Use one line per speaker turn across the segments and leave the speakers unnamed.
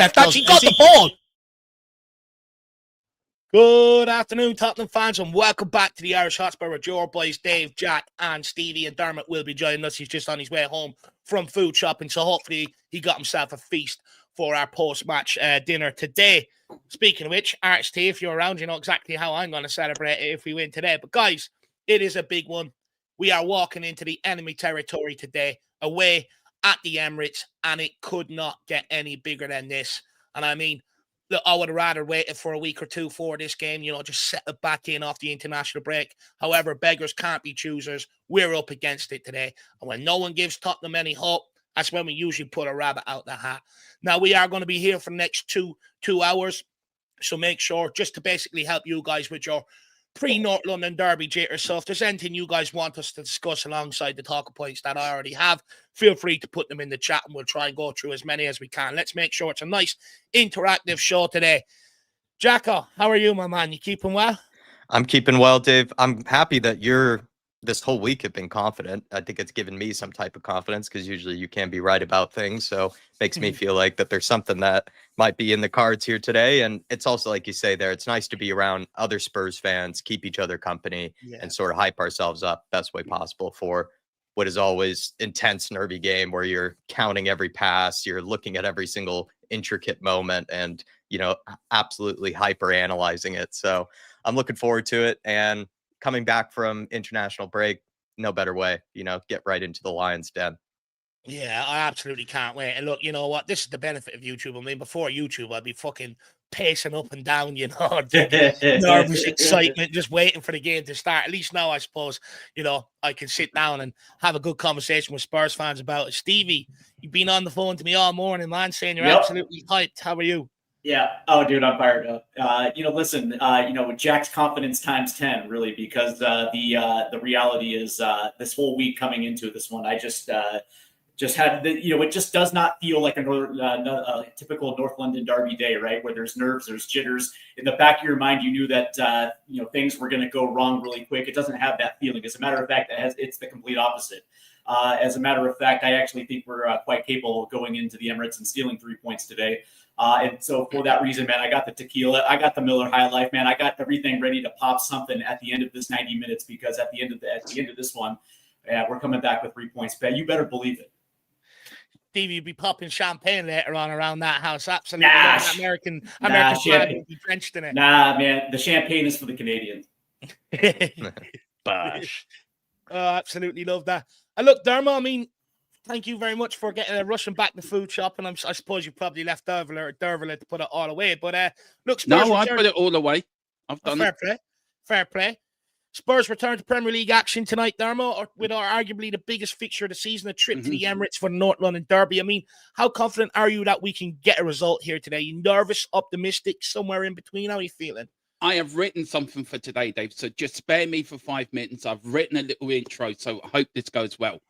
left. Actually got the ball. Good afternoon, Tottenham fans, and welcome back to the Irish Hotspur with your boys Dave, Jack, and Stevie. And Dermot will be joining us. He's just on his way home from food shopping, so hopefully he got himself a feast for our post-match dinner today. Speaking of which, Arch T, if you're around, you know exactly how I'm going to celebrate it if we win today. But guys, it is a big one. We are walking into the enemy territory today, away at the Emirates, and it could not get any bigger than this. And I mean, look, I would have rather waited for a week or two for this game, you know, just set it back in off the international break. However, beggars can't be choosers. We're up against it today. And when no one gives Tottenham any hope, that's when we usually put a rabbit out the hat. Now, we are going to be here for the next two hours. So make sure, just to basically help you guys with your pre-North London Derby jitters. So if there's anything you guys want us to discuss alongside the talking points that I already have, feel free to put them in the chat and we'll try and go through as many as we can. Let's make sure it's a nice interactive show today. Jacko, how are you, my man? You keeping well?
I'm keeping well, Dave. I'm happy that you're this whole week have been confident. I think it's given me some type of confidence because usually you can be right about things. So it makes me feel like that there's something that might be in the cards here today. And it's also, like you say there, it's nice to be around other Spurs fans, keep each other company, and sort of hype ourselves up best way possible for what is always intense, nervy game where you're counting every pass, you're looking at every single intricate moment and, you know, absolutely hyper analyzing it. So I'm looking forward to it. And coming back from international break, no better way, you know, get right into the lion's den.
Yeah, I absolutely can't wait. And look, you know what? This is the benefit of YouTube. I mean, before YouTube, I'd be fucking pacing up and down, you know, nervous excitement, just waiting for the game to start. At least now, I suppose, you know, I can sit down and have a good conversation with Spurs fans about it. Stevie, you've been on the phone to me all morning, man, saying you're absolutely hyped. How are you?
Yeah. Oh, dude, I'm fired up. You know, listen, you know, with Jack's confidence times 10, really, because the reality is this whole week coming into this one, I just had, you know, it just does not feel like a typical North London Derby day, right? Where there's nerves, there's jitters. In the back of your mind, you knew that, you know, things were going to go wrong really quick. It doesn't have that feeling. As a matter of fact, it's the complete opposite. As a matter of fact, I actually think we're quite capable of going into the Emirates and stealing 3 points today. And so for that reason, man, I got the tequila, I got the Miller High Life, man. I got everything ready to pop something at the end of this 90 minutes because at the end of this one, we're coming back with 3 points. You better believe it.
Stevie, you'd be popping champagne later on around that house. Absolutely. American flag would be drenched in it.
Nah, man, the champagne is for the Canadians.
Bosh. Oh, absolutely love that. And look, Dermot, I mean, thank you very much for getting rushing back to food shop. And I suppose you probably left Derviller to put it all away. But look, Spurs
I put it all away. I've done
Fair play. Spurs return to Premier League action tonight, Dermot, with arguably the biggest fixture of the season, a trip to the Emirates for the North London Derby. I mean, how confident are you that we can get a result here today? You nervous, optimistic, somewhere in between? How are you feeling?
I have written something for today, Dave, so just spare me for 5 minutes. I've written a little intro, so I hope this goes well.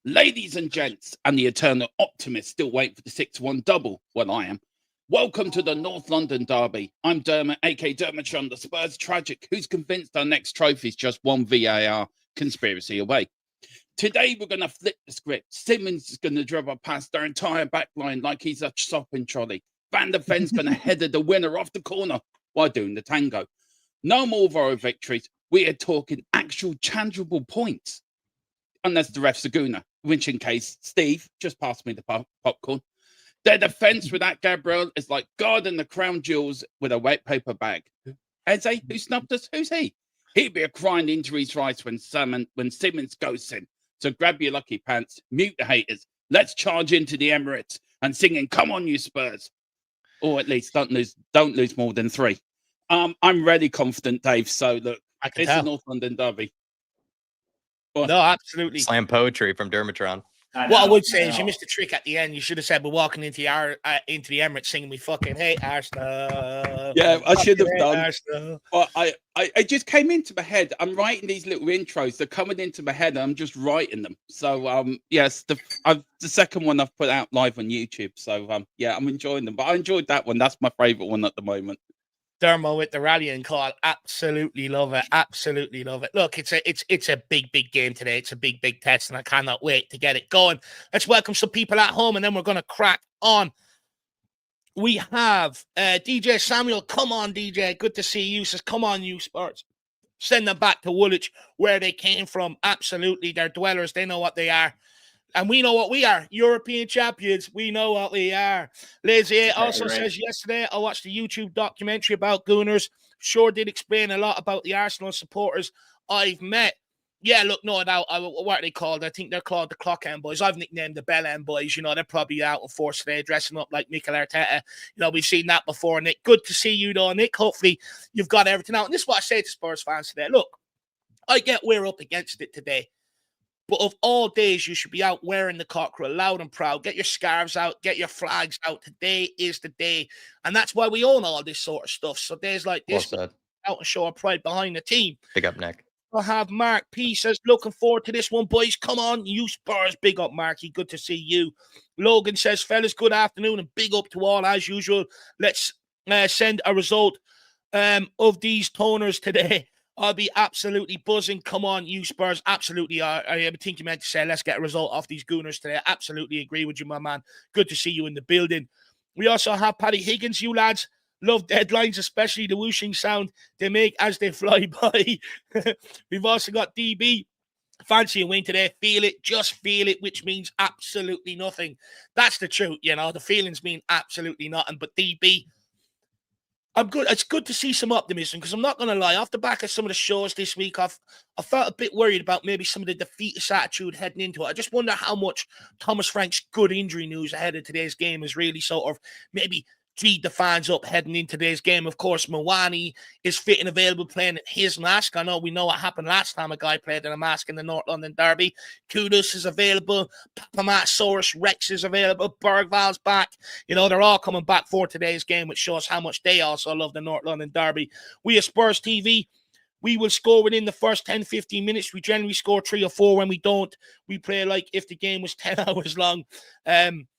Ladies and gents, and the eternal optimist still waiting for the 6-1 double. Well, I am. Welcome to the North London Derby. I'm Dermot, a.k.a. Dermotron, the Spurs tragic, who's convinced our next trophy is just one VAR conspiracy away. Today, we're going to flip the script. Simmons is going to drive past their entire back line like he's a shopping trolley. Van der Ven's going to header the winner off the corner while doing the tango. No more Voro victories. We are talking actual tangible points. Unless the ref's a gooner, which in case, Steve, just pass me the popcorn. Their defense with that Gabriel is like God and the crown jewels with a wet paper bag. Eze, who snubbed us? Who's he? He'd be a crying into his rights when Simmons goes in. So grab your lucky pants, mute the haters. Let's charge into the Emirates and singing, "Come on, you Spurs!" Or at least don't lose more than 3. I'm really confident, Dave. So look, it's a North London Derby.
Well, no, absolutely.
Slam poetry from Dermotron.
What I would say is you missed a trick at the end. You should have said we're walking into the Emirates singing "We fucking hate Arsenal."
Yeah, I should have done. Arsenal. Well, I just came into my head. I'm writing these little intros. They're coming into my head, and I'm just writing them. So yes, the second one I've put out live on YouTube. So yeah, I'm enjoying them. But I enjoyed that one. That's my favorite one at the moment.
Dermo with the rallying call. Absolutely love it. Absolutely love it. Look, it's a big game today. It's a big test, and I cannot wait to get it going. Let's welcome some people at home, and then we're going to crack on. We have DJ Samuel. Come on, DJ. Good to see you. Says, come on, you Spurs. Send them back to Woolwich, where they came from. Absolutely. They're dwellers. They know what they are. And we know what we are. European champions. We know what we are. Lazy also says, yesterday I watched a YouTube documentary about Gooners. Sure did explain a lot about the Arsenal supporters I've met. Yeah, look, no doubt. What are they called? I think they're called the Clock End Boys. I've nicknamed the Bell End Boys. You know, they're probably out in force today, dressing up like Mikel Arteta. You know, we've seen that before, Nick. Good to see you, though, Nick. Hopefully, you've got everything out. And this is what I say to Spurs fans today. Look, I get we're up against it today. But of all days, you should be out wearing the cockerel loud and proud. Get your scarves out. Get your flags out. Today is the day. And that's why we own all this sort of stuff. So days like this,
Well
out and show our pride behind the team.
Big up, Nick.
I have Mark P says, looking forward to this one, boys. Come on, you Spurs. Big up, Marky. Good to see you. Logan says, fellas, good afternoon and big up to all as usual. Let's send a result of these toners today. I'll be absolutely buzzing. Come on, you Spurs. Absolutely. I think you meant to say, let's get a result off these Gooners today. Absolutely agree with you, my man. Good to see you in the building. We also have Paddy Higgins. You lads love deadlines, especially the whooshing sound they make as they fly by. We've also got DB. Fancy a win today. Feel it. Just feel it, which means absolutely nothing. That's the truth, you know. The feelings mean absolutely nothing. But DB, I'm good. It's good to see some optimism because I'm not going to lie. Off the back of some of the shows this week, I felt a bit worried about maybe some of the defeatist attitude heading into it. I just wonder how much Thomas Frank's good injury news ahead of today's game is really sort of maybe feed the fans up heading into today's game. Of course, Mwani is fit and available playing his mask. I know we know what happened last time a guy played in a mask in the North London Derby. Kudus is available. Papamasaurus Rex is available. Bergval's back. You know, they're all coming back for today's game, which shows how much they also love the North London Derby. We at Spurs TV, we will score within the first 10, 15 minutes. We generally score 3 or 4. When we don't, we play like if the game was 10 hours long.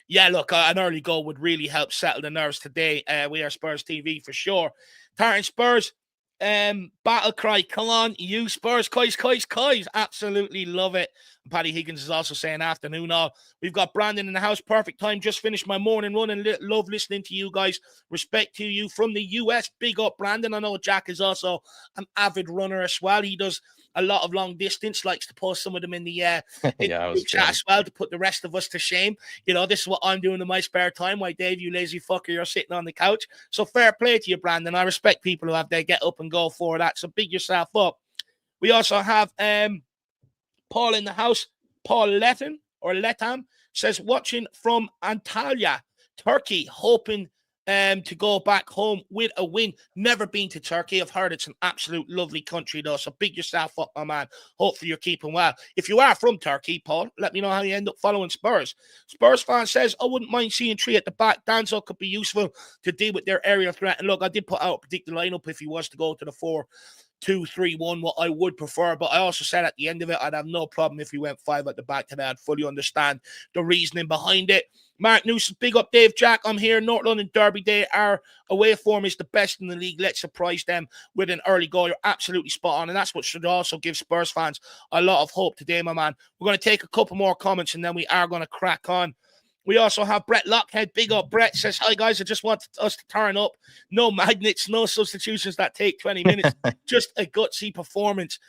Yeah, look, an early goal would really help settle the nerves today. We are Spurs TV for sure. Tartan Spurs, battle cry. Come on, you Spurs. Kois. Absolutely love it. And Paddy Higgins is also saying afternoon all. We've got Brandon in the house. Perfect time. Just finished my morning run and love listening to you guys. Respect to you from the US. Big up, Brandon. I know Jack is also an avid runner as well. He does a lot of long distance, likes to post some of them in the chat as well to put the rest of us to shame. You know, this is what I'm doing in my spare time. Why, Dave, you lazy fucker, you're sitting on the couch. So fair play to you, Brandon. I respect people who have their get up and go for that. So big yourself up. We also have Paul in the house. Paul Letham says, watching from Antalya, Turkey, hoping to go back home with a win. Never been to Turkey. I've heard it's an absolute lovely country, though. So big yourself up, my man. Hopefully you're keeping well. If you are from Turkey, Paul, let me know how you end up following Spurs. Spurs fan says, I wouldn't mind seeing 3 at the back. Danzo could be useful to deal with their aerial threat. And look, I did put out a predicted lineup if he was to go to the 4-2-3-1, what I would prefer, but I also said at the end of it, I'd have no problem if we went 5 at the back today. I'd fully understand the reasoning behind it. Mark Newsom, big up Dave Jack. I'm here. North London Derby Day. Our away form is the best in the league. Let's surprise them with an early goal. You're absolutely spot on, and that's what should also give Spurs fans a lot of hope today, my man. We're going to take a couple more comments, and then we are going to crack on. We also have Brett Lockhead. Big up. Brett says, hi, guys. I just want us to turn up. No magnets, no substitutions that take 20 minutes. Just a gutsy performance.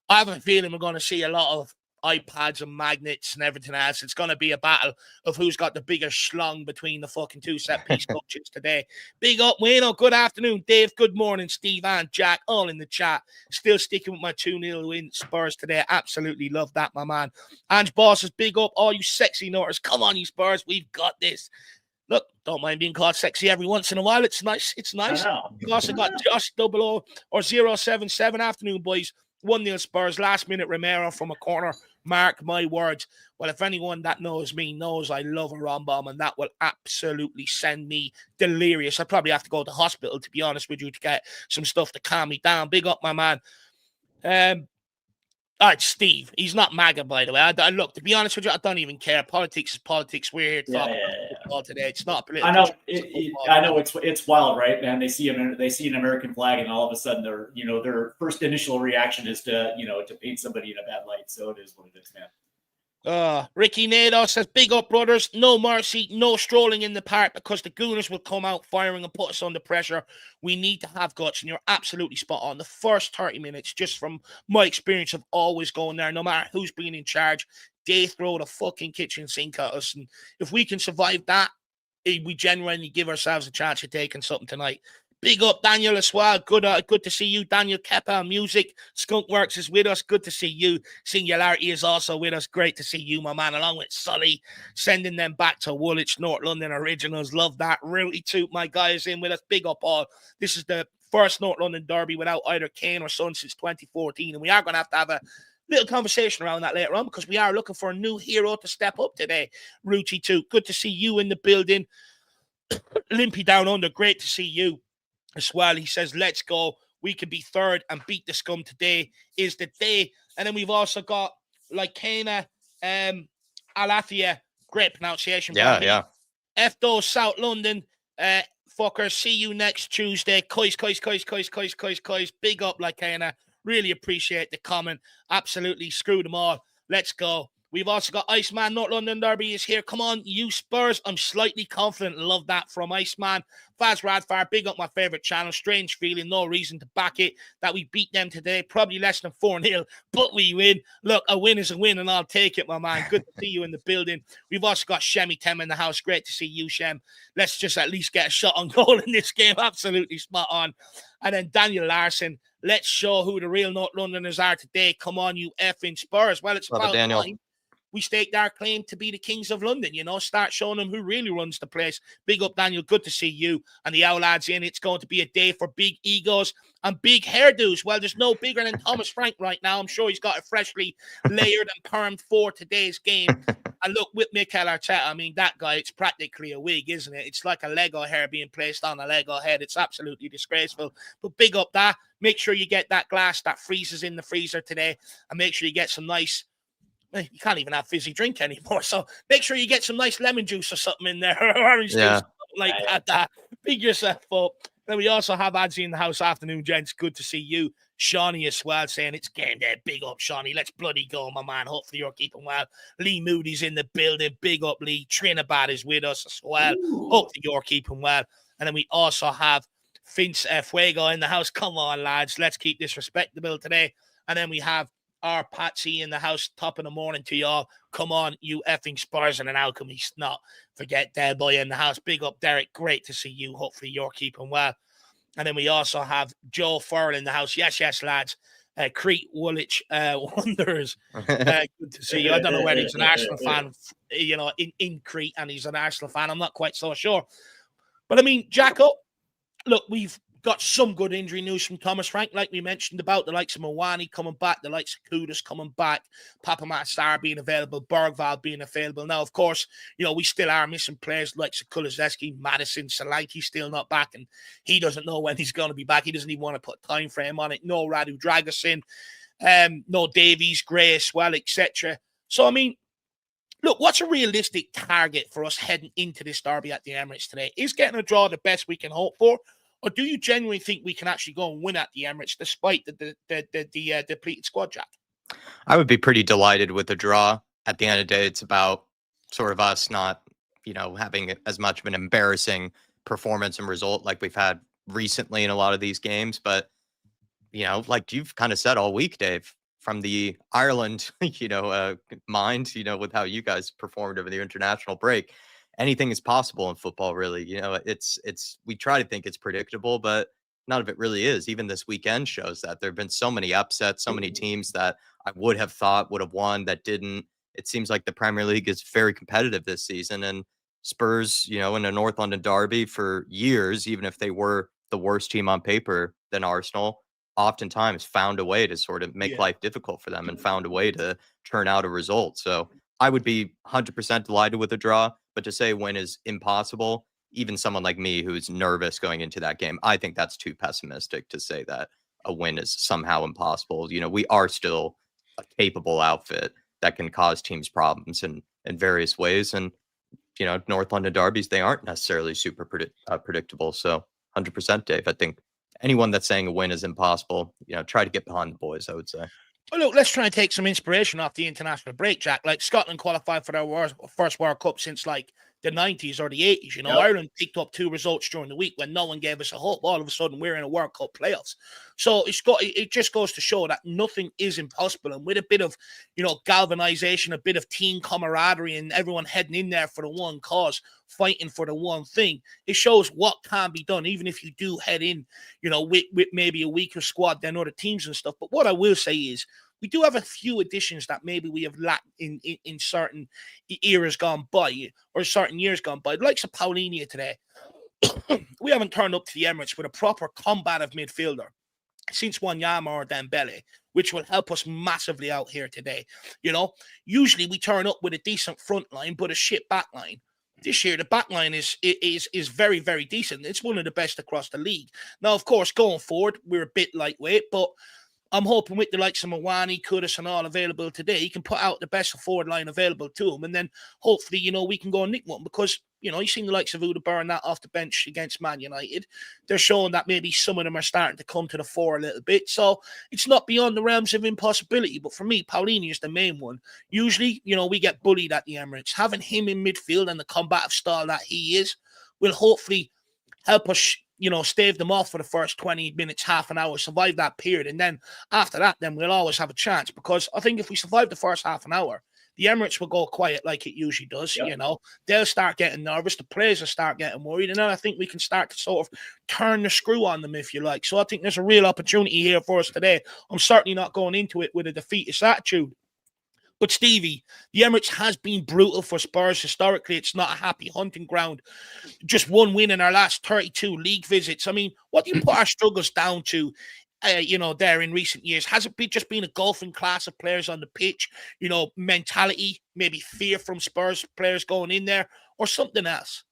I have a feeling we're going to see a lot of iPads and magnets and everything else. It's going to be a battle of who's got the bigger schlong between the fucking 2 set-piece coaches today. Big up, Wayno. Good afternoon, Dave. Good morning, Steve and Jack. All in the chat. Still sticking with my 2-0 win Spurs today. Absolutely love that, my man. Ange Boss is big up. All you sexy Norters. Come on, you Spurs. We've got this. Look, don't mind being called sexy every once in a while. It's nice. It's nice. We've also got Josh 00 or 077. Afternoon, boys. 1-0 Spurs. Last minute Romero from a corner. Mark my words. Well, if anyone that knows me knows I love a rom bomb, and that will absolutely send me delirious. I'd probably have to go to hospital, to be honest with you, to get some stuff to calm me down. Big up, my man. All right, Steve. He's not MAGA, by the way. I look, to be honest with you, I don't even care. Politics is politics. We're here to talk about football today. It's not political.
I know it's wild, right, man? They see an American flag, and all of a sudden their first initial reaction is to paint somebody in a bad light. So it is what it is, man.
Ricky Nados says, big up, brothers. No mercy, no strolling in the park because the Gooners will come out firing and put us under pressure. We need to have guts, and you're absolutely spot on. The first 30 minutes, just from my experience of always going there, no matter who's being in charge, they throw the fucking kitchen sink at us. And if we can survive that, we genuinely give ourselves a chance of taking something tonight. Big up Daniel as well. Good to see you, Daniel. Kepa Music. Skunkworks is with us. Good to see you. Singularity is also with us. Great to see you, my man, along with Sully. Sending them back to Woolwich, North London Originals. Love that. Rooty Toot, my guy, is in with us. Big up all. This is the first North London derby without either Kane or Son since 2014. And we are going to have a little conversation around that later on because we are looking for a new hero to step up today. Rooty Toot, good to see you in the building. Limpy Down Under, great to see you as well. He says, let's go. We could be third and beat the scum. Today is the day. And then we've also got Lycana Alathia. Great pronunciation.
Yeah.
F-Do South London. Fucker, see you next Tuesday. Kois. Big up, Lycana. Really appreciate the comment. Absolutely. Screw them all. Let's go. We've also got Iceman. North London Derby is here. Come on, you Spurs. I'm slightly confident. Love that from Iceman. Faz Radfire, big up my favourite channel. Strange feeling, no reason to back it. That we beat them today. Probably less than 4-0, but we win. Look, a win is a win, and I'll take it, my man. Good to see you in the building. We've also got Shemi Tem in the house. Great to see you, Shem. Let's just at least get a shot on goal in this game. Absolutely spot on. And then Daniel Larson. Let's show who the real North Londoners are today. Come on, you effing Spurs. Well, it's about time we staked our claim to be the Kings of London, start showing them who really runs the place. Big up, Daniel. Good to see you and the Owl lads in. It's going to be a day for big egos and big hairdos. Well, there's no bigger than Thomas Frank right now. I'm sure he's got it freshly layered and permed for today's game. And look, with Mikel Arteta, I mean, that guy, it's practically a wig, isn't it? It's like a Lego hair being placed on a Lego head. It's absolutely disgraceful. But big up that. Make sure you get that glass that freezes in the freezer today. And make sure you get some nice... You can't even have fizzy drink anymore. So make sure you get some nice lemon juice or something in there. Or orange juice, like that. Big yourself up. Then we also have Adzi in the house. Afternoon, gents. Good to see you. Shawnee as well, saying it's game day. Big up, Shawnee. Let's bloody go, my man. Hopefully you're keeping well. Lee Moody's in the building. Big up, Lee. Trinabad is with us as well. Ooh. Hopefully you're keeping well. And then we also have Vince Fuego in the house. Come on, lads. Let's keep this respectable today. And then we have our Patsy in the house, top of the morning to y'all. Come on, you effing Spurs and an alchemy snot. Forget Del Boy in the house. Big up, Derek. Great to see you. Hopefully you're keeping well. And then we also have Joe Furl in the house. Yes, lads. Crete Woolwich Wanderers. Good to see you. I don't know whether he's an Arsenal fan, in Crete, and he's an Arsenal fan. I'm not quite so sure. But I mean, Jacko, look, we've got some good injury news from Thomas Frank, like we mentioned about the likes of Mawani coming back, the likes of Kudus coming back, Papa Matsar being available, Bergvall being available. Now, of course, we still are missing players like Kulusevski, Madison, Solanke still not back, and he doesn't know when he's going to be back. He doesn't even want to put a time frame on it. No Radu Dragusin, no Davies, Gray as well, etc. So, I mean, look, what's a realistic target for us heading into this derby at the Emirates today? Is getting a draw the best we can hope for? Or do you genuinely think we can actually go and win at the Emirates despite the depleted squad, Jack?
I would be pretty delighted with the draw. At the end of the day, it's about sort of us not, having as much of an embarrassing performance and result like we've had recently in a lot of these games. But, like you've kind of said all week, Dave, from the Ireland, mind, with how you guys performed over the international break. Anything is possible in football, really. We try to think it's predictable, but none of it really is. Even this weekend shows that there have been so many upsets, so many teams that I would have thought would have won that didn't. It seems like the Premier League is very competitive this season, and Spurs, in a North London derby for years, even if they were the worst team on paper than Arsenal, oftentimes found a way to sort of make life difficult for them and found a way to turn out a result. So I would be 100% delighted with a draw. But to say win is impossible, even someone like me who's nervous going into that game, I think that's too pessimistic to say that a win is somehow impossible. We are still a capable outfit that can cause teams problems in various ways. And, North London derbies, they aren't necessarily super predictable. So 100%, Dave. I think anyone that's saying a win is impossible, try to get behind the boys, I would say.
Well, look, let's try and take some inspiration off the international break, Jack. Like Scotland qualified for their first World Cup since like the 90s or the 80s. You know,
Yep.
Ireland picked up 2 results during the week when no one gave us a hope. All of a sudden, we're in a World Cup playoffs. So it just goes to show that nothing is impossible. And with a bit of, galvanization, a bit of team camaraderie, and everyone heading in there for the one cause, fighting for the one thing, it shows what can be done, even if you do head in, with maybe a weaker squad than other teams and stuff. But what I will say is, we do have a few additions that maybe we have lacked in certain eras gone by or certain years gone by. Like Paulinia today. We haven't turned up to the Emirates with a proper combative midfielder since Wanyama or Dembele, which will help us massively out here today. Usually we turn up with a decent front line, but a shit back line. This year, the back line is very, very decent. It's one of the best across the league. Now, of course, going forward, we're a bit lightweight, but I'm hoping with the likes of Mawani, Kudus, and all available today, he can put out the best forward line available to him. And then hopefully, we can go and nick one because, you've seen the likes of Uda burn that off the bench against Man United. They're showing that maybe some of them are starting to come to the fore a little bit. So it's not beyond the realms of impossibility. But for me, Paulinho is the main one. Usually, we get bullied at the Emirates. Having him in midfield and the combative style that he is will hopefully help us stave them off for the first 20 minutes, half an hour, survive that period. And then after that, then we'll always have a chance because I think if we survive the first half an hour, the Emirates will go quiet like it usually does. Yep. They'll start getting nervous. The players will start getting worried. And then I think we can start to sort of turn the screw on them, if you like. So I think there's a real opportunity here for us today. I'm certainly not going into it with a defeatist attitude. But Stevie, the Emirates has been brutal for Spurs. Historically, it's not a happy hunting ground. Just one win in our last 32 league visits. I mean, what do you put our struggles down to, there in recent years? Has it just been a golfing class of players on the pitch, mentality, maybe fear from Spurs players going in there, or something else?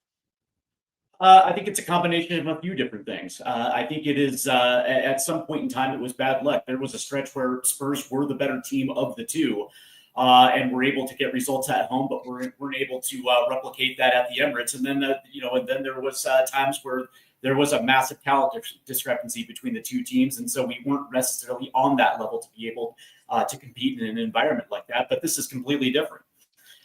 I think it's a combination of a few different things. I think it is, at some point in time, it was bad luck. There was a stretch where Spurs were the better team of the two. And we're able to get results at home, but we're able to replicate that at the Emirates. And then, and then there was times where there was a massive talent discrepancy between the two teams, and so we weren't necessarily on that level to be able to compete in an environment like that. But this is completely different.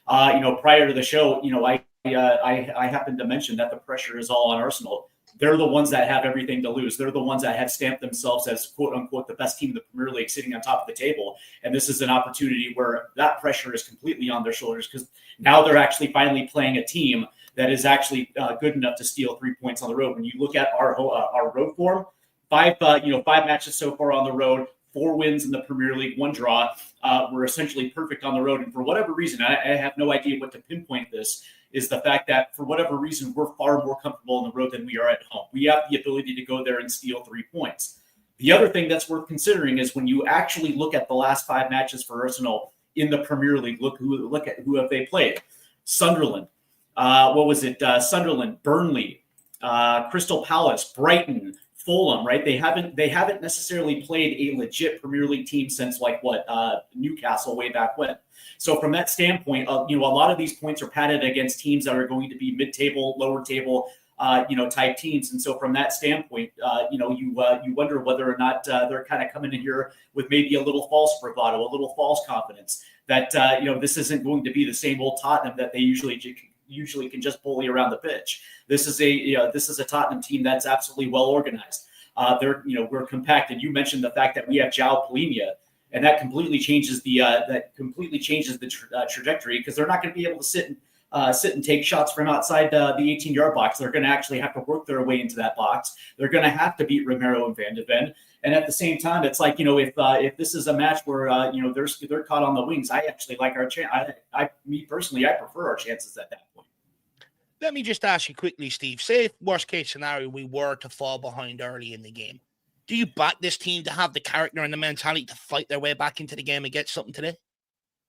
Prior to the show, I happened to mention that the pressure is all on Arsenal. They're the ones that have everything to lose. They're the ones that have stamped themselves as, quote unquote, the best team in the Premier League, sitting on top of the table. And this is an opportunity where that pressure is completely on their shoulders because now they're actually finally playing a team that is actually good enough to steal 3 points on the road. When you look at our road form, five matches so far on the road, 4 wins in the Premier League, 1 draw. We're essentially perfect on the road. And for whatever reason, I have no idea what to pinpoint this, is the fact that for whatever reason, we're far more comfortable on the road than we are at home. We have the ability to go there and steal 3 points. The other thing that's worth considering is when you actually look at the last 5 matches for Arsenal in the Premier League, look at who have they played. Sunderland. Sunderland, Burnley, Crystal Palace, Brighton, Fulham, right? They haven't necessarily played a legit Premier League team since Newcastle way back when. So from that standpoint, a lot of these points are padded against teams that are going to be mid-table, lower table, type teams. And so from that standpoint, you wonder whether or not they're kind of coming in here with maybe a little false bravado, a little false confidence that this isn't going to be the same old Tottenham that they usually can just bully around the pitch. This is a Tottenham team that's absolutely well organized. We're compacted. You mentioned the fact that we have João Palhinha, and that completely changes the trajectory because they're not going to be able to sit and take shots from outside the 18-yard box. They're going to actually have to work their way into that box. They're going to have to beat Romero and Van de Ven. And at the same time, it's like, if this is a match where they're caught on the wings, I actually like our chance. Me personally, I prefer our chances at that point.
Let me just ask you quickly, Steve. Say if worst case scenario we were to fall behind early in the game, do you back this team to have the character and the mentality to fight their way back into the game and get something today?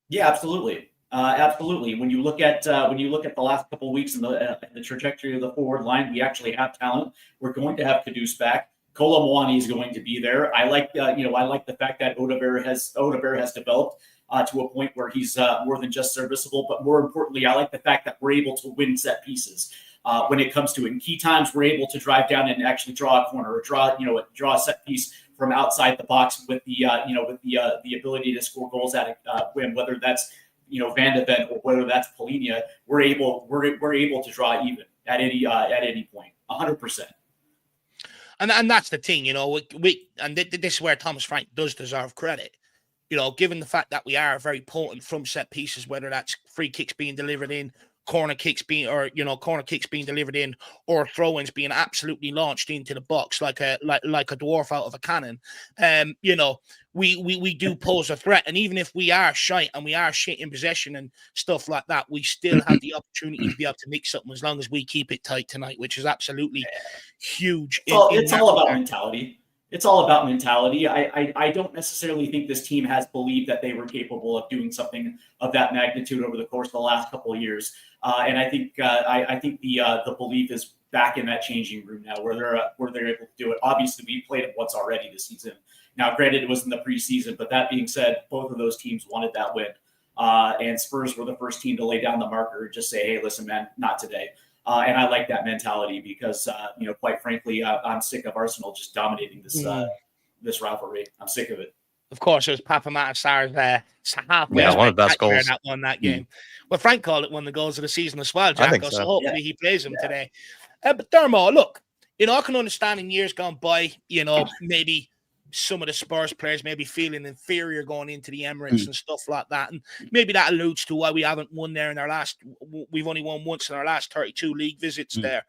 Yeah, absolutely. Absolutely. When you look at the last couple of weeks and the trajectory of the forward line, we actually have talent. We're going to have Kudus back. Kolo Muani is going to be there. I like the fact that Odegaard has developed to a point where he's more than just serviceable. But more importantly, I like the fact that we're able to win set pieces when it comes to it. In key times, we're able to drive down and actually draw a corner or draw a set piece from outside the box with the the ability to score goals at a win, whether that's Van de Ven or whether that's Polina, we're able to draw even at any point, 100%.
And that's the thing, this is where Thomas Frank does deserve credit. Given the fact that we are very potent from set pieces, whether that's free kicks being delivered in, corner kicks being delivered in, or throw-ins being absolutely launched into the box like a dwarf out of a cannon. We do pose a threat, and even if we are shite and we are shit in possession and stuff like that, we still have the opportunity to be able to make something as long as we keep it tight tonight, which is absolutely huge.
It's all about mentality. It's all about mentality. I don't necessarily think this team has believed that they were capable of doing something of that magnitude over the course of the last couple of years. And I think the belief is back in that changing room now, where they're able to do it. Obviously, we played it once already this season. Now, granted, it was in the preseason, but that being said, both of those teams wanted that win. And Spurs were the first team to lay down the marker and just say, "Hey, listen, man, not today." And I like that mentality because, quite frankly, I'm sick of Arsenal just dominating this rivalry. I'm sick of it.
Of course, it was Papa Matasar's halfway.
Yeah, one of the best goals
that won that game. Well, Frank called it one of the goals of the season as well, Jack.
I think
so.
so.
Hopefully he plays him today. But Dermo, look, I can understand in years gone by, maybe some of the Spurs players maybe feeling inferior going into the Emirates and stuff like that. And maybe that alludes to why we haven't won there we've only won once in our last 32 league visits there.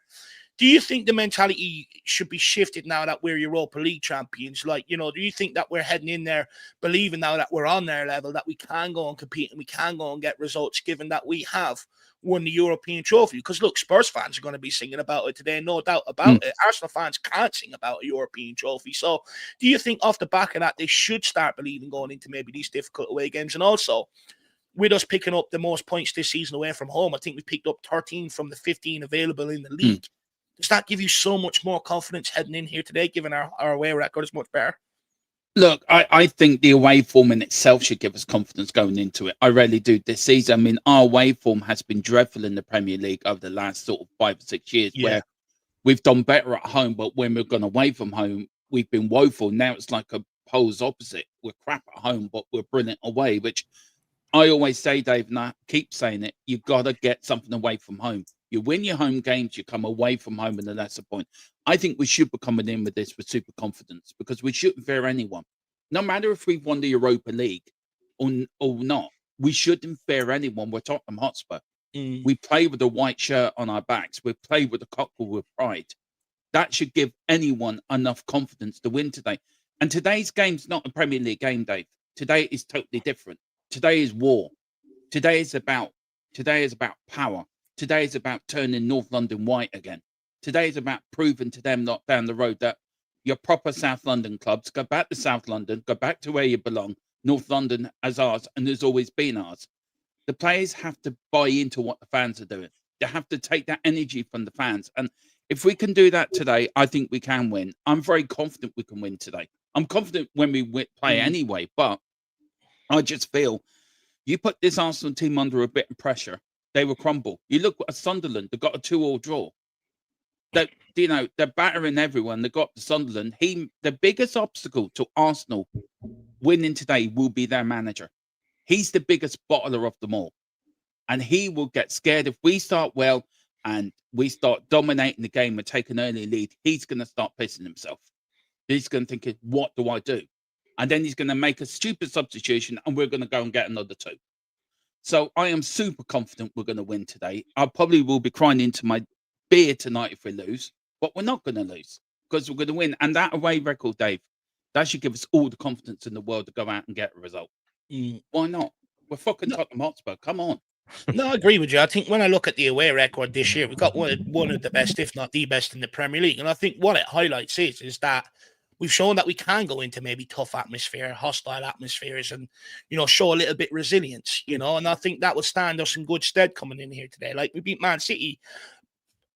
Do you think the mentality should be shifted now that we're Europa League champions? Do you think that we're heading in there believing now that we're on their level, that we can go and compete and we can go and get results, given that we have won the European trophy? Because, look, Spurs fans are going to be singing about it today, no doubt about it. Arsenal fans can't sing about a European trophy. So do you think off the back of that, they should start believing going into maybe these difficult away games? And also, with us picking up the most points this season away from home, I think we picked up 13 from the 15 available in the league. Does that give you so much more confidence heading in here today, given our away record is much better?
Look, I think the away form in itself should give us confidence going into it. I really do this season. I mean, our away form has been dreadful in the Premier League over the last sort of 5 or 6 years, where we've done better at home, but when we've gone away from home, we've been woeful. Now it's like a poles opposite. We're crap at home, but we're brilliant away, which I always say, Dave, and I keep saying it, you've got to get something away from home. You win your home games, you come away from home in the lesser point. I think we should be coming in with this with super confidence, because we shouldn't fear anyone. No matter if we've won the Europa League or not, we shouldn't fear anyone. We're Tottenham Hotspur. We play with a white shirt on our backs. We play with a cockle with pride. That should give anyone enough confidence to win today. And today's game's not a Premier League game, Dave. Today is totally different. Today is war. Today is about power. Today is about turning North London white again. Today is about proving to them not down the road that your proper South London clubs, go back to South London, go back to where you belong. North London as ours, and has always been ours. The players have to buy into what the fans are doing. They have to take that energy from the fans. And if we can do that today, I think we can win. I'm very confident we can win today. I'm confident when we play anyway, but I just feel you put this Arsenal team under a bit of pressure, they will crumble. You look at Sunderland, they got a 2-2 draw. They're battering everyone. They got Sunderland. The biggest obstacle to Arsenal winning today will be their manager. He's the biggest bottler of them all. And he will get scared if we start well and we start dominating the game and take an early lead. He's going to start pissing himself. He's going to think, what do I do? And then he's going to make a stupid substitution and we're going to go and get another 2. So I am super confident we're going to win today. I probably will be crying into my beer tonight if we lose, but we're not going to lose because we're going to win. And that away record, Dave, that should give us all the confidence in the world to go out and get a result. Why not? We're fucking Tottenham Hotspur. Come on.
No, I agree with you. I think when I look at the away record this year, we've got one of the best, if not the best, in the Premier League. And I think what it highlights is that we've shown that we can go into maybe tough atmosphere, hostile atmospheres, and, show a little bit resilience, and I think that will stand us in good stead coming in here today. Like, we beat Man City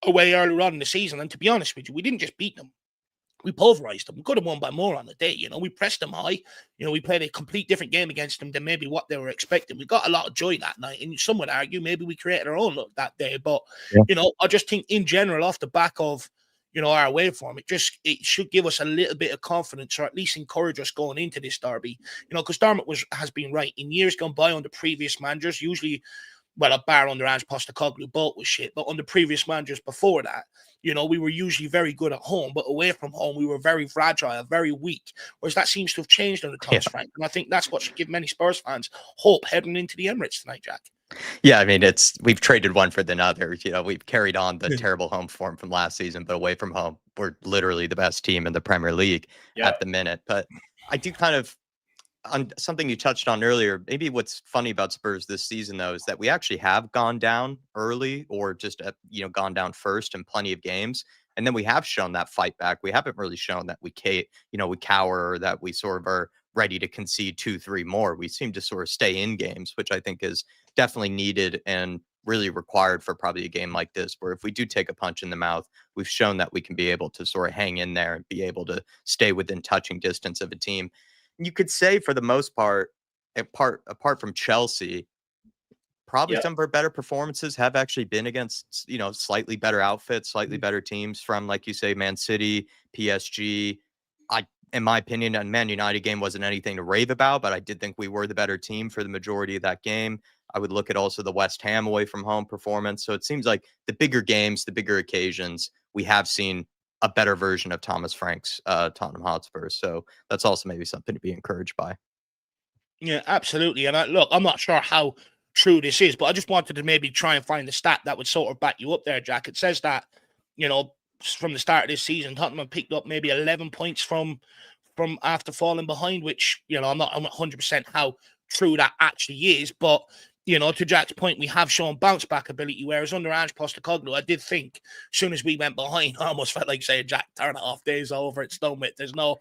away earlier on in the season, and to be honest with you, we didn't just beat them. We pulverized them. We could have won by more on the day. We pressed them high. We played a complete different game against them than maybe what they were expecting. We got a lot of joy that night, and some would argue maybe we created our own look that day. But, I just think in general, off the back of, our away form. It should give us a little bit of confidence, or at least encourage us going into this derby. Because Dermot has been right in years gone by under previous managers. Usually, well, a bar under Ange Postecoglou, both was shit. But under previous managers before that, we were usually very good at home, but away from home, we were very fragile, very weak. Whereas that seems to have changed under Thomas Frank. And I think that's what should give many Spurs fans hope heading into the Emirates tonight, Jack.
Yeah, I mean, we've traded one for the other. We've carried on the terrible home form from last season, but away from home, we're literally the best team in the Premier League at the minute. But I do kind of, on something you touched on earlier, maybe what's funny about Spurs this season, though, is that we actually have gone down early, or just, gone down first in plenty of games. And then we have shown that fight back. We haven't really shown that we cower, or that we sort of are ready to concede 2-3 more. We seem to sort of stay in games, which I think is definitely needed and really required for probably a game like this, where if we do take a punch in the mouth, we've shown that we can be able to sort of hang in there and be able to stay within touching distance of a team. You could say, for the most part, apart from Chelsea, probably some of our better performances have actually been against, slightly better outfits, slightly better teams from, like you say, Man City, PSG. In my opinion, a Man United game wasn't anything to rave about, but I did think we were the better team for the majority of that game. I would look at also the West Ham away from home performance. So it seems like the bigger games, the bigger occasions, we have seen a better version of Thomas Frank's Tottenham Hotspur. So that's also maybe something to be encouraged by.
Yeah, absolutely. And I'm not sure how true this is, but I just wanted to maybe try and find the stat that would sort of back you up there, Jack. It says that, from the start of this season, Tottenham picked up maybe 11 points from after falling behind, which, I'm not 100% how true that actually is, but to Jack's point, we have shown bounce back ability, whereas under Ange Postecoglou, I did think as soon as we went behind, I almost felt like saying, Jack, turn it off, days over, it's done with. There's no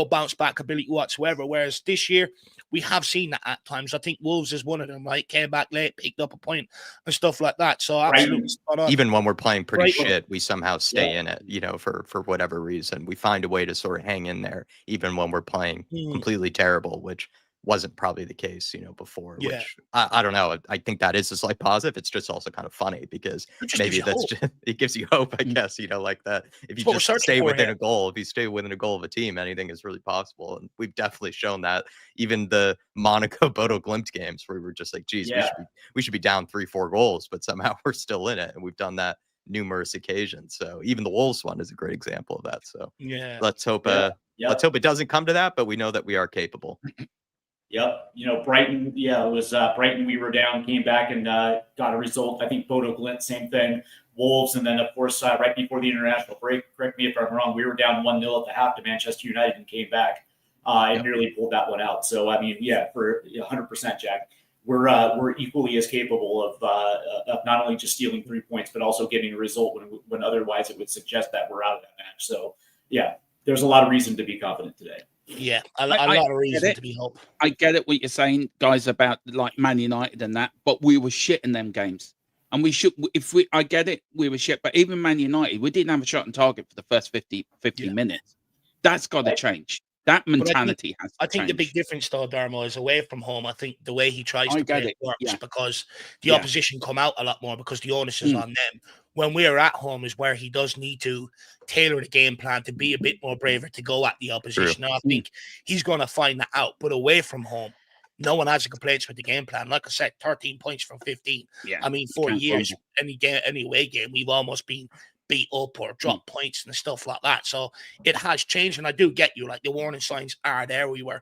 bounce back ability whatsoever, whereas this year we have seen that at times. I think Wolves is one of them, right? Came back late, picked up a point and stuff like that. So absolutely spot on.
Even when we're playing pretty shit, we somehow stay in it, for whatever reason. We find a way to sort of hang in there, even when we're playing completely terrible, which wasn't probably the case, before, which I don't know. I think that is a slight positive. It's just also kind of funny because maybe it gives you hope, I guess, like that. If you just stay within a goal, if you stay within a goal of a team, anything is really possible. And we've definitely shown that. Even the Monaco Bodo Glimt games, where we were just like, geez, we should be down 3-4 goals, but somehow we're still in it. And we've done that numerous occasions. So even the Wolves one is a great example of that. So let's hope it doesn't come to that, but we know that we are capable.
Yep. Brighton, it was Brighton. We were down, came back and got a result. I think Bodo Glimt, same thing. Wolves, and then, of course, right before the international break, correct me if I'm wrong, we were down 1-0 at the half to Manchester United and came back and nearly pulled that one out. So, I mean, for 100%, Jack, we're equally as capable of not only just stealing 3 points, but also getting a result when otherwise it would suggest that we're out of that match. So, there's a lot of reason to be confident today.
Yeah, a lot of reason to be hope.
I get it what you're saying, guys, about like Man United and that, but we were shit in them games. And I get it, we were shit, but even Man United, we didn't have a shot on target for the first 50 minutes. That's got to change. That mentality has to change.
I think the big difference, though, Darmo, is away from home. I think the way he tries to play it works because the opposition come out a lot more because the onus is on them. When we're at home is where he does need to tailor the game plan to be a bit more braver to go at the opposition. Now, I think he's going to find that out. But away from home, no one has complaints with the game plan. Like I said, 13 points from 15.
Yeah,
I mean, 4 years, any away game, we've almost been beat up or drop points and stuff like that. So it has changed. And I do get you, like the warning signs are there. We were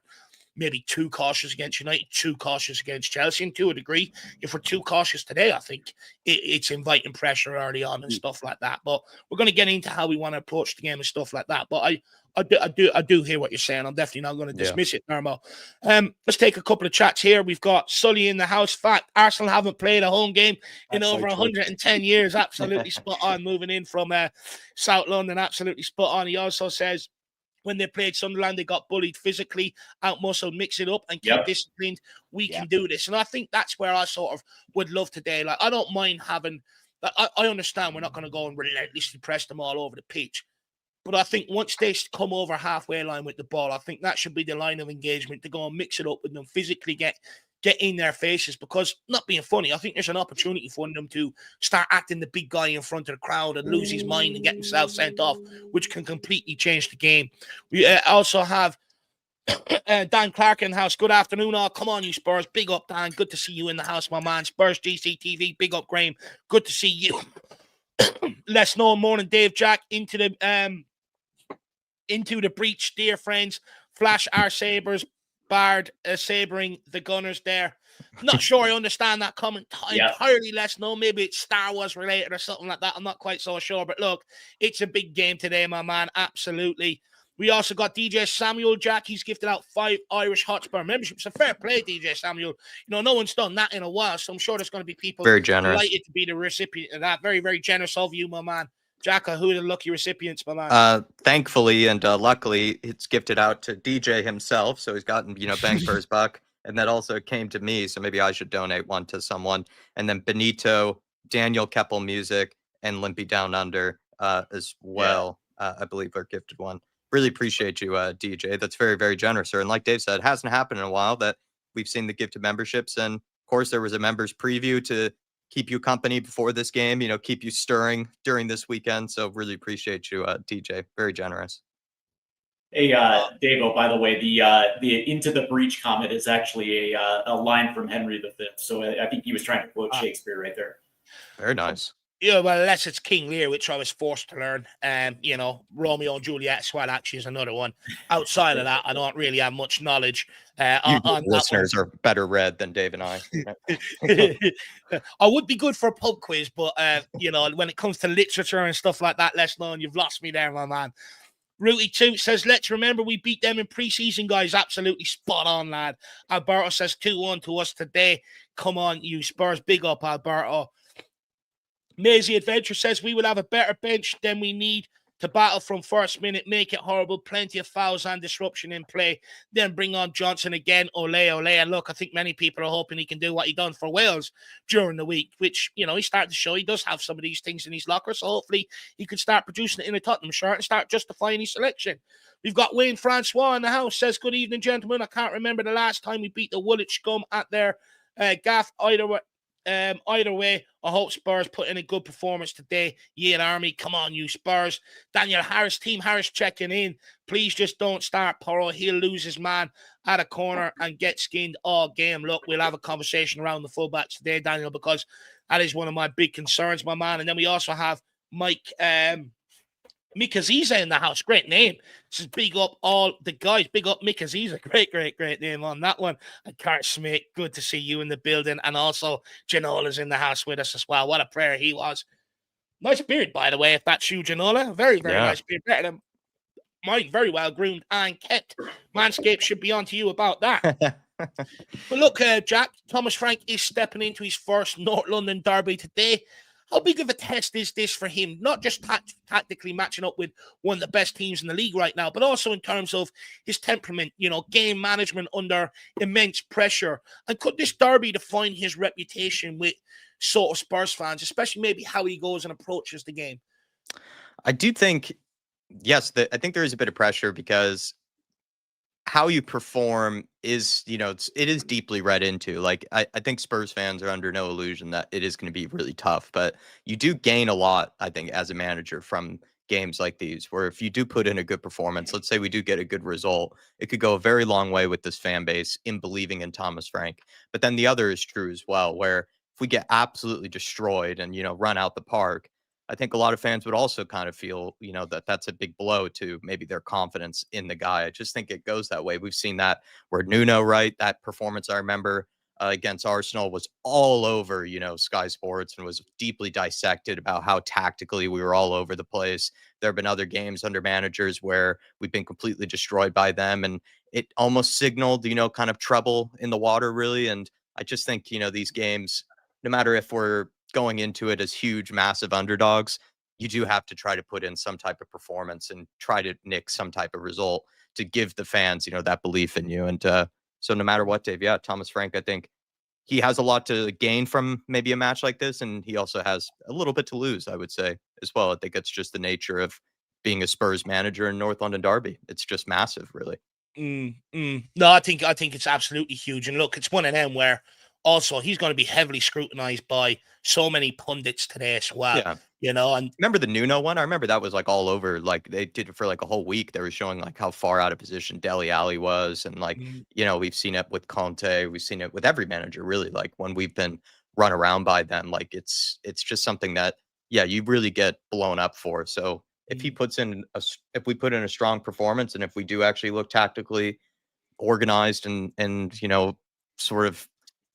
maybe too cautious against United, too cautious against Chelsea, and to a degree, if we're too cautious today, I think it's inviting pressure early on and stuff like that. But we're going to get into how we want to approach the game and stuff like that. But I do hear what you're saying. I'm definitely not going to dismiss it, Normo. Let's take a couple of chats here. We've got Sully in the house. Fact, Arsenal haven't played a home game in over 110 years. Absolutely spot on. Moving in from South London, absolutely spot on. He also says, when they played Sunderland, they got bullied physically, out-muscled, mix it up, and keep disciplined. We can do this. And I think that's where I sort of would love today. Like, I don't mind having – I understand we're not going to go and relentlessly press them all over the pitch. But I think once they come over halfway line with the ball, I think that should be the line of engagement to go and mix it up with them, physically get get in their faces, because, not being funny, I think there's an opportunity for them to start acting the big guy in front of the crowd and lose his mind and get himself sent off, which can completely change the game. We also have Dan Clark in the house. Good afternoon, all. Come on, you Spurs. Big up, Dan. Good to see you in the house, my man. Spurs GCTV. Big up, Graham. Good to see you. Let's know. Morning, Dave, Jack. Into the breach, dear friends. Flash our sabers. Bard sabering the Gunners there. Not sure I understand that comment entirely. Let's know. Maybe it's Star Wars related or something like that. I'm not quite so sure. But look, it's a big game today, my man. Absolutely. We also got DJ Samuel, Jack. He's gifted out 5 Irish Hotspur memberships. A fair play, DJ Samuel. No one's done that in a while, so I'm sure there's going to be people
very generous,
delighted to be the recipient of that. Very, very generous of you, my man. Jack, who are the lucky recipients, my man?
Thankfully and luckily, it's gifted out to DJ himself, so he's gotten bang for his buck, and that also came to me, so maybe I should donate one to someone. And then Benito, Daniel Keppel Music, and Limpy Down Under as well. I believe are gifted one. Really appreciate you, DJ. That's very, very generous, sir. And like Dave said, it hasn't happened in a while that we've seen the gifted memberships. And of course, there was a members preview to keep you company before this game, keep you stirring during this weekend. So really appreciate you, DJ. Very generous.
Hey, Davo, by the way, the Into the Breach comment is actually a line from Henry V. So I think he was trying to quote Shakespeare right there.
Very nice.
Yeah, well, unless it's King Lear, which I was forced to learn. Romeo and Juliet as well, actually, is another one. Outside of that, I don't really have much knowledge. On
listeners are better read than Dave and I.
I would be good for a pub quiz, but, when it comes to literature and stuff like that, let's know, and you've lost me there, my man. Rooty Toot says, let's remember we beat them in preseason, guys. Absolutely spot on, lad. Alberto says 2-1 to us today. Come on, you Spurs. Big up, Alberto. Maisie Adventure says we will have a better bench than we need to battle from first minute, make it horrible, plenty of fouls and disruption in play, then bring on Johnson again, ole. And look, I think many people are hoping he can do what he done for Wales during the week, which, he started to show he does have some of these things in his locker, so hopefully he could start producing it in a Tottenham shirt and start justifying his selection. We've got Wayne Francois in the house, says, good evening, gentlemen. I can't remember the last time we beat the Woolwich scum at their gaff either way, I hope Spurs put in a good performance today. Ye and Army, come on, you Spurs. Daniel Harris, Team Harris checking in. Please just don't start Porro. He'll lose his man at a corner and get skinned all game. Look, we'll have a conversation around the fullbacks today, Daniel, because that is one of my big concerns, my man. And then we also have Mike Mikaziza in the house. Great name. This is big up all the guys. Big up Mikaziza. Great name on that one. And Kurt Smith, good to see you in the building. And also Janola's in the house with us as well. What a player he was. Nice beard, by the way, if that's you, Janola. Very, very nice beard. Better than mine. Very well groomed and kept. Manscaped should be on to you about that. But look, Jack, Thomas Frank is stepping into his first North London derby today. How big of a test is this for him? Not just tactically matching up with one of the best teams in the league right now, but also in terms of his temperament, game management under immense pressure. And could this derby define his reputation with sort of Spurs fans, especially maybe how he goes and approaches the game?
I do think, yes, I think there is a bit of pressure because how you perform is, it is deeply read into. Like, I think Spurs fans are under no illusion that it is going to be really tough, but you do gain a lot, I think, as a manager from games like these, where if you do put in a good performance, let's say we do get a good result, it could go a very long way with this fan base in believing in Thomas Frank. But then the other is true as well, where if we get absolutely destroyed and, run out the park, I think a lot of fans would also kind of feel, that that's a big blow to maybe their confidence in the guy. I just think it goes that way. We've seen that where Nuno, right? That performance I remember against Arsenal was all over, Sky Sports, and was deeply dissected about how tactically we were all over the place. There have been other games under managers where we've been completely destroyed by them, and it almost signaled, kind of trouble in the water, really. And I just think, these games, no matter if we're going into it as huge, massive underdogs, you do have to try to put in some type of performance and try to nick some type of result to give the fans, that belief in you. And so no matter what, Dave, Thomas Frank, I think he has a lot to gain from maybe a match like this. And he also has a little bit to lose, I would say, as well. I think it's just the nature of being a Spurs manager in North London derby. It's just massive, really.
No, I think it's absolutely huge. And look, it's one of them where also he's going to be heavily scrutinized by so many pundits today as well.
Yeah.
And
Remember the Nuno one? I remember that was like all over. Like they did it for like a whole week. They were showing like how far out of position Dele Alli was, and like
mm,
we've seen it with Conte. We've seen it with every manager really. Like when we've been run around by them, like it's just something that you really get blown up for. So if if we put in a strong performance, and if we do actually look tactically organized and sort of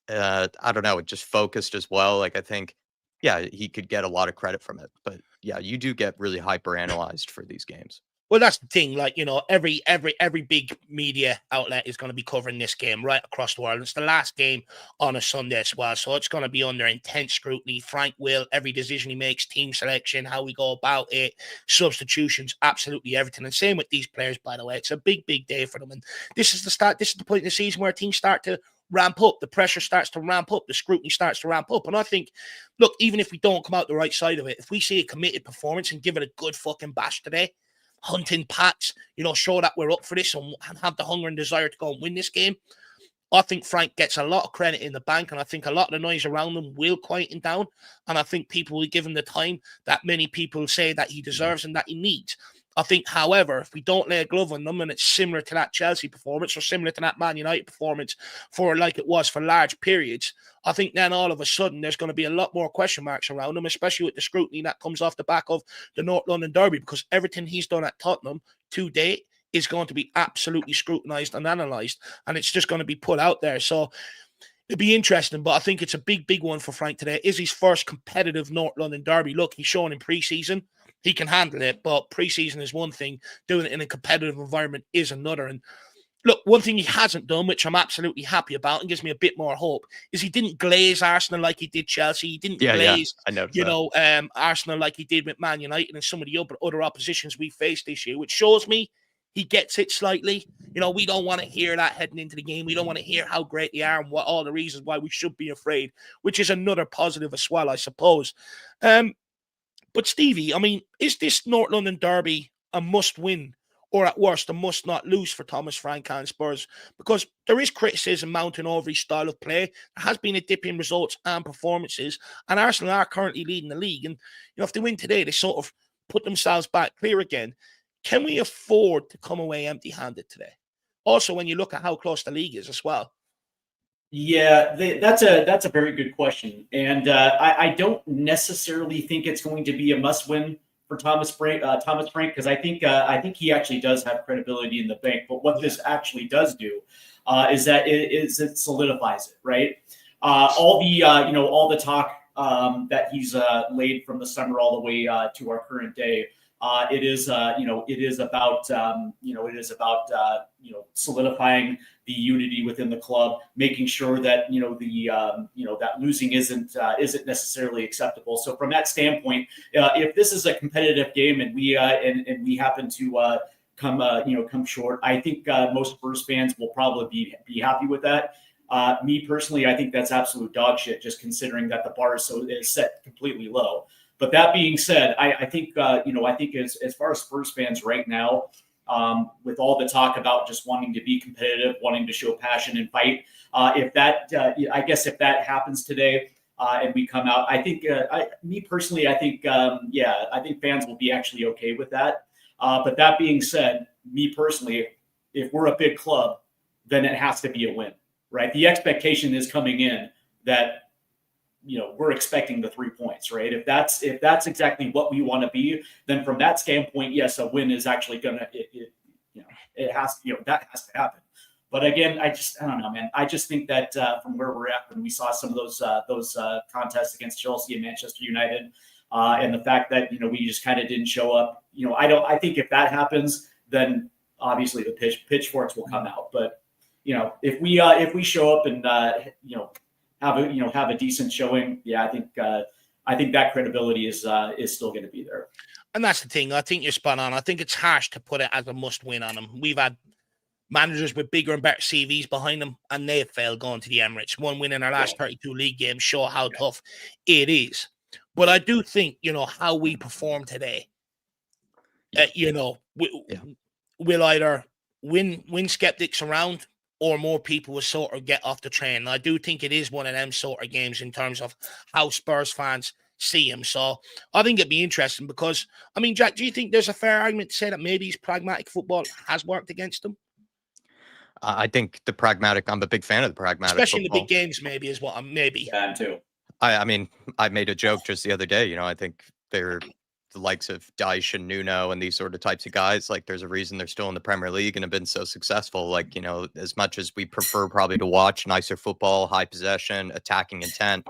I don't know, just focused as well. Like I think, he could get a lot of credit from it. But yeah, you do get really hyper analyzed for these games.
well, that's the thing. Like, every big media outlet is going to be covering this game right across the world. It's the last game on a Sunday as well, so it's going to be under intense scrutiny. Frank will, every decision he makes, team selection, how we go about it, substitutions, absolutely everything. And same with these players, by the way. It's a big, big day for them. And this is the start. This is the point in the season where teams start to ramp up. The pressure starts to ramp up. The scrutiny starts to ramp up. And I think, look, even if we don't come out the right side of it, if we see a committed performance and give it a good fucking bash today, hunting pats, show that we're up for this and have the hunger and desire to go and win this game, I think Frank gets a lot of credit in the bank, and I think a lot of the noise around him will quieten down, and I think people will give him the time that many people say that he deserves and that he needs. I think, however, if we don't lay a glove on them and it's similar to that Chelsea performance or similar to that Man United performance for like it was for large periods, I think then all of a sudden there's going to be a lot more question marks around him, especially with the scrutiny that comes off the back of the North London Derby, because everything he's done at Tottenham to date is going to be absolutely scrutinized and analyzed, and it's just going to be put out there. So it'd be interesting, but I think it's a big, big one for Frank today. Is his first competitive North London Derby. Look, he's shown in pre-season he can handle it, but pre-season is one thing. Doing it in a competitive environment is another. And look, one thing he hasn't done, which I'm absolutely happy about and gives me a bit more hope, is he didn't glaze Arsenal like he did Chelsea. He didn't glaze,
I know,
Arsenal like he did with Man United and some of the other oppositions we faced this year, which shows me he gets it slightly. We don't want to hear that heading into the game. We don't want to hear how great they are and what all the reasons why we should be afraid, which is another positive as well, I suppose. But Stevie, I mean, is this North London Derby a must-win, or at worst, a must-not-lose for Thomas Frank and Spurs? Because there is criticism mounting over his style of play. There has been a dip in results and performances, and Arsenal are currently leading the league. And if they win today, they sort of put themselves back clear again. Can we afford to come away empty-handed today? Also, when you look at how close the league is as well.
Yeah, that's a very good question, and I don't necessarily think it's going to be a must-win for Thomas Frank, because I think he actually does have credibility in the bank. But what this actually does do is that it solidifies it, right? All the talk that he's laid from the summer all the way to our current day. It is about solidifying the unity within the club, making sure that that losing isn't necessarily acceptable. So from that standpoint, if this is a competitive game and we happen to come short, I think most Spurs fans will probably be happy with that. Me personally, I think that's absolute dog shit, just considering that the bar is set completely low. But that being said, I think as far as Spurs fans right now, with all the talk about just wanting to be competitive, wanting to show passion and fight, if that happens today and we come out, I think I think fans will be actually okay with that. But that being said, me personally, if we're a big club, then it has to be a win, right? The expectation is coming in that we're expecting the 3 points, right? If that's exactly what we want to be, then from that standpoint, yes, a win is actually that has to happen. But again, I don't know, man. I just think that from where we're at, when we saw some of those contests against Chelsea and Manchester United, and the fact that we just kind of didn't show up, I think if that happens, then obviously the pitchforks will come out. But if we show up and have a decent showing, I think that credibility is still going to be there.
And that's the thing. I think you're spot on. I think it's harsh to put it as a must-win on them. We've had managers with bigger and better CVs behind them, and they've failed going to the Emirates. One win in our last 32 league games show how tough it is. But I do think, how we perform today, we'll either when skeptics around, or more people will sort of get off the train. And I do think it is one of them sort of games in terms of how Spurs fans see him. So I think it'd be interesting because, I mean, Jack, do you think there's a fair argument to say that maybe his pragmatic football has worked against him?
I think I'm a big fan of the pragmatic
Especially
football.
in the big games, maybe, is what I'm maybe.
Yeah, too.
I mean, I made a joke just the other day. You know, I think they're the likes of Dyche and Nuno and these sort of types of guys. Like, there's a reason they're still in the Premier League and have been so successful. Like, you know, as much as we prefer probably to watch nicer football, high possession, attacking intent,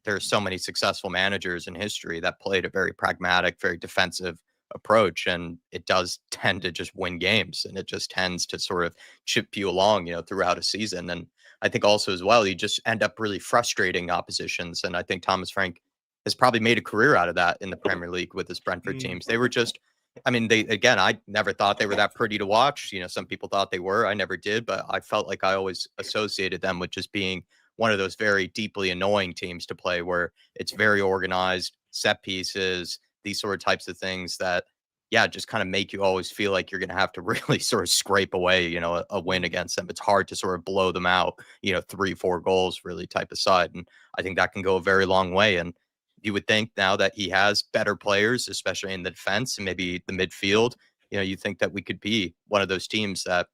there's so many successful managers in history that played a very pragmatic, very defensive approach, and it does tend to just win games, and it just tends to sort of chip you along, you know, throughout a season. And I think also as well, you just end up really frustrating oppositions, and I think Thomas Frank has probably made a career out of that in the Premier League with his Brentford teams. They were just, I mean, I never thought they were that pretty to watch. You know, some people thought they were. I never did, but I felt like I always associated them with just being one of those very deeply annoying teams to play, where it's very organized, set pieces, these sort of types of things that, yeah, just kind of make you always feel like you're going to have to really sort of scrape away, you know, a win against them. It's hard to sort of blow them out, you know, 3-4 goals really type of side. And I think that can go a very long way. And you would think now that he has better players, especially in the defense and maybe the midfield, you know, you think that we could be one of those teams that,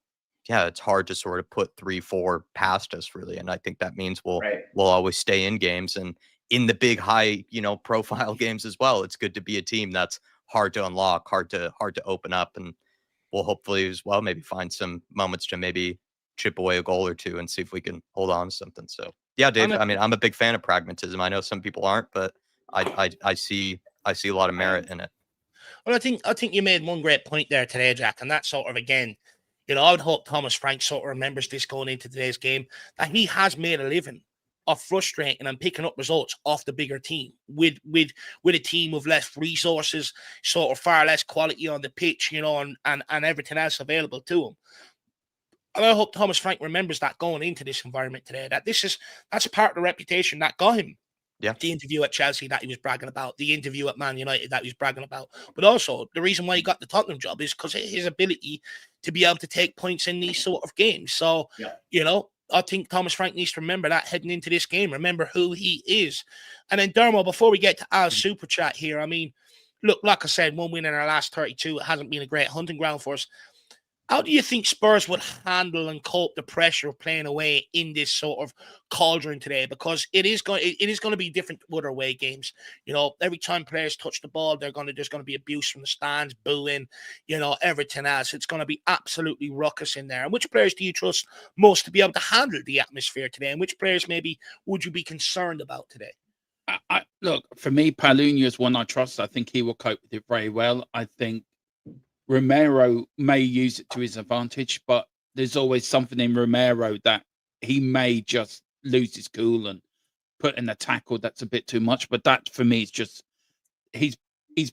yeah, it's hard to sort of put 3-4 past us really. And I think that means we'll always stay in games, and in the big high, you know, profile games as well. It's good to be a team that's hard to unlock, hard to open up, and we'll hopefully as well maybe find some moments to maybe chip away a goal or two and see if we can hold on to something. So yeah, Dave, I mean, I'm a big fan of pragmatism. I know some people aren't, but I see a lot of merit in it.
Well, I think you made one great point there today, Jack, and that's sort of, again, you know, I would hope Thomas Frank sort of remembers this going into today's game, that he has made a living of frustrating and picking up results off the bigger team with a team with less resources, sort of far less quality on the pitch, you know, and everything else available to him. And I hope Thomas Frank remembers that going into this environment today, that that's part of the reputation that got him.
Yeah.
The interview at Chelsea that he was bragging about, the interview at Man United that he was bragging about. But also, the reason why he got the Tottenham job is because of his ability to be able to take points in these sort of games. So, you know, I think Thomas Frank needs to remember that heading into this game. Remember who he is. And then, Dermo, before we get to Al's super chat here, I mean, look, like I said, one win in our last 32. It hasn't been a great hunting ground for us. How do you think Spurs would handle and cope the pressure of playing away in this sort of cauldron today? Because it is going to be different to other away games. You know, every time players touch the ball, there's going to be abuse from the stands, booing, you know, everything else. It's going to be absolutely ruckus in there. And which players do you trust most to be able to handle the atmosphere today? And which players maybe would you be concerned about today?
Look, for me, Palunha is one I trust. I think he will cope with it very well. I think Romero may use it to his advantage, but there's always something in Romero that he may just lose his cool and put in a tackle that's a bit too much. But that, for me, is just he's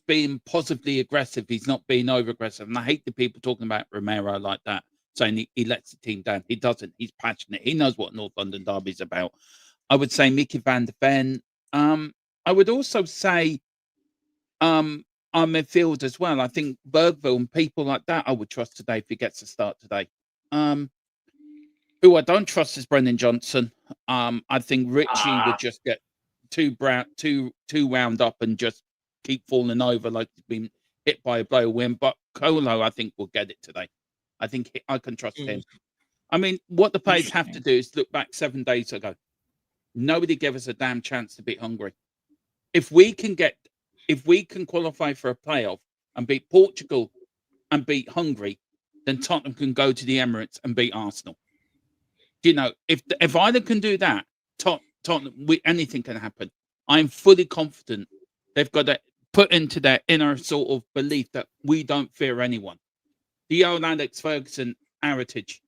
being positively aggressive. He's not being over aggressive. And I hate the people talking about Romero like that, saying he lets the team down. He doesn't. He's passionate. He knows what North London Derby is about. I would say Mickey van der Ven. I would also say our midfield as well. I think Bergville and people like that I would trust today if he gets a start today. Who I don't trust is Brendan Johnson. I think Richie would just get too wound up and just keep falling over like he's been hit by a blow wind. But Colo, I think, will get it today. I think I can trust him. I mean, what the players have to do is look back 7 days ago. Nobody gave us a damn chance to beat Hungary. If we can qualify for a playoff and beat Portugal and beat Hungary, then Tottenham can go to the Emirates and beat Arsenal. You know, if either can do that, Tottenham, anything can happen. I'm fully confident they've got to put into their inner sort of belief that we don't fear anyone. The old Alex Ferguson heritage.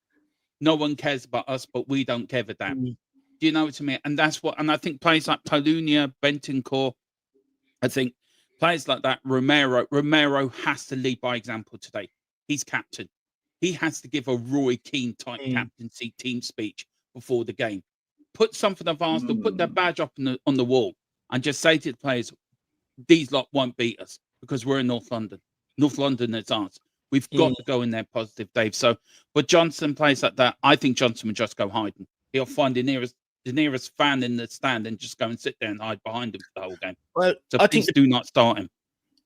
No one cares about us, but we don't give a damn. Do you know what I mean? And that's what, and I think players like Palunha, Bentancur, I think players like that, Romero has to lead by example today. He's captain. He has to give a Roy Keane type captaincy team speech before the game. Put something of Arsenal, put their badge up on the wall, and just say to the players, these lot won't beat us because we're in North London. North London is ours. We've got to go in there positive, Dave. So, but Johnson plays like that. I think Johnson would just go hiding. He'll find the nearest fan in the stand and just go and sit there and hide behind him for the whole game.
Well,
So
I
please
think
do not start him.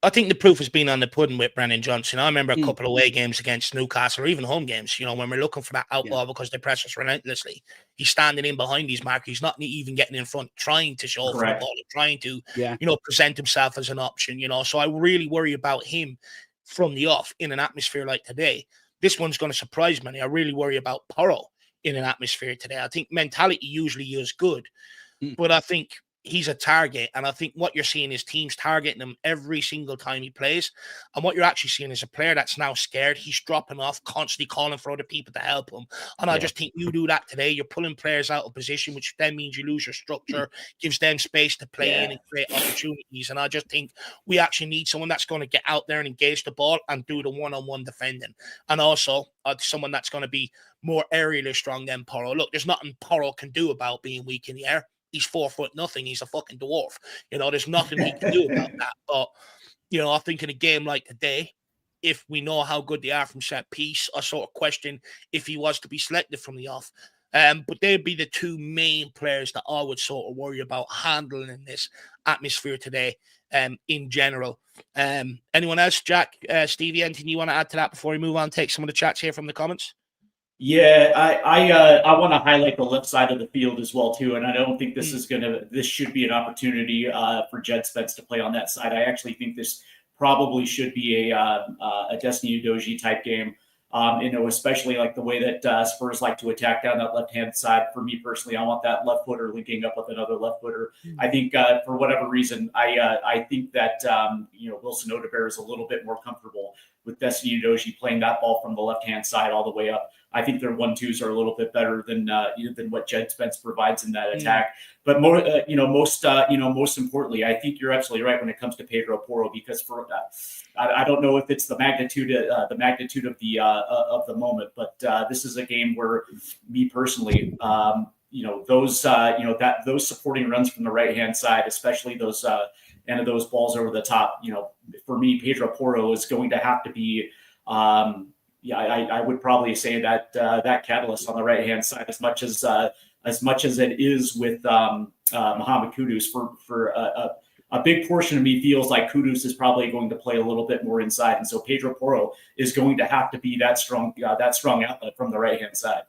I think the proof has been on the pudding with Brennan Johnson. I remember a couple of away games against Newcastle or even home games, when we're looking for that outball because they press us relentlessly. He's standing in behind these markers. He's not even getting in front, trying to show for the ball, trying to, present himself as an option, So I really worry about him from the off in an atmosphere like today. This one's going to surprise many. I really worry about Porro in an atmosphere today. I think mentality usually is good, but I think he's a target, and I think what you're seeing is teams targeting him every single time he plays, and what you're actually seeing is a player that's now scared. He's dropping off, constantly calling for other people to help him, and I just think you do that today. You're pulling players out of position, which then means you lose your structure, gives them space to play in and create opportunities, and I just think we actually need someone that's going to get out there and engage the ball and do the one-on-one defending, and also someone that's going to be more aerially strong than Porro. Look, there's nothing Porro can do about being weak in the air. He's 4'0". He's a fucking dwarf. There's nothing he can do about that. But, I think in a game like today, if we know how good they are from set piece, I sort of question if he was to be selected from the off. But they'd be the two main players that I would sort of worry about handling in this atmosphere today, in general. Anyone else? Jack, Stevie, anything you want to add to that before we move on? Take some of the chats here from the comments.
Yeah, I want to highlight the left side of the field as well too, and I don't think this should be an opportunity for Jed Spence to play on that side. I actually think this probably should be a Destiny Udogie type game. Especially like the way that Spurs like to attack down that left-hand side. For me personally, I want that left footer linking up with another left footer. I think for whatever reason, I think that Wilson Odebear is a little bit more comfortable with Destiny Udogie playing that ball from the left-hand side all the way up. I think their 1-2s are a little bit better than what Jed Spence provides in that attack. But most importantly, I think you're absolutely right when it comes to Pedro Porro, because I don't know if it's the magnitude of the moment, but this is a game where me personally, those supporting runs from the right hand side, especially those those balls over the top, for me, Pedro Porro is going to have to be. I would probably say that that catalyst on the right hand side, as much as it is with Mohamed Kudus, for a big portion of me feels like Kudus is probably going to play a little bit more inside, and so Pedro Porro is going to have to be that strong outlet from the right hand side.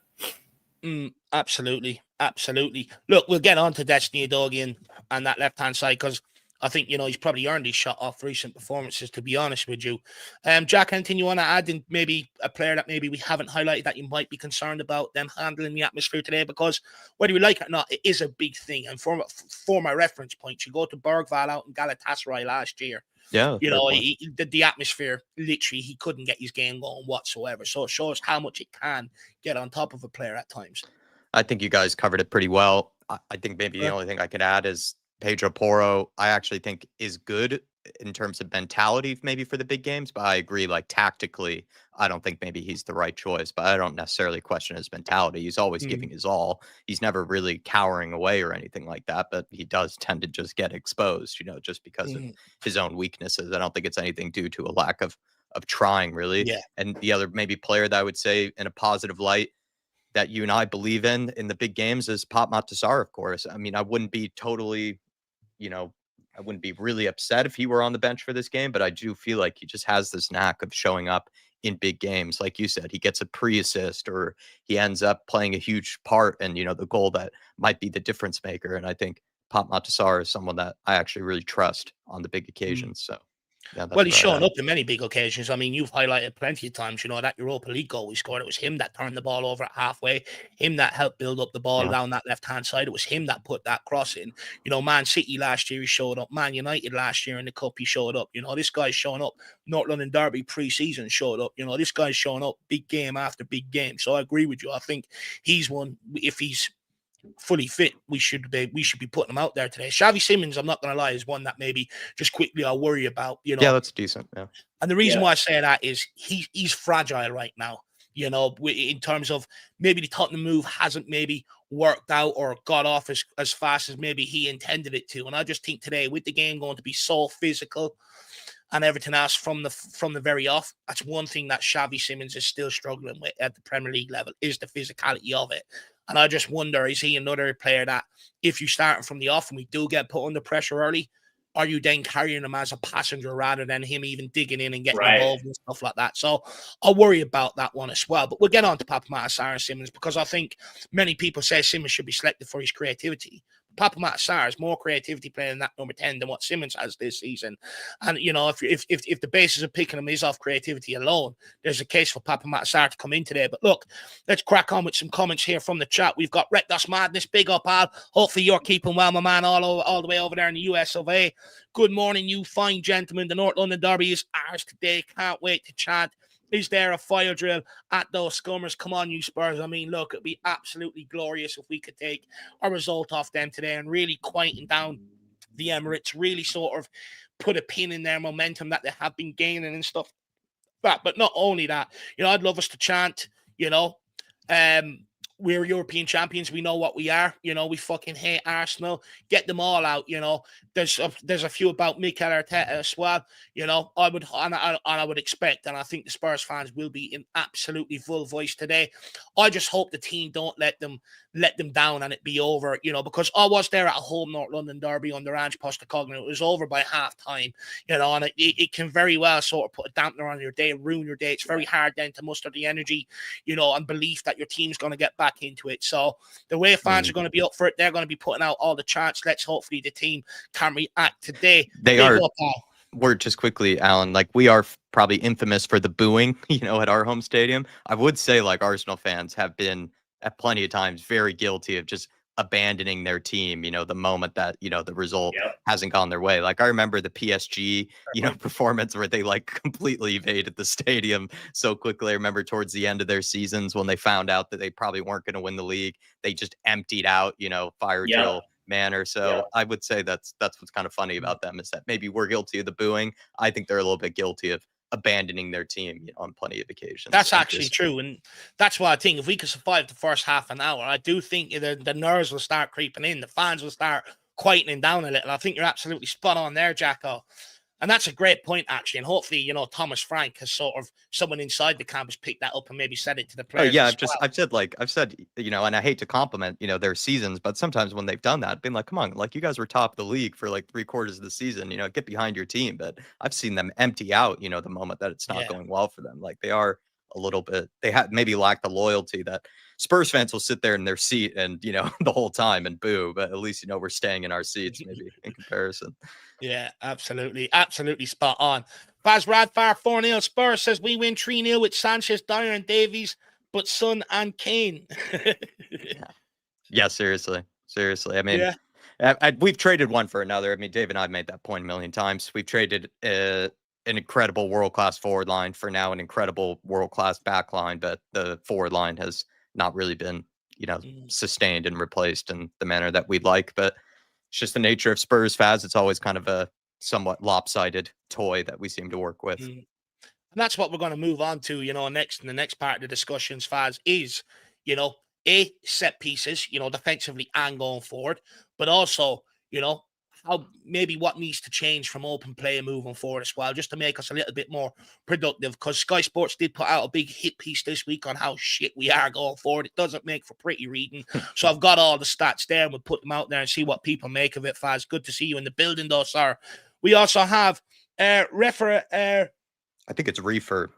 Absolutely. Look, we'll get on to Destiny Udogie and that left hand side, because I think, he's probably earned his shot off recent performances, to be honest with you. Jack, anything you want to add, in maybe a player that maybe we haven't highlighted that you might be concerned about them handling the atmosphere today? Because whether you like it or not, it is a big thing. And for my reference point, you go to Bergval out in Galatasaray last year.
Yeah.
The atmosphere, literally, he couldn't get his game going whatsoever. So it shows how much it can get on top of a player at times.
I think you guys covered it pretty well. I think maybe the only thing I could add is Pedro Porro, I actually think is good in terms of mentality, maybe for the big games, but I agree, like tactically, I don't think maybe he's the right choice, but I don't necessarily question his mentality. He's always giving his all. He's never really cowering away or anything like that, but he does tend to just get exposed, just because of his own weaknesses. I don't think it's anything due to a lack of trying, really. Yeah. And the other maybe player that I would say in a positive light that you and I believe in the big games is Pop Matasar, of course. I mean, I wouldn't be totally, I wouldn't be really upset if he were on the bench for this game, but I do feel like he just has this knack of showing up in big games. Like you said, he gets a pre-assist or he ends up playing a huge part in, the goal that might be the difference maker. And I think Pop Matasar is someone that I actually really trust on the big occasions. So. Yeah,
well, he's shown up in many big occasions. I mean, you've highlighted plenty of times, that Europa League goal we scored. It was him that turned the ball over at halfway, him that helped build up the ball down that left-hand side. It was him that put that cross in. Man City last year, he showed up. Man United last year in the Cup, he showed up. This guy's showing up. North London Derby pre-season showed up. This guy's showing up big game after big game. So I agree with you. I think he's one, if he's fully fit, we should be putting him out there today. Xavi Simons, I'm not going to lie, is one that maybe just quickly I'll worry about.
Yeah, that's decent. Yeah,
and the reason why I say that is he's fragile right now. In terms of maybe the Tottenham move hasn't maybe worked out or got off as fast as maybe he intended it to. And I just think today, with the game going to be so physical, and everything else from the very off. That's one thing that Xavi Simons is still struggling with at the Premier League level, is the physicality of it. And I just wonder, is he another player that if you start him from the off and we do get put under pressure early, are you then carrying him as a passenger rather than him even digging in and getting involved and stuff like that? So I worry about that one as well. But we'll get on to Papa Sarr and Simons, because I think many people say Simons should be selected for his creativity. Papa Sarr has more creativity playing that number 10 than what Simons has this season. And, you know, if the basis of picking him is off creativity alone, there's a case for Papa Sarr to come in today. But look, let's crack on with some comments here from the chat. We've got Reckless Madness, big up, Al. Hopefully you're keeping well, my man, all the way over there in the US of A. Good morning, you fine gentlemen. The North London Derby is ours today. Can't wait to chant. Is there a fire drill at those scummers? Come on, you Spurs. I mean, look, it'd be absolutely glorious if we could take a result off them today and really quieten down the Emirates, really sort of put a pin in their momentum that they have been gaining and stuff. But not only that, you know, I'd love us to chant, you know, we're European champions. We know what we are. You know, we fucking hate Arsenal. Get them all out. You know, there's a few about Mikel Arteta as well. You know, I would expect, and I think the Spurs fans will be in absolutely full voice today. I just hope the team don't let them down and it be over. You know, because I was there at a home North London derby under Ange Postecoglou. It was over by half time. You know, and it can very well sort of put a dampener on your day, ruin your day. It's very hard then to muster the energy, you know, and belief that your team's going to get back into it. So the way fans are going to be up for it, they're going to be putting out all the chants. Let's hopefully the team can react today.
They are. We're just quickly, Alan, like we are probably infamous for the booing, you know, at our home stadium. I would say like Arsenal fans have been at plenty of times very guilty of just abandoning their team, you know, the moment that, you know, the result hasn't gone their way. Like I remember the PSG, you know, performance where they like completely evaded the stadium so quickly. I remember towards the end of their seasons when they found out that they probably weren't going to win the league, they just emptied out, you know, fire drill manner. So I would say that's what's kind of funny about them, is that maybe we're guilty of the booing. I think they're a little bit guilty of abandoning their team, you know, on plenty of occasions.
That's actually true, and that's why I think if we could survive the first half an hour, I do think the nerves will start creeping in, the fans will start quietening down a little. I think you're absolutely spot on there, Jacko. And that's a great point, actually. And hopefully, you know, Thomas Frank has sort of someone inside the camp has picked that up and maybe said it to the players.
Oh, yeah, I've said, you know, and I hate to compliment, you know, their seasons, but sometimes when they've done that, been like, come on, like you guys were top of the league for like 3/4 of the season, you know, get behind your team. But I've seen them empty out, you know, the moment that it's not going well for them. Like they are a little bit, they have maybe lack the loyalty that Spurs fans will sit there in their seat and, you know, the whole time and boo, but at least, you know, we're staying in our seats maybe in comparison.
Yeah, absolutely. Absolutely spot on. Baz Radfire 4-0 Spurs says we win 3-0 with Sanchez, Dyer and Davies, but Son and Kane.
Yeah, seriously. I mean, we've traded one for another. I mean, Dave and I have made that point a million times. We've traded an incredible world-class forward line for now an incredible world-class back line, but the forward line has not really been, you know, sustained and replaced in the manner that we'd like. But it's just the nature of Spurs fans. It's always kind of a somewhat lopsided toy that we seem to work with.
And that's what we're going to move on to, you know, next in the next part of the discussions, Faz, is, you know, set pieces, you know, defensively and going forward, but also, you know, how maybe what needs to change from open play moving forward as well, just to make us a little bit more productive. Because Sky Sports did put out a big hit piece this week on how shit we are going forward. It doesn't make for pretty reading. So I've got all the stats there, and we'll put them out there and see what people make of it. Faz, good to see you in the building, though, sir. We also have I
think it's Reefer.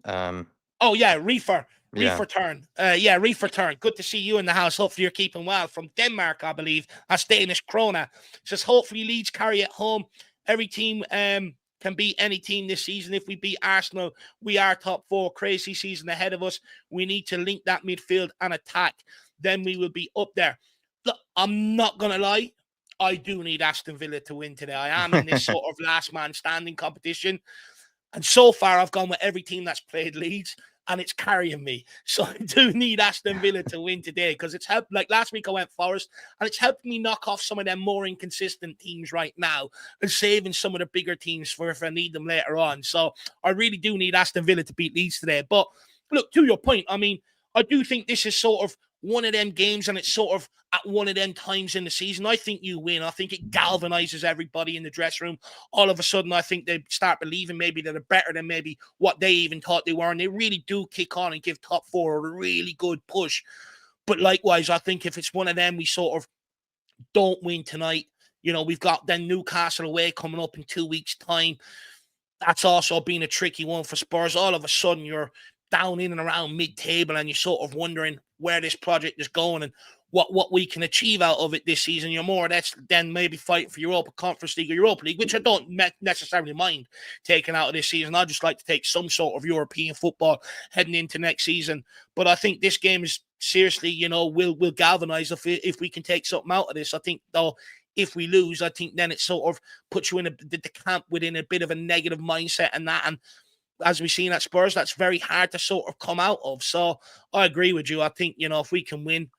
Reefer. Reefer turn. Reefer turn. Good to see you in the house. Hopefully you're keeping well. From Denmark, I believe. A Danish Krona. Says, hopefully Leeds carry it home. Every team can beat any team this season. If we beat Arsenal, we are top 4. Crazy season ahead of us. We need to link that midfield and attack. Then we will be up there. Look, I'm not going to lie. I do need Aston Villa to win today. I am in this sort of last man standing competition. And so far, I've gone with every team that's played Leeds, and it's carrying me. So I do need Aston Villa to win today, because it's helped. Like last week I went Forest, and it's helped me knock off some of them more inconsistent teams right now and saving some of the bigger teams for if I need them later on. So I really do need Aston Villa to beat Leeds today. But look, to your point, I mean, I do think this is sort of one of them games and it's sort of at one of them times in the season, I think you win. I think it galvanizes everybody in the dressing room. All of a sudden, I think they start believing maybe that they're better than maybe what they even thought they were. And they really do kick on and give top four a really good push. But likewise, I think if it's one of them, we sort of don't win tonight. You know, we've got then Newcastle away coming up in 2 weeks' time. That's also been a tricky one for Spurs. All of a sudden, you're down in and around mid-table and you're sort of wondering where this project is going and what we can achieve out of it this season. You're more or less then maybe fighting for Europa Conference League or Europa League, which I don't necessarily mind taking out of this season. I'd just like to take some sort of European football heading into next season. But I think this game is seriously, you know, will galvanize if we can take something out of this. I think, though, if we lose, I think then it sort of puts you in the camp within a bit of a negative mindset and that. And as we've seen at Spurs, that's very hard to sort of come out of. So I agree with you. I think, you know, if we can win,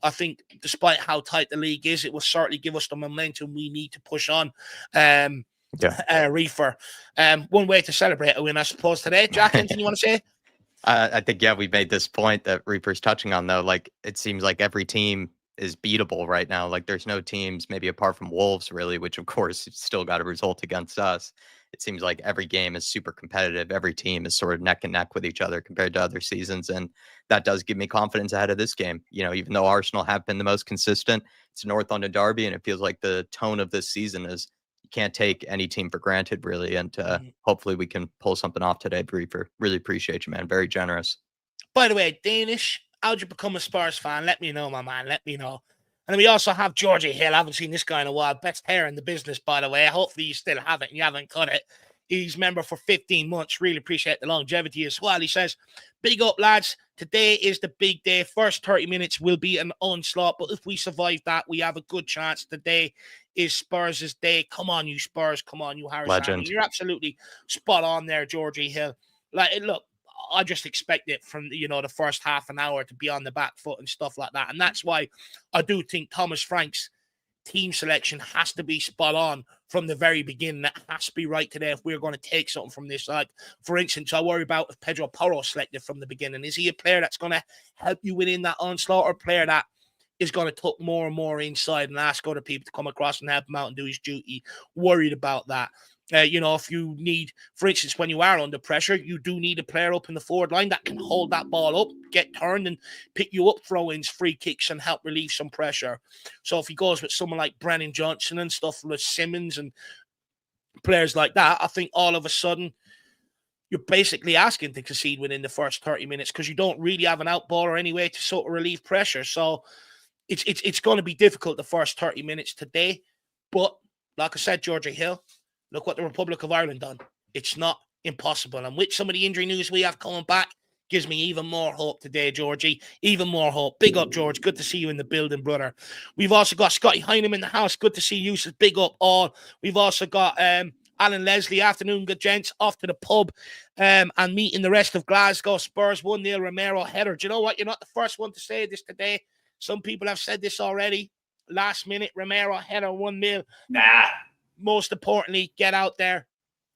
I think despite how tight the league is, it will certainly give us the momentum we need to push on. Reefer. One way to celebrate a win, I suppose, today. Jack, anything you want to say?
I think, yeah, we've made this point that Reaper's touching on, though. Like, it seems like every team is beatable right now. Like, there's no teams, maybe apart from Wolves, really, which, of course, still got a result against us. It seems like every game is super competitive. Every team is sort of neck and neck with each other compared to other seasons. And that does give me confidence ahead of this game. You know, even though Arsenal have been the most consistent, it's a North London derby, and it feels like the tone of this season is you can't take any team for granted, really. And hopefully we can pull something off today, Briefer. Really appreciate you, man. Very generous.
By the way, Danish, how'd you become a Spurs fan? Let me know, my man. Let me know. And then we also have Georgie Hill. I haven't seen this guy in a while. Best hair in the business, by the way. Hopefully you still have it and you haven't cut it. He's member for 15 months. Really appreciate the longevity as well. He says, big up, lads. Today is the big day. First 30 minutes will be an onslaught. But if we survive that, we have a good chance. Today is Spurs' day. Come on, you Spurs. Come on, you Harris.
Legend.
You're absolutely spot on there, Georgie Hill. Like, look, I just expect it from, you know, the first half an hour to be on the back foot and stuff like that. And that's why I do think Thomas Frank's team selection has to be spot on from the very beginning. That has to be right today if we're going to take something from this. Like, for instance, I worry about if Pedro Porro selected from the beginning. Is he a player that's going to help you within that onslaught, or a player that is going to tuck more and more inside and ask other people to come across and help him out and do his duty? Worried about that. You know, if you need, for instance, when you are under pressure, you do need a player up in the forward line that can hold that ball up, get turned and pick you up throw-ins, free kicks, and help relieve some pressure. So if he goes with someone like Brennan Johnson and stuff with Simmons and players like that, I think all of a sudden you're basically asking to concede within the first 30 minutes because you don't really have an out baller anyway to sort of relieve pressure. So it's going to be difficult the first 30 minutes today. But like I said, Georgia Hill, look what the Republic of Ireland done. It's not impossible. And with some of the injury news we have coming back, gives me even more hope today, Georgie. Even more hope. Big up, George. Good to see you in the building, brother. We've also got Scotty Heineman in the house. Good to see you. So big up all. We've also got Alan Leslie. Afternoon, good gents. Off to the pub and meeting the rest of Glasgow. Spurs 1-0, Romero header. Do you know what? You're not the first one to say this today. Some people have said this already. Last minute, Romero header 1-0.
Nah.
Most importantly, get out there.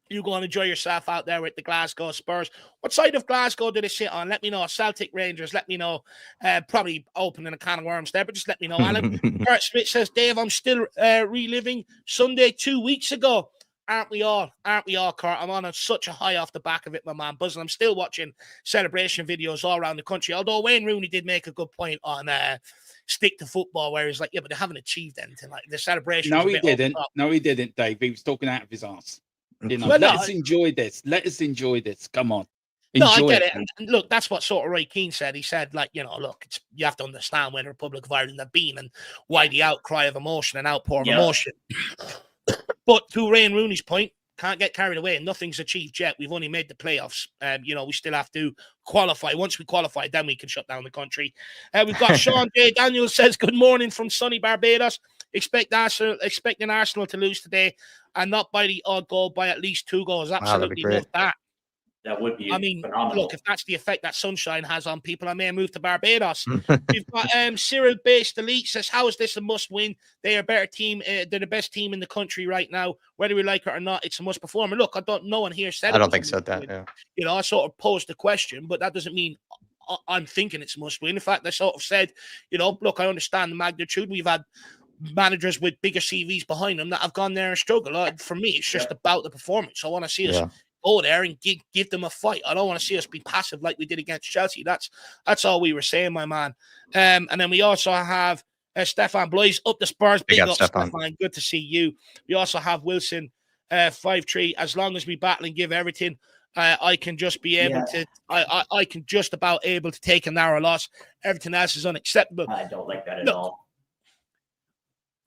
You go and enjoy yourself out there with the Glasgow Spurs. What side of Glasgow do they sit on? Let me know. Celtic, Rangers, let me know. Probably opening a can of worms there, but just let me know, Alan. Kurt Smith says, Dave, I'm still reliving Sunday 2 weeks ago. Aren't we all? Aren't we all, Kurt? I'm on such a high off the back of it, my man. Buzzing. I'm still watching celebration videos all around the country. Although Wayne Rooney did make a good point on stick to football, where he's like, yeah, but they haven't achieved anything. Like the celebration.
No, he didn't. No, he didn't, Dave. He was talking out of his ass. You know, let us enjoy this. Let us enjoy this. Come on.
Enjoy I get it. And look, that's what sort of Roy Keane said. He said, like, you know, look, you have to understand where the Republic of Ireland have been and why the outcry of emotion and outpour of emotion. But to Wayne Rooney's point, can't get carried away. Nothing's achieved yet. We've only made the playoffs. You know, we still have to qualify. Once we qualify, then we can shut down the country. We've got Sean J. Daniels says, good morning from sunny Barbados. Expecting Arsenal to lose today and not by the odd goal, by at least 2 goals. Absolutely love that.
That would be
phenomenal. Look, if that's the effect that sunshine has on people, I may move to Barbados. We've got Cyril Based Elite says, how is this a must win? They are a better team. They're the best team in the country right now. Whether we like it or not, it's a must perform. And look, no one here said
I don't think so. That, yeah.
You know, I sort of posed the question, but that doesn't mean I'm thinking it's a must win. In fact, I sort of said, look, I understand the magnitude. We've had managers with bigger CVs behind them that have gone there and struggled. For me, it's just about the performance. I want to see us go there and give them a fight. I don't want to see us be passive like we did against Chelsea. That's all we were saying, my man. And then we also have Stefan Blois up the Spurs. Big up, Stefan. Good to see you. We also have Wilson 5-3. As long as we battle and give everything, I can just be able to. I can just about able to take a narrow loss. Everything else is unacceptable.
I don't like that at all.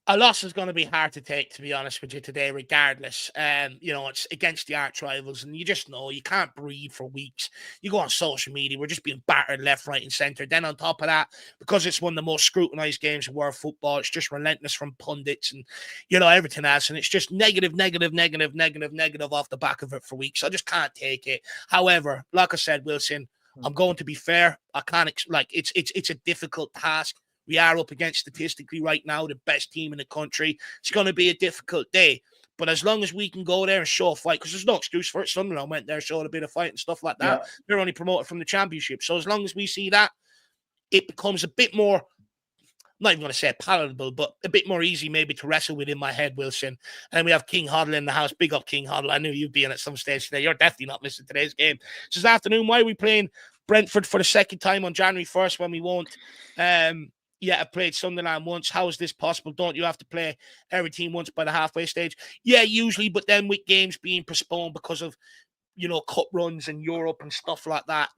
A loss is going to be hard to take, to be honest with you, today, regardless. It's against the arch rivals, and you just know you can't breathe for weeks. You go on social media, we're just being battered left, right, and centre. Then on top of that, because it's one of the most scrutinised games of world football, it's just relentless from pundits and, everything else. And it's just negative off the back of it for weeks. I just can't take it. However, like I said, Wilson, I'm going to be fair. I can't, it's a difficult task. We are up against, statistically right now, the best team in the country. It's going to be a difficult day. But as long as we can go there and show a fight, because there's no excuse for it. Sunderland went there, showed a bit of fight and stuff like that. Yeah. They're only promoted from the Championship. So as long as we see that, it becomes a bit more, I'm not even going to say palatable, but a bit more easy maybe to wrestle with in my head, Wilson. And we have King Hoddle in the house. Big up, King Hoddle. I knew you'd be in at some stage today. You're definitely not missing today's game. So this afternoon, why are we playing Brentford for the second time on January 1st when we won't? I've played Sunderland once. How is this possible? Don't you have to play every team once by the halfway stage? Yeah, usually, but then with games being postponed because of, cup runs in Europe and stuff like that,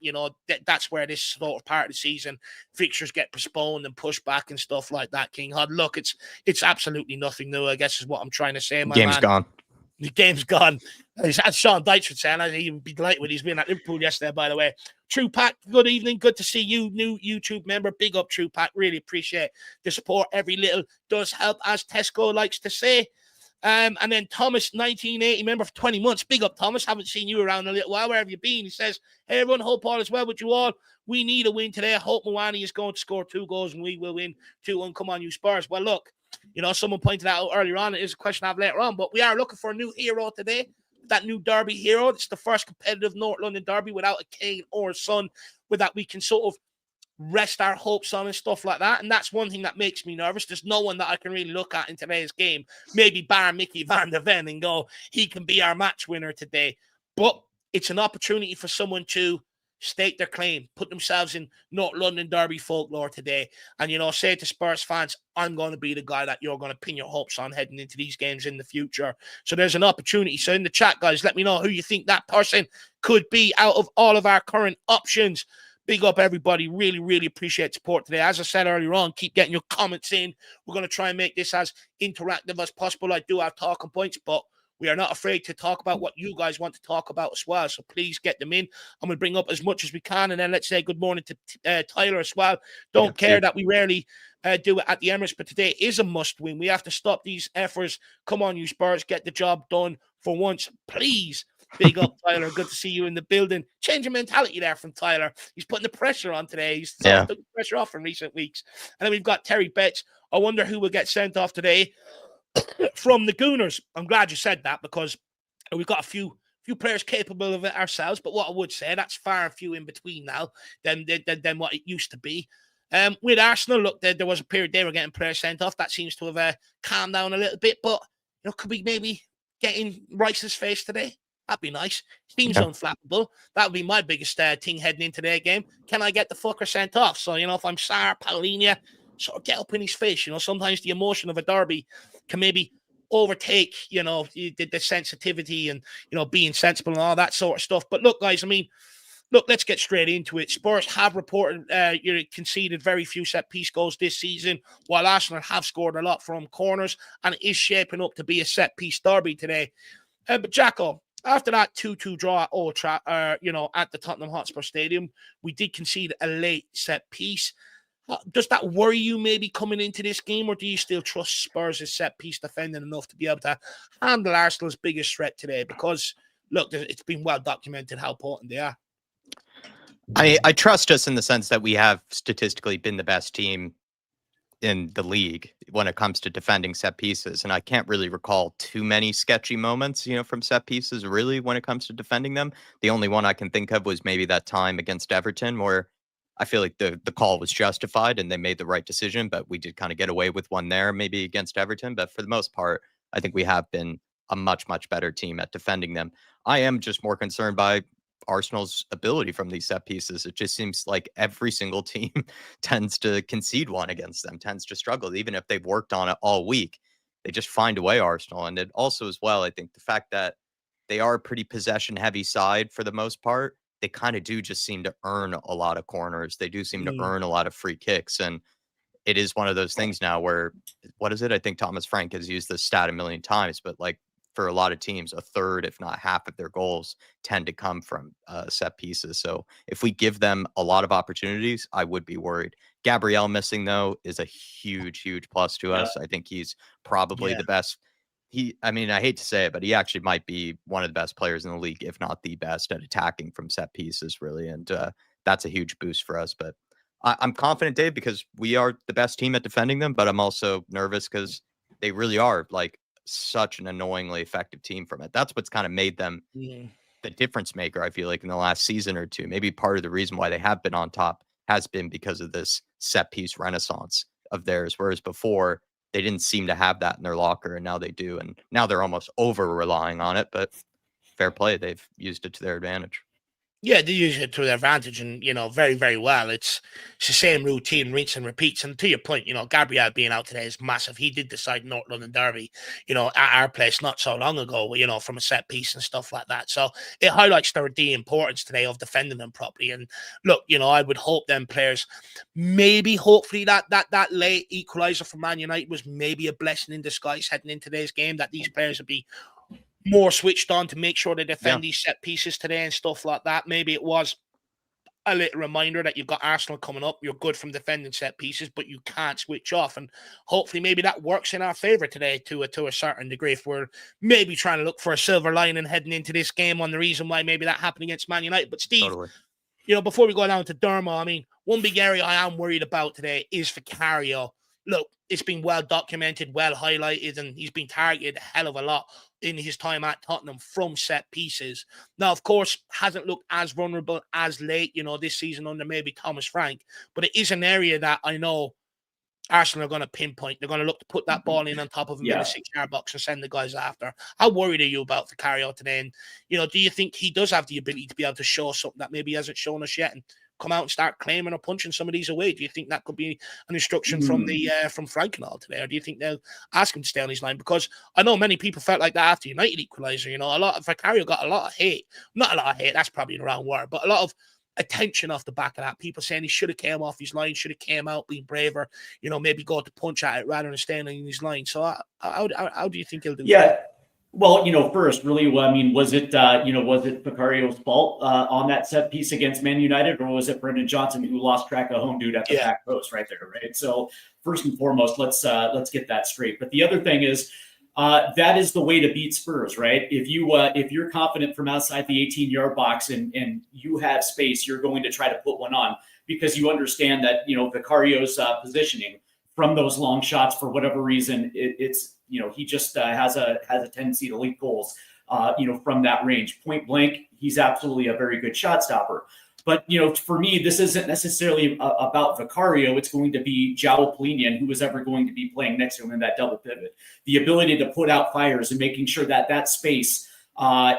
that's where this sort of part of the season fixtures get postponed and pushed back and stuff like that, King Hod. Look, it's absolutely nothing new, I guess is what I'm trying to say, my
Game's
man.
Gone.
The game's gone. As Sean Dyche would say, and he would be delighted with his win at Liverpool yesterday, by the way. True Pack, good evening. Good to see you, new YouTube member. Big up, True Pack. Really appreciate the support. Every little does help, as Tesco likes to say. And then Thomas, 1980, member for 20 months. Big up, Thomas. Haven't seen you around a little while. Where have you been? He says, hey, everyone, hope all is well with you all. We need a win today. I hope Mwani is going to score 2 goals and we will win 2-1. Come on, you Spurs. Well, look, someone pointed out earlier on. It is a question I have later on, but we are looking for a new hero today. That new derby hero. It's the first competitive North London derby without a Kane or a Son, with that we can sort of rest our hopes on and stuff like that. And that's one thing that makes me nervous. There's no one that I can really look at in today's game. Maybe bar Mickey van der Ven and go, he can be our match winner today. But it's an opportunity for someone to stake their claim, put themselves in North London derby folklore today, and say to Spurs fans, I'm going to be the guy that you're going to pin your hopes on heading into these games in the future. So there's an opportunity. So in the chat, guys, let me know who you think that person could be out of all of our current options. Big up, everybody. Really, really appreciate support today. As I said earlier on, keep getting your comments in. We're going to try and make this as interactive as possible. I do have talking points, but we are not afraid to talk about what you guys want to talk about as well. So please get them in. I'm going to bring up as much as we can. And then let's say good morning to Tyler as well. Don't care that we rarely do it at the Emirates, but today is a must win. We have to stop these efforts. Come on, you Spurs. Get the job done for once, please. Big up, Tyler. Good to see you in the building. Change of mentality there from Tyler. He's putting the pressure on today. He's took the pressure off in recent weeks. And then we've got Terry Betts. I wonder who will get sent off today from the Gooners. I'm glad you said that, because we've got a few players capable of it ourselves, but what I would say, that's far and few in between now than what it used to be. With Arsenal, look, there was a period they were getting players sent off. That seems to have calmed down a little bit, but could we maybe get in Rice's face today? That'd be nice. Team's unflappable. That would be my biggest thing heading into their game. Can I get the fucker sent off? So, if I'm Sarr, Paulinho, sort of get up in his face. Sometimes the emotion of a derby can maybe overtake, the sensitivity and, being sensible and all that sort of stuff. But look, guys, let's get straight into it. Spurs have reported, conceded very few set-piece goals this season, while Arsenal have scored a lot from corners, and it is shaping up to be a set-piece derby today. But Jacko, after that 2-2 draw at Old at the Tottenham Hotspur Stadium, we did concede a late set-piece. Does that worry you maybe coming into this game, or do you still trust Spurs' set-piece defending enough to be able to handle Arsenal's biggest threat today? Because, look, it's been well documented how important they are.
I trust us in the sense that we have statistically been the best team in the league when it comes to defending set pieces. And I can't really recall too many sketchy moments, from set pieces, really, when it comes to defending them. The only one I can think of was maybe that time against Everton where I feel like the call was justified and they made the right decision, but we did kind of get away with one there, maybe against Everton. But for the most part, I think we have been a much, much better team at defending them. I am just more concerned by Arsenal's ability from these set pieces. It just seems like every single team tends to concede one against them, tends to struggle, even if they've worked on it all week. They just find a way, Arsenal. And it also, as well, I think the fact that they are a pretty possession heavy side for the most part, they kind of do just seem to earn a lot of corners. They do seem to earn a lot of free kicks. And it is one of those things now where, what is it? I think Thomas Frank has used this stat a million times, but like for a lot of teams, a third, if not half of their goals tend to come from set pieces. So if we give them a lot of opportunities, I would be worried. Gabriel missing, though, is a huge, huge plus to us. I think he's probably the best. I mean, I hate to say it, but he actually might be one of the best players in the league, if not the best at attacking from set pieces, really. And that's a huge boost for us. But I'm confident, Dave, because we are the best team at defending them, but I'm also nervous because they really are like such an annoyingly effective team from it. That's what's kind of made them the difference maker, I feel like, in the last season or two. Maybe part of the reason why they have been on top has been because of this set piece renaissance of theirs, whereas before they didn't seem to have that in their locker, and now they do. And now they're almost over relying on it, but fair play. They've used it to their advantage.
Yeah, they use it to their advantage, and very, very well. It's the same routine, rinse and repeats. And to your point, Gabriel being out today is massive. He did decide North London Derby, at our place not so long ago, from a set piece and stuff like that. So it highlights the importance today of defending them properly. And look, I would hope them players, hopefully that late equaliser for Man United was maybe a blessing in disguise heading into today's game, that these players would be more switched on to make sure they defend these set pieces today and stuff like that. Maybe it was a little reminder that you've got Arsenal coming up. You're good from defending set pieces, but you can't switch off. And hopefully maybe that works in our favour today to a certain degree, if we're maybe trying to look for a silver lining heading into this game on the reason why maybe that happened against Man United. But Steve, before we go down to Dermo, I mean, one big area I am worried about today is Vicario. Look, it's been well documented, well highlighted, and he's been targeted a hell of a lot in his time at Tottenham from set pieces. Now, of course, hasn't looked as vulnerable as late, this season under maybe Thomas Frank, but it is an area that I know Arsenal are going to pinpoint. They're going to look to put that ball in on top of him in the 6-yard box and send the guys after. How worried are you about Vicario today? And, do you think he does have the ability to be able to show something that maybe he hasn't shown us yet and come out and start claiming or punching some of these away? Do you think that could be an instruction from Frank and all today, or do you think they'll ask him to stay on his line? Because I know many people felt like that after United equaliser. A lot of Vicario got a lot of hate. Not a lot of hate, that's probably the wrong word, but a lot of attention off the back of that. People saying he should have came off his line, should have came out, been braver, maybe go to punch at it rather than staying on his line. So how do you think he'll do that?
Well, first, really, was it Vicario's fault on that set piece against Man United, or was it Brendan Johnson who lost track of home dude at the back post right there, right? So first and foremost, let's get that straight. But the other thing is, that is the way to beat Spurs, right? If you're confident from outside the 18-yard box and you have space, you're going to try to put one on because you understand that Vicario's positioning from those long shots, for whatever reason, it's he just has a tendency to leak goals, from that range. Point blank, he's absolutely a very good shot stopper. But, for me, this isn't necessarily about Vicario. It's going to be João Palhinha and who is ever going to be playing next to him in that double pivot. The ability to put out fires and making sure that space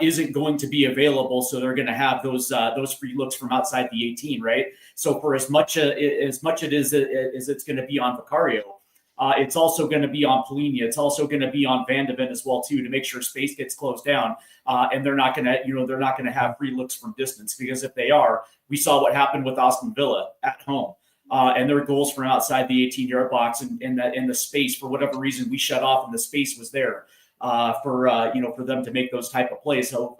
isn't going to be available. So they're going to have those free looks from outside the 18, right? So for as much it is as it's going to be on Vicario, it's also going to be on Palhinha. It's also going to be on Van de Ven as well too, to make sure space gets closed down. And they're not going to have free looks from distance, because if they are, we saw what happened with Aston Villa at home. And their goals from outside the 18-yard box, and in the space, for whatever reason, we shut off, and the space was there for them to make those type of plays. So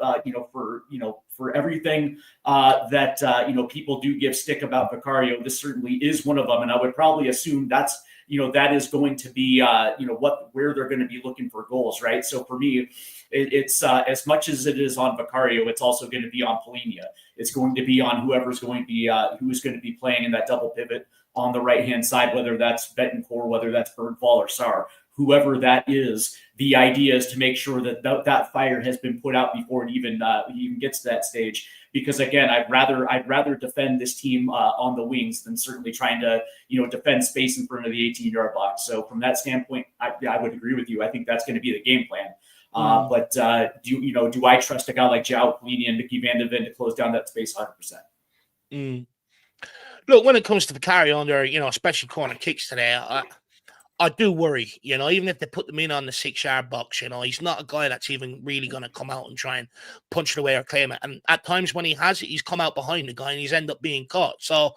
for everything that people do give stick about Vicario, this certainly is one of them, and I would probably assume that is going to be where they're going to be looking for goals, right? So for me, it's as much as it is on Vicario, it's also going to be on Palhinha. It's going to be on who's going to be playing in that double pivot on the right hand side, whether that's Betancourt, whether that's Bergvall or Sarr. Whoever that is, the idea is to make sure that that fire has been put out before it even gets to that stage. Because again, I'd rather defend this team on the wings than certainly trying to defend space in front of the 18-yard box. So from that standpoint, I would agree with you. I think that's going to be the game plan. But do I trust a guy like Joao Pelini and Mickey Van de Ven to close down that space 100%?
Look, when it comes to the carry on there, especially corner kicks today, I do worry, even if they put them in on the 6-yard box, he's not a guy that's even really going to come out and try and punch it away or claim it. And at times when he has it, he's come out behind the guy and he's ended up being caught. So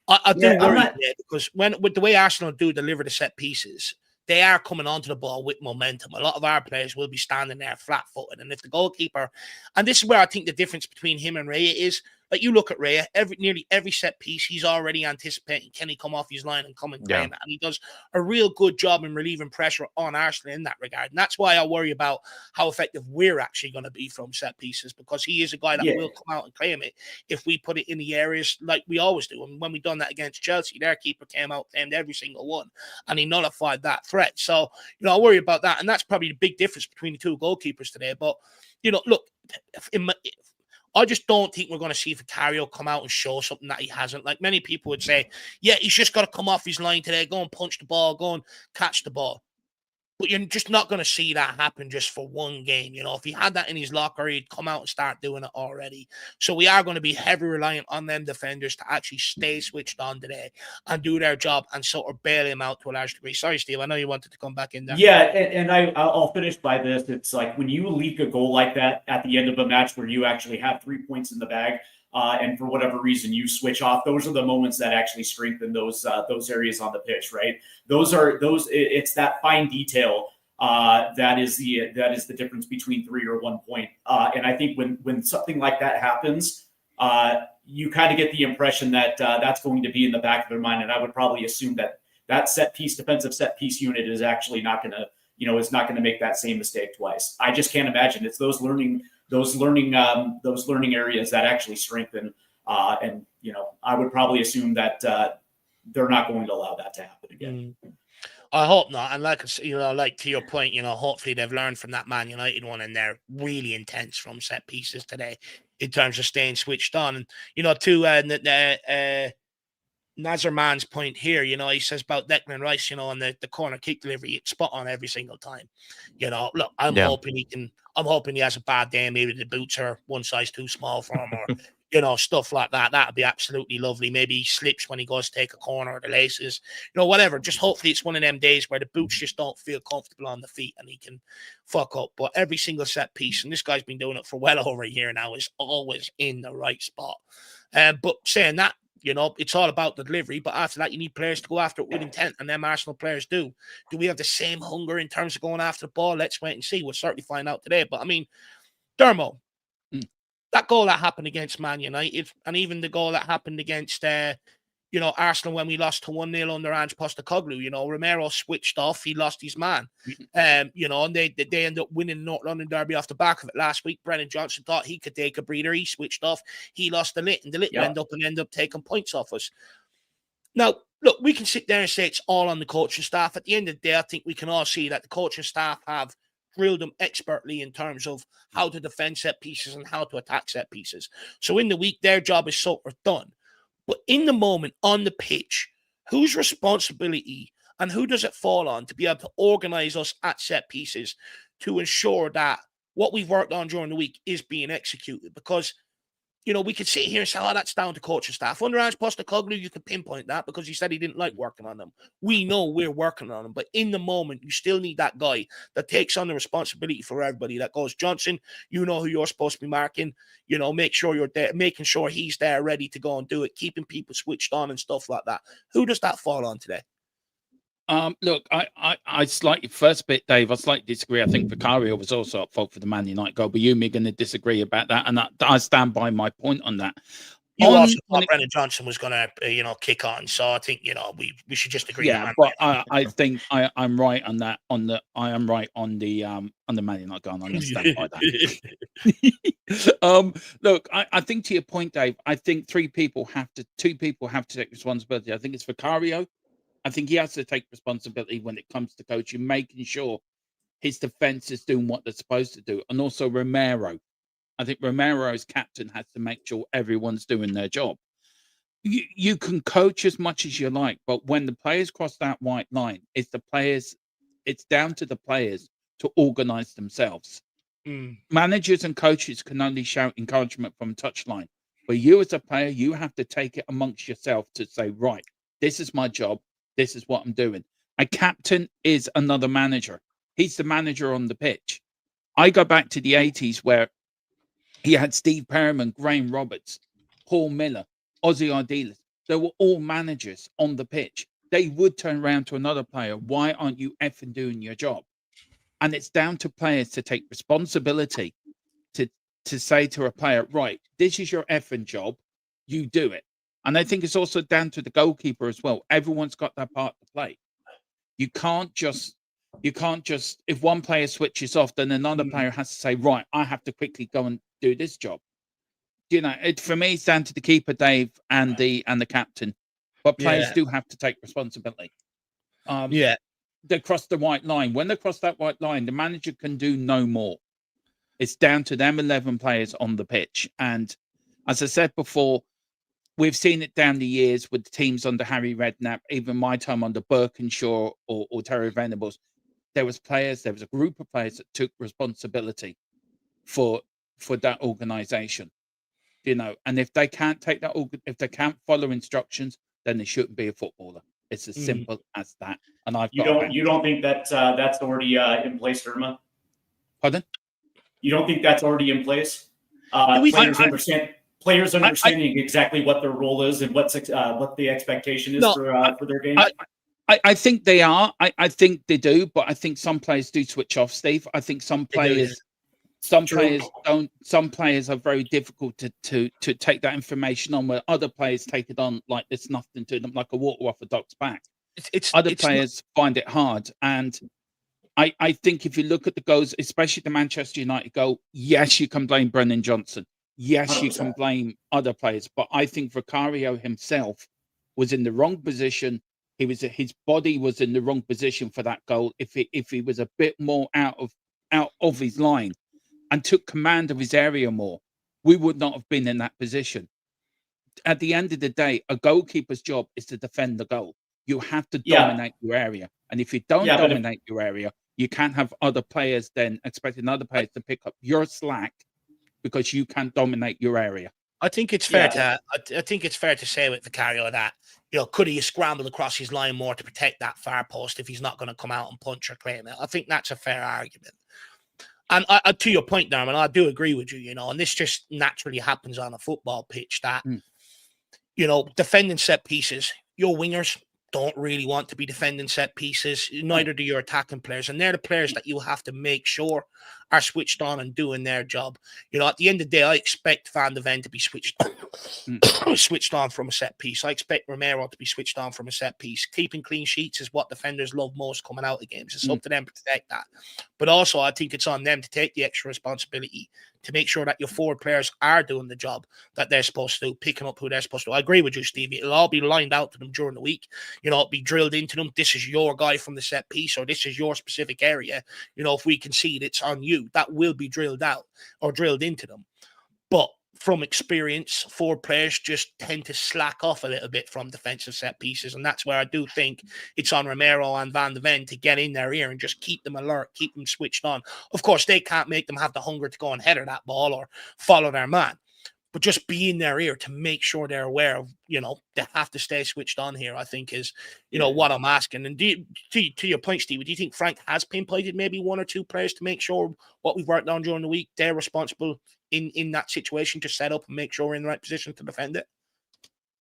I do worry because with the way Arsenal do deliver the set pieces, they are coming onto the ball with momentum. A lot of our players will be standing there flat-footed. And if the goalkeeper, and this is where I think the difference between him and Raya is, like you look at Raya, nearly every set piece, he's already anticipating, can he come off his line and come and claim it? And he does a real good job in relieving pressure on Arsenal in that regard. And that's why I worry about how effective we're actually going to be from set pieces, because he is a guy that will come out and claim it if we put it in the areas like we always do. And when we done that against Chelsea, their keeper came out, claimed every single one, and he nullified that threat. So, I worry about that. And that's probably the big difference between the two goalkeepers today. But, look, I just don't think we're going to see Vicario come out and show something that he hasn't. Like many people would say, he's just got to come off his line today, go and punch the ball, go and catch the ball. But you're just not going to see that happen just for one game. If he had that in his locker, he'd come out and start doing it already. So we are going to be heavily reliant on them defenders to actually stay switched on today and do their job and sort of bail him out to a large degree. Sorry, Steve, I know you wanted to come back in there.
Yeah, and I'll finish by this. It's like when you leak a goal like that at the end of a match where you actually have 3 points in the bag, and for whatever reason you switch off, those are the moments that actually strengthen those areas on the pitch, right? It's that fine detail that is the difference between 3 or 1 point. And I think when something like that happens, you kind of get the impression that that's going to be in the back of their mind. And I would probably assume that defensive set piece unit is actually not going to make that same mistake twice. I just can't imagine. It's those learning areas that actually strengthen. And I would probably assume that they're not going to allow that to happen again.
I hope not. And like to your point, hopefully they've learned from that Man United one, and they're really intense from set pieces today in terms of staying switched on. And to Nazar Man's point here, he says about Declan Rice, and the corner kick delivery, it's spot on every single time. Look, I'm hoping he has a bad day. Maybe the boots are one size too small for him, or stuff like that. That'd be absolutely lovely. Maybe he slips when he goes to take a corner, or the laces, whatever. Just hopefully it's one of them days where the boots just don't feel comfortable on the feet and he can fuck up. But every single set piece, and this guy's been doing it for well over a year now, is always in the right spot. But saying that, it's all about the delivery, but after that, you need players to go after it with intent, and them Arsenal players do. Do we have the same hunger in terms of going after the ball? Let's wait and see. We'll certainly find out today. But, Dermo, that goal that happened against Man United, and even the goal that happened against, Arsenal when we lost to 1-0 under Ange Postecoglou, Romero switched off. He lost his man. And they ended up winning the North London derby off the back of it last week. Brennan Johnson thought he could take a breather. He switched off. He lost the lit, and the lit ended up taking points off us. Now, look, we can sit there and say it's all on the coaching staff. At the end of the day, I think we can all see that the coaching staff have drilled them expertly in terms of how to defend set pieces and how to attack set pieces. So in the week, their job is sort of done. But in the moment, on the pitch, whose responsibility and who does it fall on to be able to organize us at set pieces to ensure that what we've worked on during the week is being executed? Because, we could sit here and say, that's down to coaching staff. Under Ange Postecoglou, you can pinpoint that because he said he didn't like working on them. We know we're working on them. But in the moment, you still need that guy that takes on the responsibility for everybody. That goes, Johnson, who you're supposed to be marking. Make sure you're there, making sure he's there ready to go and do it, keeping people switched on and stuff like that. Who does that fall on today?
Look, I slightly, first bit, Dave, I slightly disagree. I think Vicario was also at fault for the Man United goal, but you, going to disagree about that, and I stand by my point on that.
You also thought Brennan Johnson was going to, kick on, so I think we should just agree.
Yeah, but I think I'm right on that. I am right on the Man United goal. I'm going to stand by that. Look, I think to your point, Dave, I think two people have to take responsibility. I think it's Vicario. I think he has to take responsibility when it comes to coaching, making sure his defense is doing what they're supposed to do. And also Romero. I think Romero as captain has to make sure everyone's doing their job. You can coach as much as you like, but when the players cross that white line, it's down to the players to organize themselves. Managers and coaches can only shout encouragement from a touchline, but you as a player, you have to take it amongst yourself to say, right, this is my job, this is what I'm doing. A captain is another manager. He's the manager on the pitch. I go back to the 80s where he had Steve Perriman, Graham Roberts, Paul Miller, Ozzy Ardiles. They were all managers on the pitch. They would turn around to another player. Why aren't you effing doing your job? And it's down to players to take responsibility to say to a player, right, this is your effing job. You do it. And I think it's also down to the goalkeeper as well. Everyone's got their part to play. You can't just, if one player switches off, then another player has to say, right, I have to quickly go and do this job. You know, for me, it's down to the keeper, Dave, and the captain. But players do have to take responsibility. They cross the white line. When they cross that white line, the manager can do no more. It's down to them 11 players on the pitch. And as I said before, we've seen it down the years with the teams under Harry Redknapp, even my time under Birkinshaw or Terry Venables. There was a group of players that took responsibility for that organization. You know, and if they can't take that, if they can't follow instructions, then they shouldn't be a footballer. It's as simple as that. And you
don't think that that's already in place, Derma?
Pardon?
You don't think that's already in place? Players understanding exactly what their role is and what the expectation is for their game.
I think they are. I think they do, but I think some players do switch off, Steve. I think some players don't. Some players are very difficult to take that information on, where other players take it on like there's nothing to them, like a water off a duck's back. Other players find it hard. And I think if you look at the goals, especially the Manchester United goal, yes, you can blame Brennan Johnson. Yes, 100%. You can blame other players, but I think Vicario himself was in the wrong position. His body was in the wrong position for that goal. If he was a bit more out of his line and took command of his area more, we would not have been in that position. At the end of the day, a goalkeeper's job is to defend the goal. You have to dominate your area. And if you don't dominate your area, you can't have other players then expecting other players to pick up your slack because you can't dominate your area.
I think it's fair to say with Vicario that, you know, could he have scrambled across his line more to protect that far post if he's not going to come out and punch or claim it? I think that's a fair argument. And to your point, Darren, I do agree with you, you know, and this just naturally happens on a football pitch that, you know, defending set pieces, your wingers don't really want to be defending set pieces. Neither do your attacking players. And they're the players that you have to make sure are switched on and doing their job. You know, at the end of the day, I expect Van de Ven to be switched on from a set piece. I expect Romero to be switched on from a set piece. Keeping clean sheets is what defenders love most coming out of games. It's up to them to protect that. But also, I think it's on them to take the extra responsibility to make sure that your forward players are doing the job that they're supposed to do, picking up who they're supposed to. I agree with you, Stevie. It'll all be lined out to them during the week. You know, it'll be drilled into them. This is your guy from the set piece, or this is your specific area. You know, if we concede, it's on you. That will be drilled out or drilled into them. But from experience, forward players just tend to slack off a little bit from defensive set pieces. And that's where I do think it's on Romero and Van de Ven to get in their ear and just keep them alert, keep them switched on. Of course, they can't make them have the hunger to go and header that ball or follow their man. But just be in their ear to make sure they're aware of, you know, they have to stay switched on here, I think is, you know, what I'm asking. And to your point, Steve, do you think Frank has pinpointed maybe one or two players to make sure what we've worked on during the week, they're responsible in that situation to set up and make sure we're in the right position to defend it?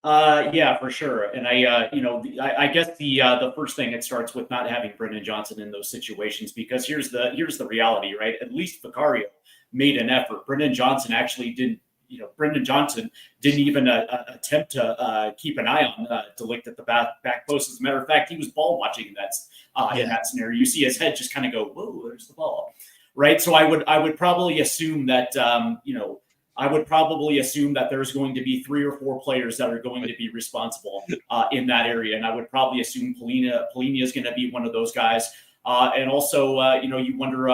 Yeah, for sure. And I guess the first thing, it starts with not having Brennan Johnson in those situations, because here's the reality, right? At least Vicario made an effort. Brennan Johnson actually didn't. You know, Brendan Johnson didn't even attempt to keep an eye on De Ligt at the back post. As a matter of fact, he was ball watching in that scenario. You see his head just kind of go, "Whoa, there's the ball," right? So I would probably assume that there's going to be 3 or 4 players that are going to be responsible in that area, and I would probably assume Polina is going to be one of those guys. And also, you wonder,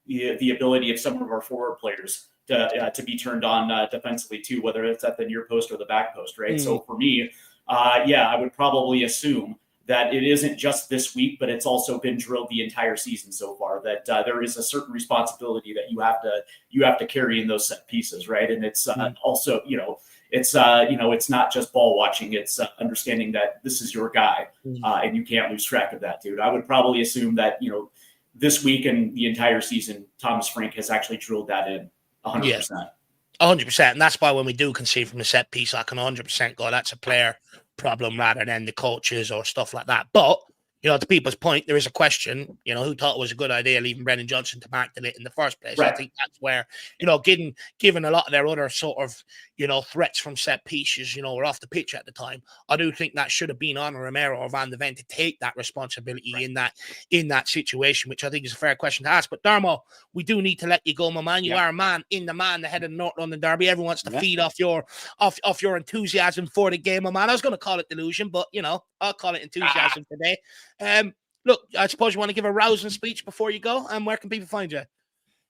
the ability of some of our forward players to be turned on defensively too, whether it's at the near post or the back post, right? So for me, I would probably assume that it isn't just this week, but it's also been drilled the entire season so far, that there is a certain responsibility that you have to carry in those set pieces, right? And it's also, it's not just ball watching. It's understanding that this is your guy, and you can't lose track of that, dude. I would probably assume that, this week and the entire season, Thomas Frank has actually drilled that in 100%.
100%. And that's why when we do concede from the set piece, I can 100% go, that's a player problem rather than the coaches or stuff like that. But, to people's point, there is a question, who thought it was a good idea leaving Brennan Johnson to mark the lit in the first place.
Right.
I think that's where, given a lot of their other sort of, threats from set pieces, were off the pitch at the time. I do think that should have been on Romero or Van de Ven to take that responsibility in that situation, which I think is a fair question to ask. But Darmo, we do need to let you go, my man. You are a man in the man, the head of the North London Derby. Everyone wants to feed off your enthusiasm for the game, my man. I was going to call it delusion, but I'll call it enthusiasm today. Look, I suppose you want to give a rousing speech before you go, and where can people find you?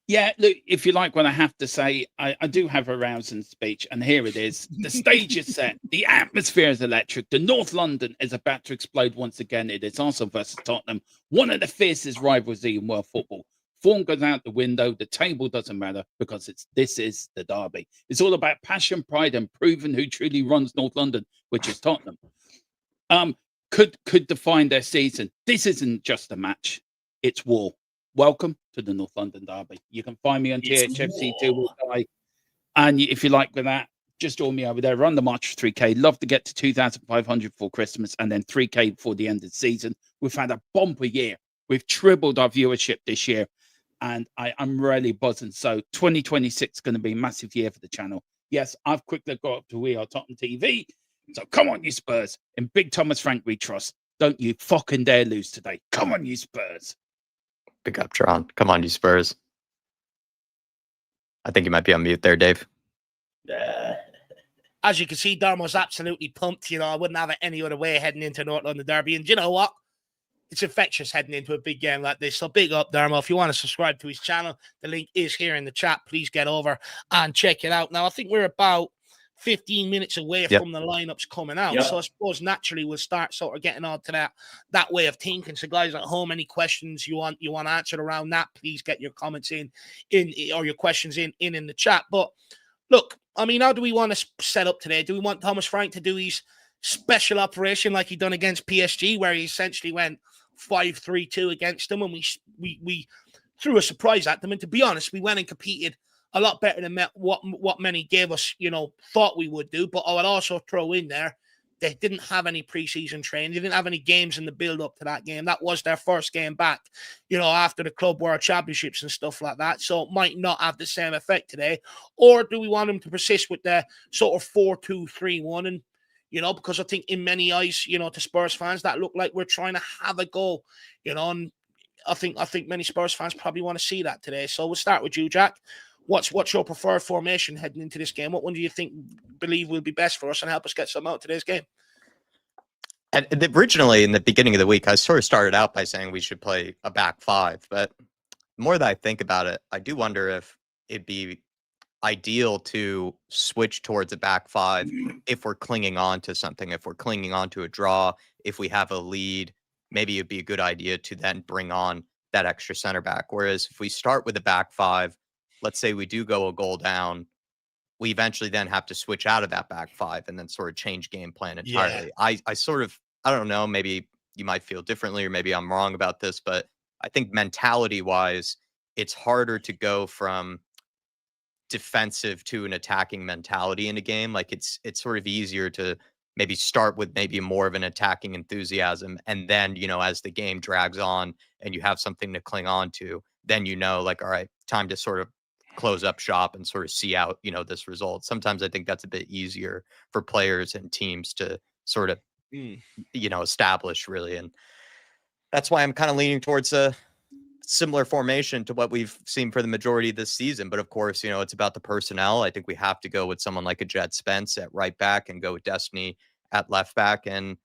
Yeah, look, if you like what I have to say, I do have a rousing speech, and here it is. The stage is set. The atmosphere is electric. The North London is about to explode once again. It is Arsenal versus Tottenham, one of the fiercest rivalries in world football. Form goes out the window. The table doesn't matter because this is the derby. It's all about passion, pride, and proving who truly runs North London, which is Tottenham. Could define their season. This isn't just a match. It's war. Welcome to the North London Derby. You can find me on THFC2. And if you like with that, just join me over there. Run the March for 3K. Love to get to 2,500 for Christmas and then 3K before the end of the season. We've had a bumper year. We've tripled our viewership this year. And I'm really buzzing. So 2026 is going to be a massive year for the channel. Yes, I've quickly got up to We Are Tottenham TV. So come on, you Spurs. In Big Thomas Frank we trust. Don't you fucking dare lose today. Come on, you Spurs.
Big up, Tron. Come on, you Spurs. I think you might be on mute there, Dave.
As you can see, Darmo's absolutely pumped. I wouldn't have it any other way heading into North London Derby. And you know what? It's infectious heading into a big game like this. So big up, Darmo. If you want to subscribe to his channel, the link is here in the chat. Please get over and check it out. Now, I think we're about 15 minutes away from the lineups coming out. So I suppose naturally we'll start sort of getting on to that way of thinking. So guys at home, any questions you want answered around that, please get your comments in or your questions in the chat. But look, I mean, how do we want to set up today? Do we want Thomas Frank to do his special operation like he done against PSG, where he essentially went 5-3-2 against them, and we threw a surprise at them? And to be honest, we went and competed a lot better than what many gave us, thought we would do. But I would also throw in there, they didn't have any preseason training. They didn't have any games in the build-up to that game. That was their first game back, after the Club World Championships and stuff like that. So it might not have the same effect today. Or do we want them to persist with the sort of 4-2-3-1? And, because I think in many eyes, to Spurs fans, that looked like we're trying to have a go, and I think many Spurs fans probably want to see that today. So we'll start with you, Jack. What's your preferred formation heading into this game? What one do you believe will be best for us and help us get some out of today's game?
And originally, in the beginning of the week, I sort of started out by saying we should play a back five. But the more that I think about it, I do wonder if it'd be ideal to switch towards a back five if we're clinging on to something, if we're clinging on to a draw, if we have a lead. Maybe it'd be a good idea to then bring on that extra center back. Whereas if we start with a back five, let's say we do go a goal down, we eventually then have to switch out of that back five and then sort of change game plan entirely. I don't know, maybe you might feel differently or maybe I'm wrong about this, but I think mentality wise, it's harder to go from defensive to an attacking mentality in a game. Like it's sort of easier to maybe start with maybe more of an attacking enthusiasm. And then, as the game drags on and you have something to cling on to, then, like, all right, time to sort of close up shop and sort of see out, this result. Sometimes I think that's a bit easier for players and teams to sort of, establish really. And that's why I'm kind of leaning towards a similar formation to what we've seen for the majority of this season. But of course, it's about the personnel. I think we have to go with someone like a Jet Spence at right back and go with Destiny at left back. And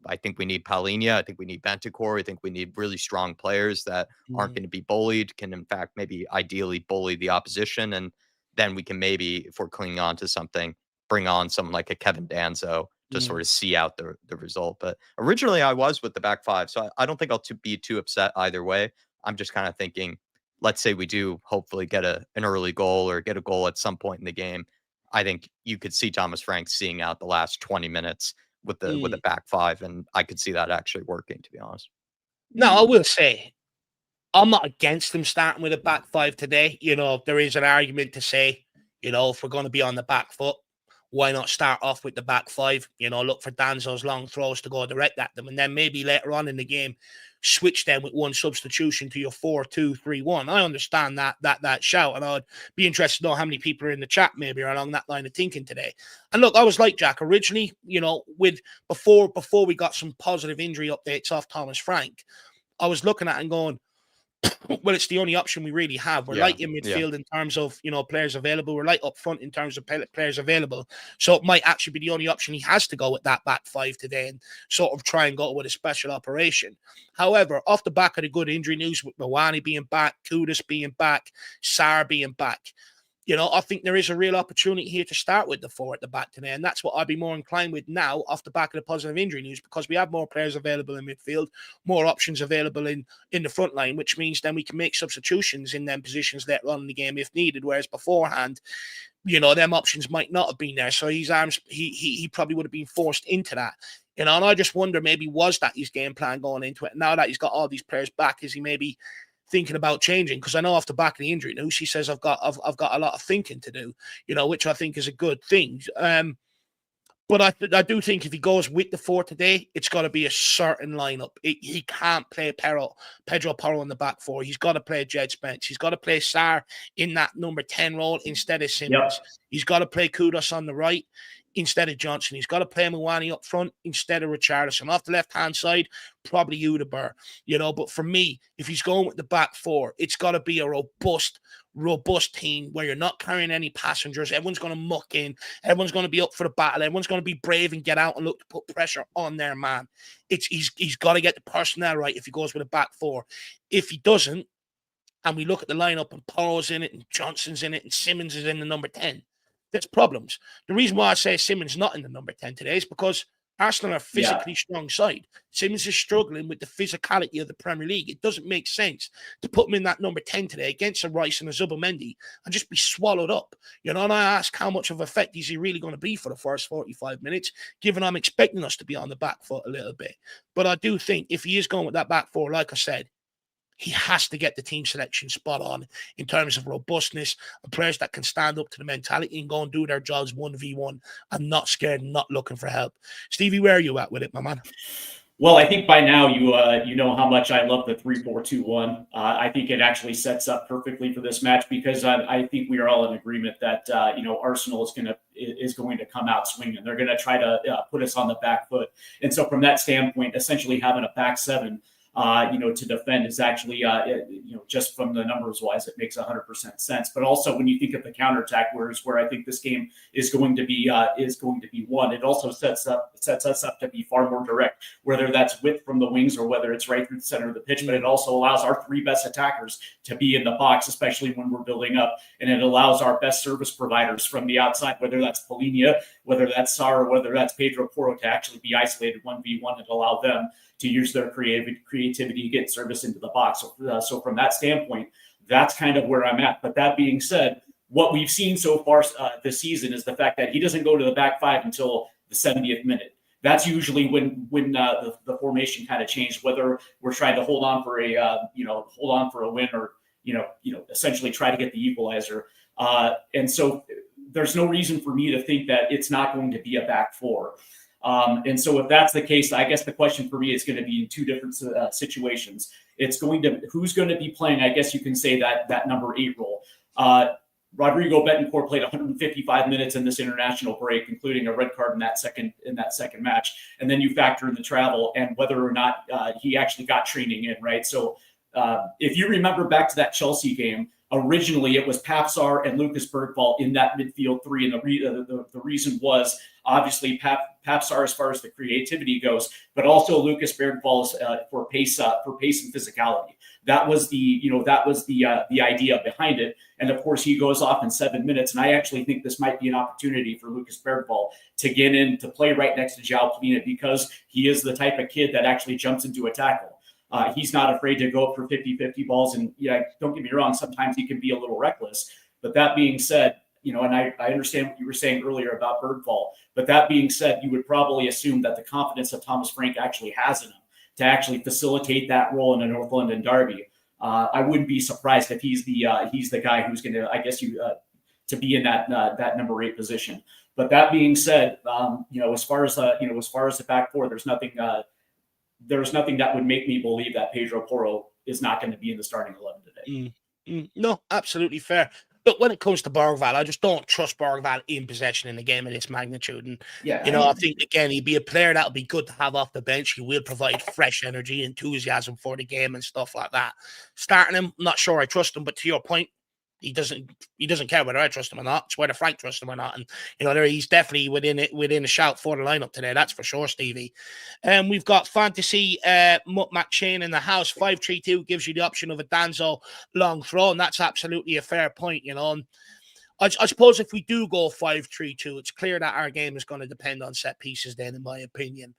I think we need Paulinho. I think we need Bentancur. I think we need really strong players that aren't going to be bullied, can in fact maybe ideally bully the opposition. And then we can maybe, if we're clinging on to something, bring on someone like a Kevin Danzo to sort of see out the result. But originally I was with the back five, so I don't think I'll be too upset either way. I'm just kind of thinking, let's say we do hopefully get an early goal or get a goal at some point in the game. I think you could see Thomas Frank seeing out the last 20 minutes with the back five, and I could see that actually working, to be honest.
No, I will say, I'm not against him starting with a back five today. You know, there is an argument to say, you know, if we're going to be on the back foot, why not start off with the back five? You know, look for Danzo's long throws to go direct at them, and then maybe later on in the game, switch them with one substitution to your 4-2-3-1. I understand that shout, and I'd be interested to know how many people are in the chat maybe are along that line of thinking today. And look, I was like Jack originally, you know, with before we got some positive injury updates off Thomas Frank, I was looking at it and going, well, it's the only option we really have. We're light in midfield in terms of, you know, players available. We're light up front in terms of players available. So it might actually be the only option he has to go with that back five today and sort of try and go with a special operation. However, off the back of the good injury news with Mawani being back, Kudus being back, Sarr being back, you know, I think there is a real opportunity here to start with the four at the back today. And that's what I'd be more inclined with now off the back of the positive injury news, because we have more players available in midfield, more options available in the front line, which means then we can make substitutions in them positions later on in the game if needed. Whereas beforehand, you know, them options might not have been there. So his arms, he probably would have been forced into that. You know, and I just wonder, maybe was that his game plan going into it? Now that he's got all these players back, is he maybe thinking about changing? Because I know off the back of the injury news, he says I've got a lot of thinking to do, you know, which I think is a good thing. But I do think if he goes with the four today, it's got to be a certain lineup. He can't play Pedro Porro in the back four. He's got to play Jed Spence. He's got to play Sarr in that number 10 role instead of Simmons. He's got to play Kudus on the right instead of Johnson. He's got to play Mawani up front instead of Richarlison. Off the left-hand side, probably Udebur. You know, but for me, if he's going with the back four, it's got to be a robust team where you're not carrying any passengers. Everyone's going to muck in. Everyone's going to be up for the battle. Everyone's going to be brave and get out and look to put pressure on their man. He's got to get the personnel right if he goes with a back four. If he doesn't, and we look at the lineup and Porro's in it and Johnson's in it and Simmons is in the number 10, there's problems. The reason why I say Simmons not in the number 10 today is because Arsenal are a physically strong side. Simmons is struggling with the physicality of the Premier League. It doesn't make sense to put him in that number 10 today against a Rice and a Zubimendi and just be swallowed up. You know, and I ask how much of effect is he really going to be for the first 45 minutes, given I'm expecting us to be on the back foot a little bit. But I do think if he is going with that back four, like I said, he has to get the team selection spot on in terms of robustness and players that can stand up to the mentality and go and do their jobs 1v1 and not scared and not looking for help. Stevie, where are you at with it, my man?
Well, I think by now you know how much I love the 3-4-2-1. I think it actually sets up perfectly for this match because I think we are all in agreement that you know, Arsenal is going to come out swinging. They're going to try to put us on the back foot, and so from that standpoint, essentially having a back seven, you know, to defend is actually, you know, just from the numbers wise, it makes 100% sense. But also when you think of the counterattack, where I think this game is going to be won, it also sets us up to be far more direct, whether that's width from the wings or whether it's right through the center of the pitch. But it also allows our three best attackers to be in the box, especially when we're building up, and it allows our best service providers from the outside, whether that's Paulinho, whether that's Sarr, or whether that's Pedro Porro, to actually be isolated 1v1 and allow them to use their creativity to get service into the box. So from that standpoint, that's kind of where I'm at. But that being said, what we've seen so far this season is the fact that he doesn't go to the back five until the 70th minute. That's usually when the formation kind of changed, whether we're trying to hold on for a win or essentially try to get the equalizer. And so there's no reason for me to think that it's not going to be a back four. And so if that's the case, I guess the question for me is going to be in two different situations. It's going to, who's going to be playing, I guess you can say that number 8 role. Rodrigo Bentancur played 155 minutes in this international break, including a red card in that second match. And then you factor in the travel and whether or not he actually got training in, right? So if you remember back to that Chelsea game, Originally, it was Papsar and Lucas Bergvall in that midfield three, and the reason was obviously Papsar as far as the creativity goes, but also Lucas Bergvall for pace and physicality. That was the idea behind it. And of course, he goes off in 7 minutes, and I actually think this might be an opportunity for Lucas Bergvall to get in to play right next to João Plina, because he is the type of kid that actually jumps into a tackle. He's not afraid to go up for 50-50 balls. And yeah, don't get me wrong, sometimes he can be a little reckless. But that being said, and I understand what you were saying earlier about Bergvall, but that being said, you would probably assume that the confidence that Thomas Frank actually has in him to actually facilitate that role in a North London derby. I wouldn't be surprised if he's the guy who's going to, I guess, to be in that number 8 position. But that being said, as far as the back four, there's nothing that would make me believe that Pedro Porro is not going to be in the starting 11 today.
No, absolutely fair. But when it comes to Bergvall, I just don't trust Bergvall in possession in a game of this magnitude. And, I think, again, he'd be a player that would be good to have off the bench. He will provide fresh energy, enthusiasm for the game and stuff like that. Starting him, not sure I trust him, but to your point, he doesn't care whether I trust him or not. It's whether Frank trusts him or not. And he's definitely within a shout for the lineup today. That's for sure, Stevie. We've got Fantasy Mutt McShane in the house. 5-3-2 gives you the option of a Danzo long throw, and that's absolutely a fair point. And I suppose if we do go 5-3-2, it's clear that our game is going to depend on set pieces then, in my opinion,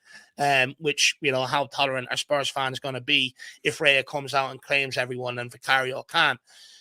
which, how tolerant our Spurs fan is going to be if Raya comes out and claims everyone and Vicario can't.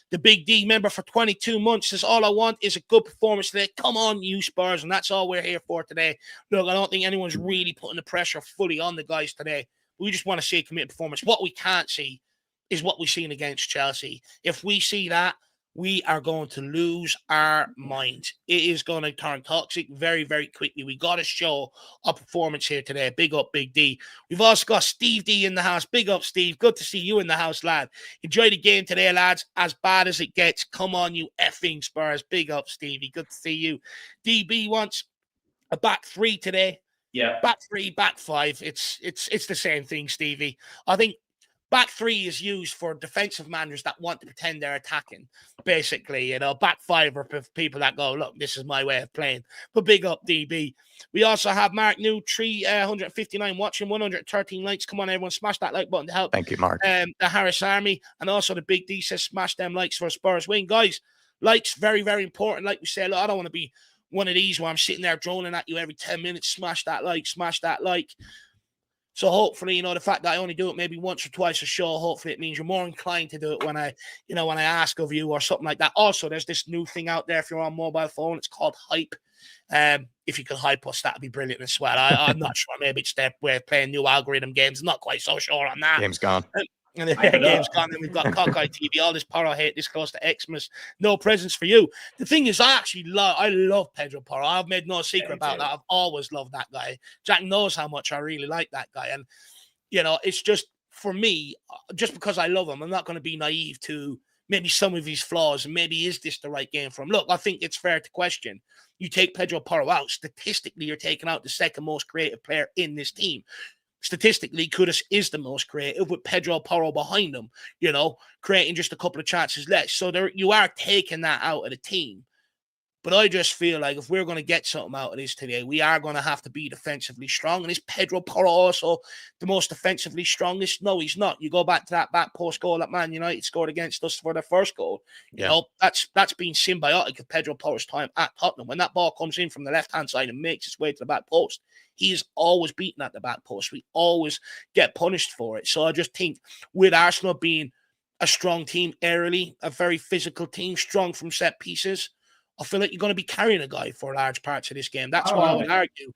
The Big D member for 22 months says, all I want is a good performance today. Come on, you Spurs. And that's all we're here for today. Look, I don't think anyone's really putting the pressure fully on the guys today. We just want to see a committed performance. What we can't see is what we've seen against Chelsea. If we see that, we are going to lose our minds. It is going to turn toxic very, very quickly. We got to show a performance here today. Big up, Big D. We've also got Steve D in the house. Big up, Steve. Good to see you in the house, lad. Enjoy the game today, lads. As bad as it gets. Come on, you effing Spurs. Big up, Stevie. Good to see you. DB wants a back 3 today.
Yeah.
Back 3, back 5. It's the same thing, Stevie. I think back 3 is used for defensive managers that want to pretend they're attacking, basically. Back 5 are for people that go, look, this is my way of playing. But big up, DB. We also have Mark New, 359 watching, 113 likes. Come on, everyone, smash that like button to help.
Thank you, Mark.
The Harris Army. And also the Big D says, smash them likes for a Spurs win. Guys, likes, very, very important. Like we said, look, I don't want to be one of these where I'm sitting there droning at you every 10 minutes. Smash that like, smash that like. So hopefully, the fact that I only do it maybe once or twice a show, hopefully it means you're more inclined to do it when I ask of you or something like that. Also, there's this new thing out there if you're on mobile phone. It's called Hype. If you could hype us, that'd be brilliant as well. I'm not sure. Maybe it's their way of playing new algorithm games. I'm not quite so sure on that.
Game's gone.
And the game's gone. Then we've got Cockeye TV, all this Porro hate this close to Xmas. No presents for you. The thing is, I love Pedro Porro. I've made no secret about that. I've always loved that guy. Jack knows how much I really like that guy. And, it's just, for me, just because I love him, I'm not going to be naive to maybe some of his flaws. And maybe is this the right game for him? Look, I think it's fair to question. You take Pedro Porro out, statistically, you're taking out the second most creative player in this team. Statistically, Kudus is the most creative with Pedro Porro behind him, creating just a couple of chances less. So you are taking that out of the team. But I just feel like if we're going to get something out of this today, we are going to have to be defensively strong. And is Pedro Porro also the most defensively strongest? No, he's not. You go back to that back post goal that Man United scored against us for their first goal. That's been symbiotic of Pedro Porro's time at Tottenham. When that ball comes in from the left-hand side and makes its way to the back post, he is always beaten at the back post. We always get punished for it. So I just think with Arsenal being a strong team early, a very physical team, strong from set pieces, I feel like you're going to be carrying a guy for large parts of this game. That's why I would argue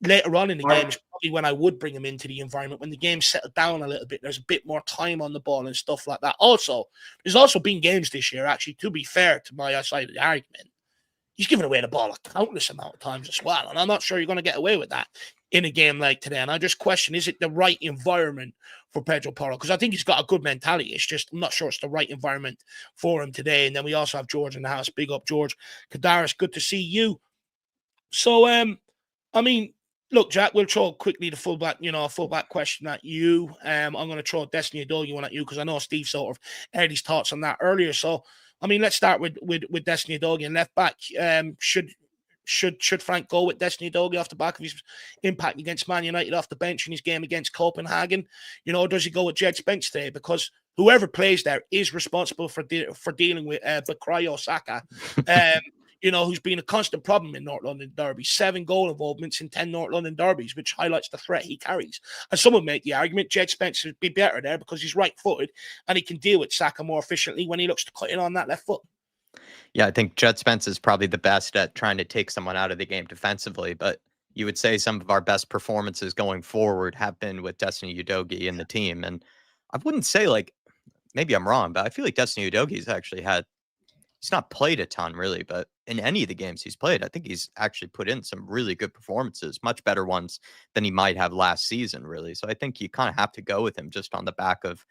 later on in the game is probably when I would bring him into the environment. When the game settled down a little bit, there's a bit more time on the ball and stuff like that. Also, there's also been games this year, actually, to be fair to my side of the argument, he's given away the ball a countless amount of times as well. And I'm not sure you're going to get away with that in a game like today. And I just question, is it the right environment for Pedro Porro? Because I think he's got a good mentality. It's just, I'm not sure it's the right environment for him today. And then we also have George in the house. Big up, George. Kadaris, good to see you. So, look, Jack, we'll throw quickly the fullback question at you. I'm going to throw Destiny Adogi one at you because I know Steve sort of aired his thoughts on that earlier. So I mean, let's start with Destiny Udogie and left back. Should Frank go with Destiny Udogie off the back of his impact against Man United off the bench in his game against Copenhagen? Does he go with Jed Spence today? Because whoever plays there is responsible for dealing with Bukayo Saka, who's been a constant problem in North London derbies. 7 goal involvements in 10 North London derbies, which highlights the threat he carries. And some would make the argument Jed Spence would be better there because he's right-footed and he can deal with Saka more efficiently when he looks to cut in on that left foot.
Yeah, I think Jed Spence is probably the best at trying to take someone out of the game defensively, but you would say some of our best performances going forward have been with Destiny Udogie in the team. And I wouldn't say, like, maybe I'm wrong, but I feel like Destiny Udogie's actually he's not played a ton really, but in any of the games he's played, I think he's actually put in some really good performances, much better ones than he might have last season, really. So I think you kind of have to go with him just on the back of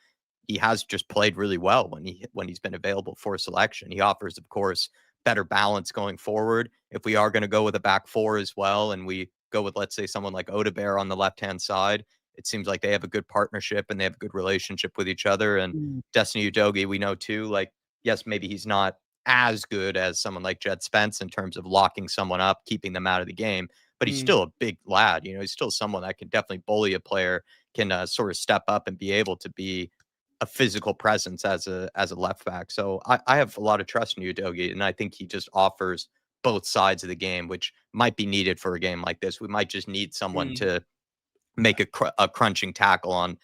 he has just played really well when he's been available for selection. He offers, of course, better balance going forward. If we are going to go with a back four as well, and we go with, let's say, someone like Odebear on the left-hand side, it seems like they have a good partnership and they have a good relationship with each other. And Destiny Udogie, we know too, like, yes, maybe he's not as good as someone like Jed Spence in terms of locking someone up, keeping them out of the game, but he's still a big lad. He's still someone that can definitely bully a player, can sort of step up and be able to be a physical presence as a left back. So I have a lot of trust in Udogie, and I think he just offers both sides of the game, which might be needed for a game like this. We might just need someone to make a crunching tackle on,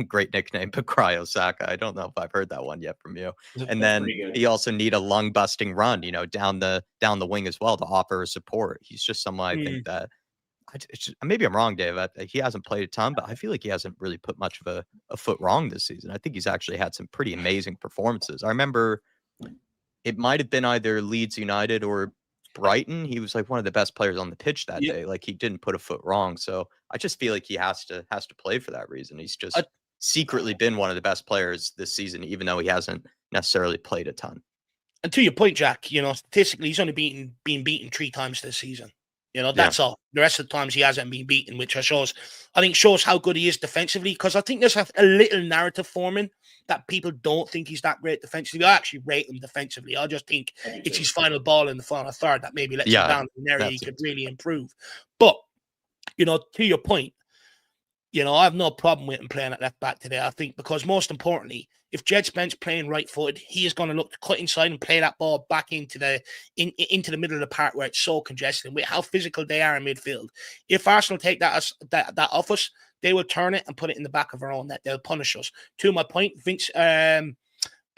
great nickname, Bukayo Saka. I don't know if I've heard that one yet from you. And then he also need a lung busting run, down the wing as well to offer support. He's just someone I think that maybe I'm wrong, Dave. He hasn't played a ton, but I feel like he hasn't really put much of a foot wrong this season. I think he's actually had some pretty amazing performances. I remember it might have been either Leeds United or Brighton. He was like one of the best players on the pitch that day. Like, he didn't put a foot wrong. So I just feel like he has to play for that reason. He's just secretly been one of the best players this season, even though he hasn't necessarily played a ton.
And to your point, Jack, statistically, he's only been beaten 3 times this season. That's all. The rest of the times he hasn't been beaten, which shows how good he is defensively. Because I think there's a little narrative forming that people don't think he's that great defensively. I actually rate him defensively. I just think it's his final ball in the final third that maybe lets him down in an area he could really improve. But, to your point, I have no problem with him playing at left back today. I think because most importantly, if Jed Spence playing right footed, he is going to look to cut inside and play that ball back into the middle of the park where it's so congested. With how physical they are in midfield, if Arsenal take that off us, they will turn it and put it in the back of our own net. They'll punish us. To my point,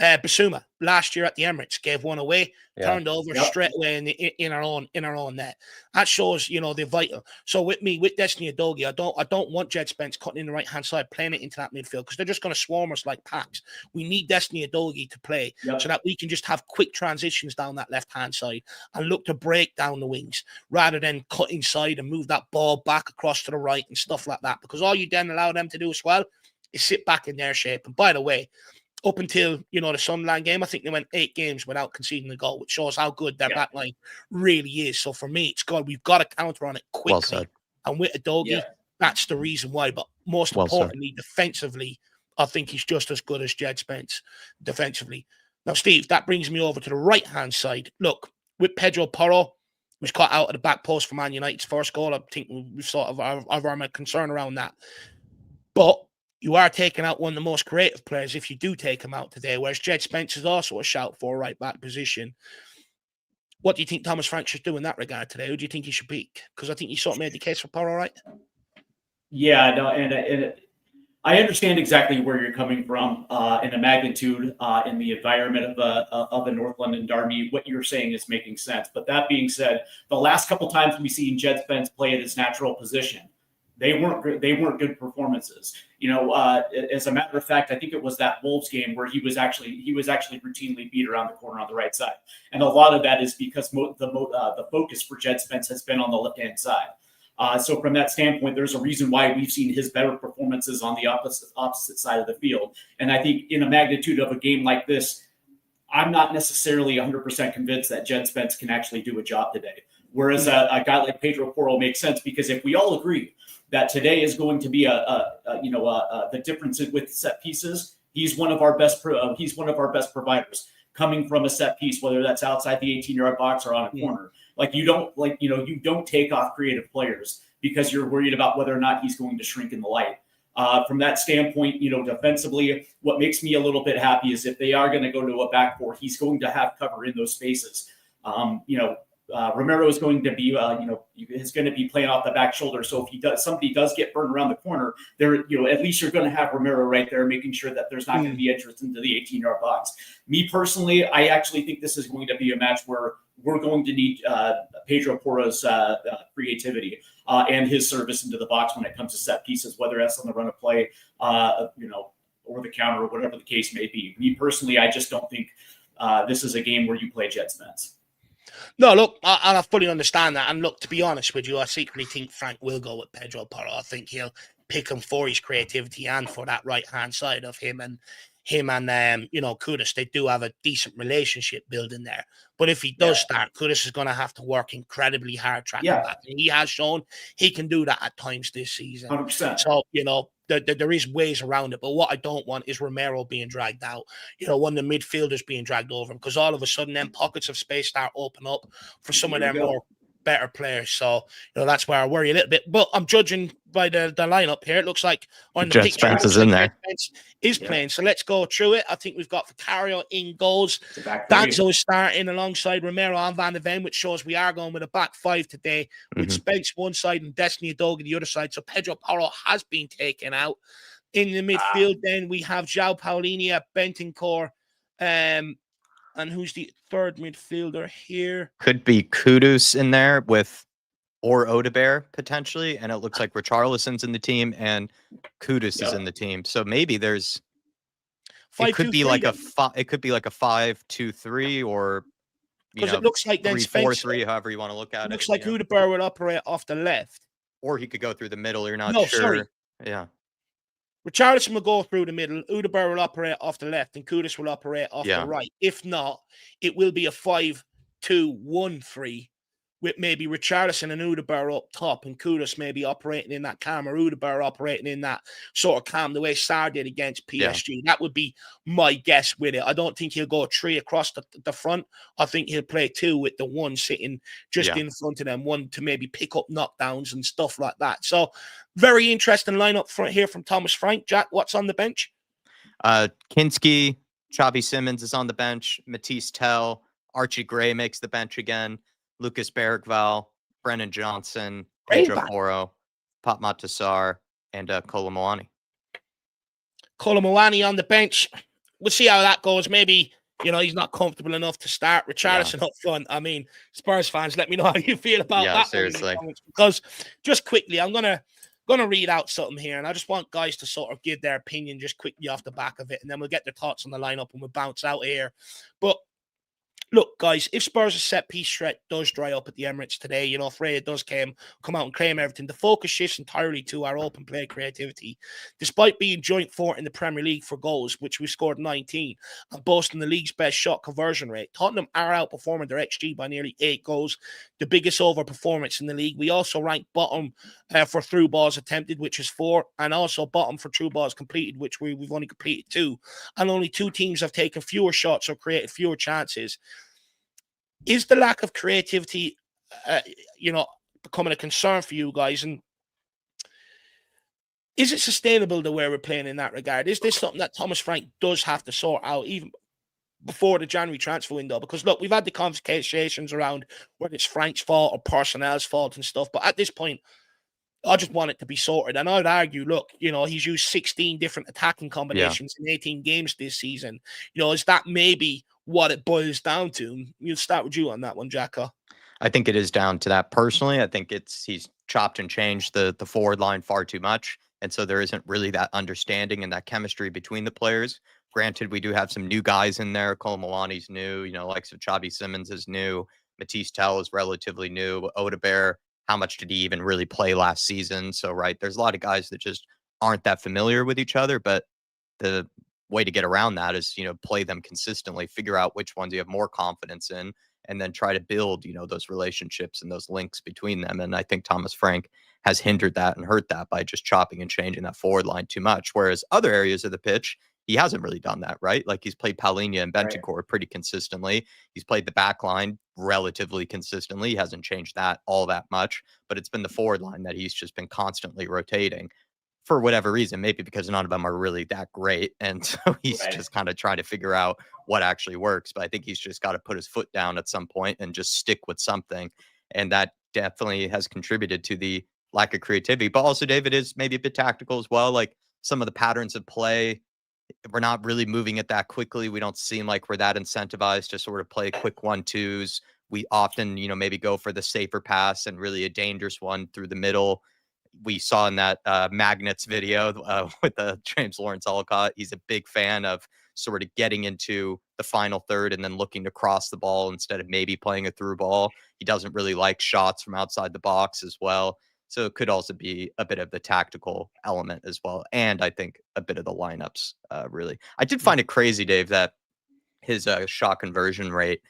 Bissouma last year at the Emirates gave one away, turned over straight away in our own net. That shows they're vital. So with Destiny Udogie, I don't want Jed Spence cutting in the right hand side, playing it into that midfield because they're just going to swarm us like packs. We need Destiny Udogie to play so that we can just have quick transitions down that left hand side and look to break down the wings rather than cut inside and move that ball back across to the right and stuff like that. Because all you then allow them to do as well is sit back in their shape. And by the way, up until, the Sunderland game, I think they went 8 games without conceding a goal, which shows how good their back line really is. So for me, we've got to counter on it quickly. And with Udogie, that's the reason why. But most importantly, defensively, I think he's just as good as Jed Spence defensively. Now, Steve, that brings me over to the right-hand side. Look, with Pedro Porro, who's caught out of the back post for Man United's first goal, I think we've sort of our concern around that. But you are taking out one of the most creative players if you do take him out today, whereas Jed Spence is also a shout for a right-back position. What do you think Thomas Frank should do in that regard today? Who do you think he should pick? Because I think you sort of made the case for Porro, right?
Yeah, no, and I understand exactly where you're coming from in the magnitude, in the environment of a North London derby. What you're saying is making sense. But that being said, the last couple times we've seen Jed Spence play at his natural position, they weren't good performances. As a matter of fact, I think it was that Wolves game where he was actually routinely beat around the corner on the right side, and a lot of that is because the focus for Jed Spence has been on the left-hand side. So from that standpoint, there's a reason why we've seen his better performances on the opposite side of the field. And I think in a magnitude of a game like this, I'm not necessarily 100% convinced that Jed Spence can actually do a job today. Whereas a guy like Pedro Porro makes sense, because if we all agree that today is going to be the difference with set pieces, he's one of our best providers. coming from a set piece, whether that's outside the 18-yard box or on a corner. Like you don't take off creative players because you're worried about whether or not he's going to shrink in the light. From that standpoint, defensively, what makes me a little bit happy is if they are going to go to a back four, he's going to have cover in those spaces. Romero is going to be, is going to be playing off the back shoulder. So if somebody does get burned around the corner, there, at least you're going to have Romero right there, making sure that there's not going to be entrance into the 18-yard box. Me personally, I actually think this is going to be a match where we're going to need Pedro Porro's creativity and his service into the box when it comes to set pieces, whether that's on the run of play, or the counter, or whatever the case may be. Me personally, I just don't think this is a game where you play Jets Mets.
No, look, I fully understand that. And look, to be honest with you, I secretly think Frank will go with Pedro Porro. I think he'll pick him for his creativity and for that right-hand side of him and Kudus. They do have a decent relationship building there. But if he does start, Kudus is going to have to work incredibly hard tracking back. And he has shown he can do that at times this season.
100%.
So, there is ways around it. But what I don't want is Romero being dragged out. One of the midfielders being dragged over him, because all of a sudden then pockets of space start open up for some of their more better players. So, that's where I worry a little bit. But I'm judging by the lineup here. It looks like on the
Jets
picture,
Spence is in there.
Is playing. So let's go through it. I think we've got Vicario in goals. Danzo is starting alongside Romero and Van de Ven, which shows we are going with a back five today, with Spence one side and Destiny Udogie the other side. So Pedro Porro has been taken out. In the midfield, then we have João Paulinho, Bentancur, and who's the third midfielder here?
Could be Kudus in there or Odebear potentially, and it looks like Richarlison's in the team and Kudus is in the team. So maybe it could be like a 5-2-3 or
it looks like then
3-4-3, however you want to look at it.
Looks like Odebear will operate off the left,
or he could go through the middle. You're not sure.
Sorry.
Yeah.
Richarlison will go through the middle. Odebear will operate off the left, and Kudus will operate off the right. If not, it will be a 5-2-1-3. With maybe Richarlison and Odebear up top, and Kudus maybe operating in that calm, or Odebear operating in that sort of calm, the way Sarr did against PSG. Yeah. That would be my guess with it. I don't think he'll go 3 across the front. I think he'll play 2 with the 1 sitting just in front of them, 1 to maybe pick up knockdowns and stuff like that. So very interesting lineup front here from Thomas Frank. Jack, what's on the bench?
Kinski, Xavi Simons is on the bench. Matisse Tell, Archie Gray makes the bench again. Lucas Bergval, Brennan Johnson, Pedro Porro, Pat Matassar, and Kolomoani.
Kolomoani on the bench. We'll see how that goes. Maybe, he's not comfortable enough to start. Richarlison up front. I mean, Spurs fans, let me know how you feel about that.
Seriously.
Because just quickly, I'm gonna read out something here, and I just want guys to sort of give their opinion just quickly off the back of it, and then we'll get their thoughts on the lineup and we'll bounce out here. But look, guys, if Spurs' set-piece threat does dry up at the Emirates today, if Raya does come out and claim everything, the focus shifts entirely to our open play creativity. Despite being joint fourth in the Premier League for goals, which we scored 19, and boasting the league's best shot conversion rate, Tottenham are outperforming their XG by nearly 8 goals, the biggest overperformance in the league. We also rank bottom for through balls attempted, which is 4, and also bottom for through balls completed, which we've only completed 2. And only 2 teams have taken fewer shots or created fewer chances. Is the lack of creativity, becoming a concern for you guys? And is it sustainable the way we're playing in that regard? Is this something that Thomas Frank does have to sort out even before the January transfer window? Because, look, we've had the conversations around whether it's Frank's fault or personnel's fault and stuff. But at this point, I just want it to be sorted. And I would argue, look, he's used 16 different attacking combinations in 18 games this season. Is that maybe what it boils down to? We'll start with you on that one, Jacko.
I think it is down to that personally. I think he's chopped and changed the forward line far too much. And so there isn't really that understanding and that chemistry between the players. Granted, we do have some new guys in there. Kolomoani's new, likes of Xavi Simons is new. Matisse Tell is relatively new. Odebear, how much did he even really play last season? So, there's a lot of guys that just aren't that familiar with each other, but the way to get around that is, play them consistently, figure out which ones you have more confidence in, and then try to build, those relationships and those links between them. And I think Thomas Frank has hindered that and hurt that by just chopping and changing that forward line too much. Whereas other areas of the pitch, he hasn't really done that, right? Like he's played Paulinho and Bentancur pretty consistently. He's played the back line relatively consistently. He hasn't changed that all that much, but it's been the forward line that he's just been constantly rotating for whatever reason, maybe because none of them are really that great. And so he's just kind of trying to figure out what actually works. But I think he's just got to put his foot down at some point and just stick with something. And that definitely has contributed to the lack of creativity. But also, David is maybe a bit tactical as well. Like some of the patterns of play, we're not really moving it that quickly. We don't seem like we're that incentivized to sort of play quick 1-2s. We often, maybe go for the safer pass and really a dangerous one through the middle. We saw in that Magnets video with James Lawrence Olcott. He's a big fan of sort of getting into the final third and then looking to cross the ball instead of maybe playing a through ball. He doesn't really like shots from outside the box as well. So it could also be a bit of the tactical element as well. And I think a bit of the lineups, really. I did find it crazy, Dave, that his shot conversion rate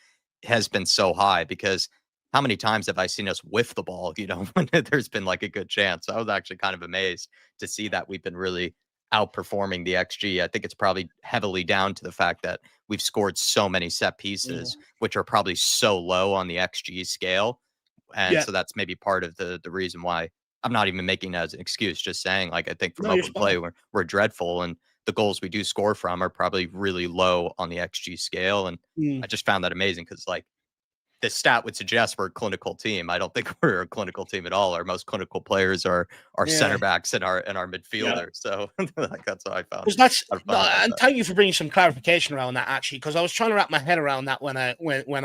has been so high, because how many times have I seen us whiff the ball, when there's been like a good chance? I was actually kind of amazed to see that we've been really outperforming the XG. I think it's probably heavily down to the fact that we've scored so many set pieces, which are probably so low on the XG scale. And so that's maybe part of the reason why. I'm not even making that as an excuse, just saying, like, I think from open play, we're dreadful. And the goals we do score from are probably really low on the XG scale. And I just found that amazing because, like, the stat would suggest we're a clinical team. I don't think we're a clinical team at all. Our most clinical players are center backs and our midfielder. So like, that's what I found.
And thank you for bringing some clarification around that, actually, because I was trying to wrap my head around that when I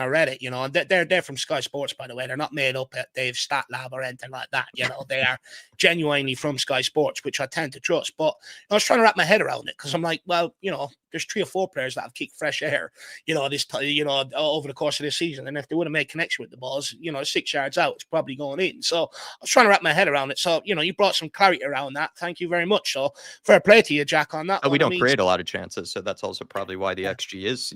read it. And they're from Sky Sports, by the way. They're not made up at Dave's Stat Lab or anything like that. They are genuinely from Sky Sports, which I tend to trust. But I was trying to wrap my head around it because I'm like, well, there's 3 or 4 players that have kicked fresh air, over the course of this season. And if they would have made connection with the balls, 6 yards out, it's probably going in. So I was trying to wrap my head around it. So, you brought some clarity around that. Thank you very much. So fair play to you, Jack, on that.
We don't create a lot of chances. So that's also probably why the XG is,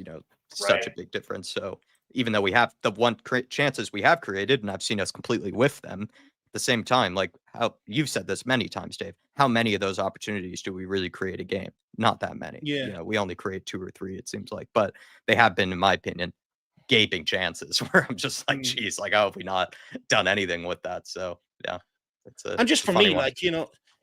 such a big difference. So even though we have the chances we have created, and I've seen us completely whiff them, at the same time, like how you've said this many times, Dave, how many of those opportunities do we really create a game? Not that many. We only create 2 or 3, it seems like, but they have been, in my opinion, gaping chances where I'm just like, geez, like, how have we not done anything with that? So yeah,
and just for me, like,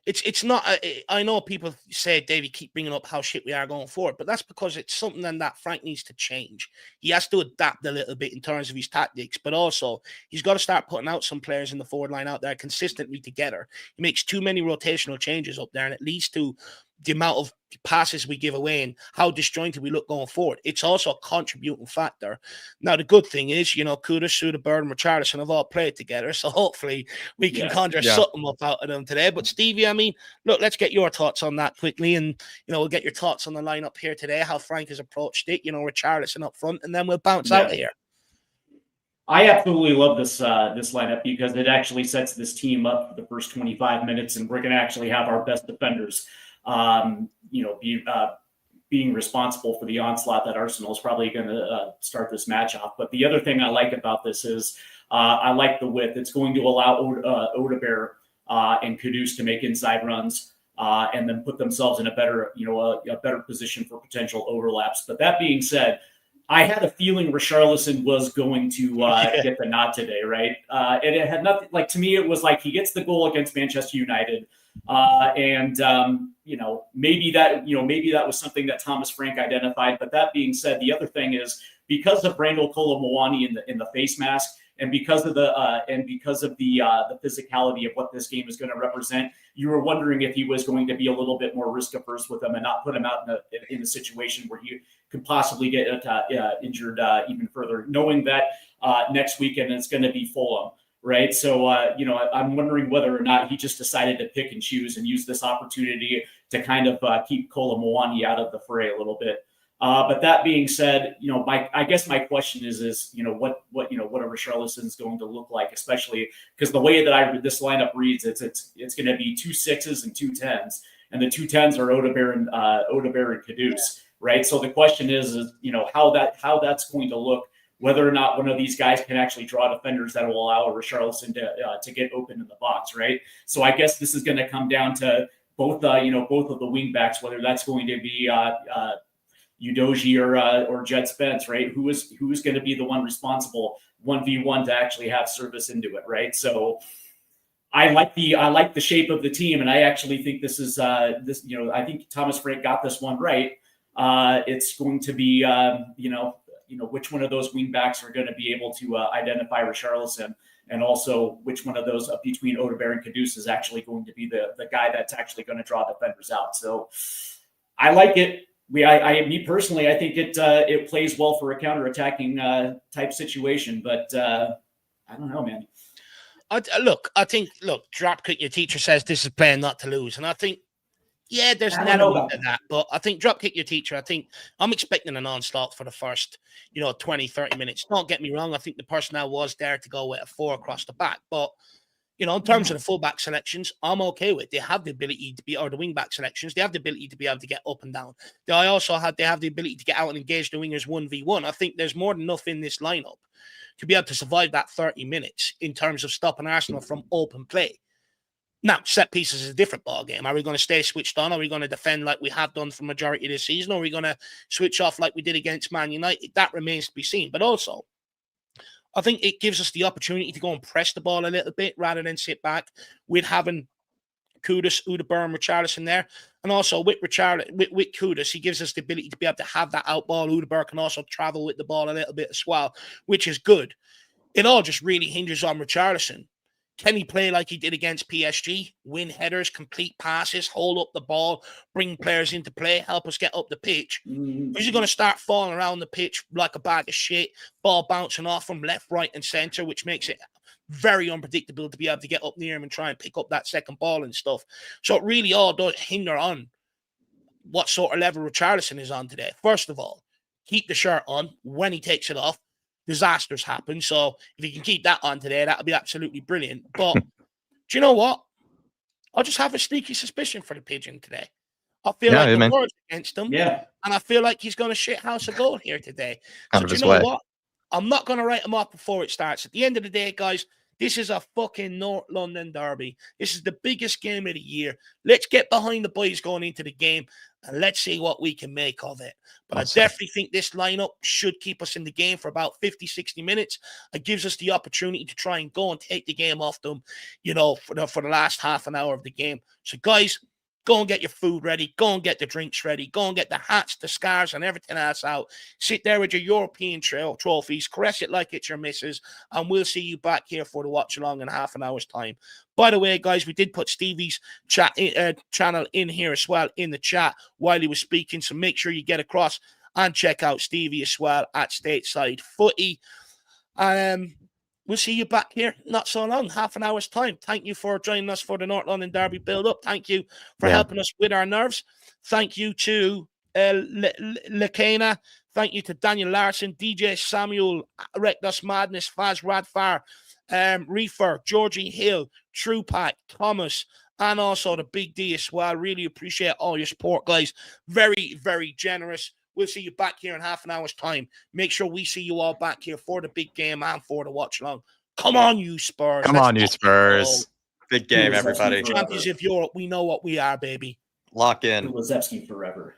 it's not. I know people say, Dave, you keep bringing up how shit we are going forward, but that's because it's something that Frank needs to change. He has to adapt a little bit in terms of his tactics, but also he's got to start putting out some players in the forward line out there consistently together. He makes too many rotational changes up there, and it leads to the amount of passes we give away and how disjointed we look going forward. It's also a contributing factor. Now, the good thing is, Kudus, Soderbergh, and Richarlison have all played together, so hopefully we can conjure something up out of them today. But Stevie, I mean, look, let's get your thoughts on that quickly, and we'll get your thoughts on the lineup here today, how Frank has approached it, Richarlison up front, and then we'll bounce out of here.
I absolutely love this lineup because it actually sets this team up for the first 25 minutes, and we're going to actually have our best defenders being responsible for the onslaught that Arsenal is probably going to start this match off. But the other thing I like about this is I like the width. It's going to allow Odegaard and Kudus to make inside runs and then put themselves in a better position for potential overlaps. But that being said, I had a feeling Richarlison was going to get the nod today, right? And it had nothing, like, to me, it was like he gets the goal against Manchester United. Maybe that was something that Thomas Frank identified. But that being said, the other thing is because of Randall Colomwani in the face mask, and because of the physicality of what this game is going to represent, you were wondering if he was going to be a little bit more risk averse with them and not put him out in a situation where he could possibly get injured even further, knowing that next weekend it's going to be Fulham. Right. So, I'm wondering whether or not he just decided to pick and choose and use this opportunity to kind of keep Colomwani out of the fray a little bit. But that being said, I guess my question is what a Richarlison is going to look like, especially because the way that this lineup reads, it's going to be 2 6s and 2 10s, and the 2 10s are Odegaard and Kudus. Right. So the question is how that's going to look, whether or not one of these guys can actually draw defenders that will allow Richarlison to get open in the box, right? So I guess this is going to come down to both of the wing backs, whether that's going to be Udoji or Jed Spence, right? Who is going to be the one responsible 1v1 to actually have service into it, right? So I like the shape of the team, and I actually think this is this. I think Thomas Frank got this one right. It's going to be which one of those wing backs are going to be able to identify Richarlison, and also which one of those between Odegaard and Kudus is actually going to be the guy that's actually going to draw defenders out. So I like it. Me personally, I think it plays well for a counterattacking type situation, but I don't know, man.
I think dropkick your teacher says this is playing not to lose, and I think there's an element to that, but I think dropkick your teacher. I think I'm expecting an onslaught for the first 20, 30 minutes. Don't get me wrong. I think the personnel was there to go with a 4 across the back, but in terms of the fullback selections, I'm okay with. They have the ability to be, or the wingback selections, they have the ability to be able to get up and down. They have the ability to get out and engage the wingers 1v1. I think there's more than enough in this lineup to be able to survive that 30 minutes in terms of stopping Arsenal from open play. Now, set pieces is a different ballgame. Are we going to stay switched on? Are we going to defend like we have done for the majority of the season? Or are we going to switch off like we did against Man United? That remains to be seen. But also, I think it gives us the opportunity to go and press the ball a little bit rather than sit back with having Kudus, Odegaard, and Richarlison there. And also with Kudus, he gives us the ability to be able to have that out ball. Odegaard can also travel with the ball a little bit as well, which is good. It all just really hinges on Richarlison. Can he play like he did against PSG? Win headers, complete passes, hold up the ball, bring players into play, help us get up the pitch? Or is he going to start falling around the pitch like a bag of shit, ball bouncing off from left, right, and centre, which makes it very unpredictable to be able to get up near him and try and pick up that second ball and stuff. So it really all does hinder on what sort of level Richarlison is on today. First of all, keep the shirt on. When he takes it off, disasters happen. So if you can keep that on today, that'll be absolutely brilliant. But do you know what? I just have a sneaky suspicion for the Pigeon today. I feel like the word's against him. Yeah. And I feel like he's going to shit house a goal here today. So do you know what? I'm not going to write him off before it starts. At the end of the day, guys, this is a fucking North London derby. This is the biggest game of the year. Let's get behind the boys going into the game and let's see what we can make of it. But I definitely think this lineup should keep us in the game for about 50, 60 minutes. It gives us the opportunity to try and go and take the game off them, for the last half an hour of the game. So, guys, go and get your food ready. Go and get the drinks ready. Go and get the hats, the scarves, and everything else out. Sit there with your European trophies. Caress it like it's your missus. And we'll see you back here for the watch along in half an hour's time. By the way, guys, we did put Stevie's channel in here as well in the chat while he was speaking. So make sure you get across and check out Stevie as well at Stateside Footy. We'll see you back here not so long, half an hour's time. Thank you for joining us for the North London Derby build-up. Thank you for helping us with our nerves. Thank you to Lekena. Thank you to Daniel Larson, DJ Samuel, Rectus Madness, Faz Radfar, Reefer, Georgie Hill, Truepack, Thomas, and also the Big D as well. Really appreciate all your support, guys. Very, very generous. We'll see you back here in half an hour's time. Make sure we see you all back here for the big game and for the watch along. Come on, you Spurs.
Come on, you Spurs. Big game, everybody.
Champions of Europe. We know what we are, baby.
Lock in.
Lazewski forever.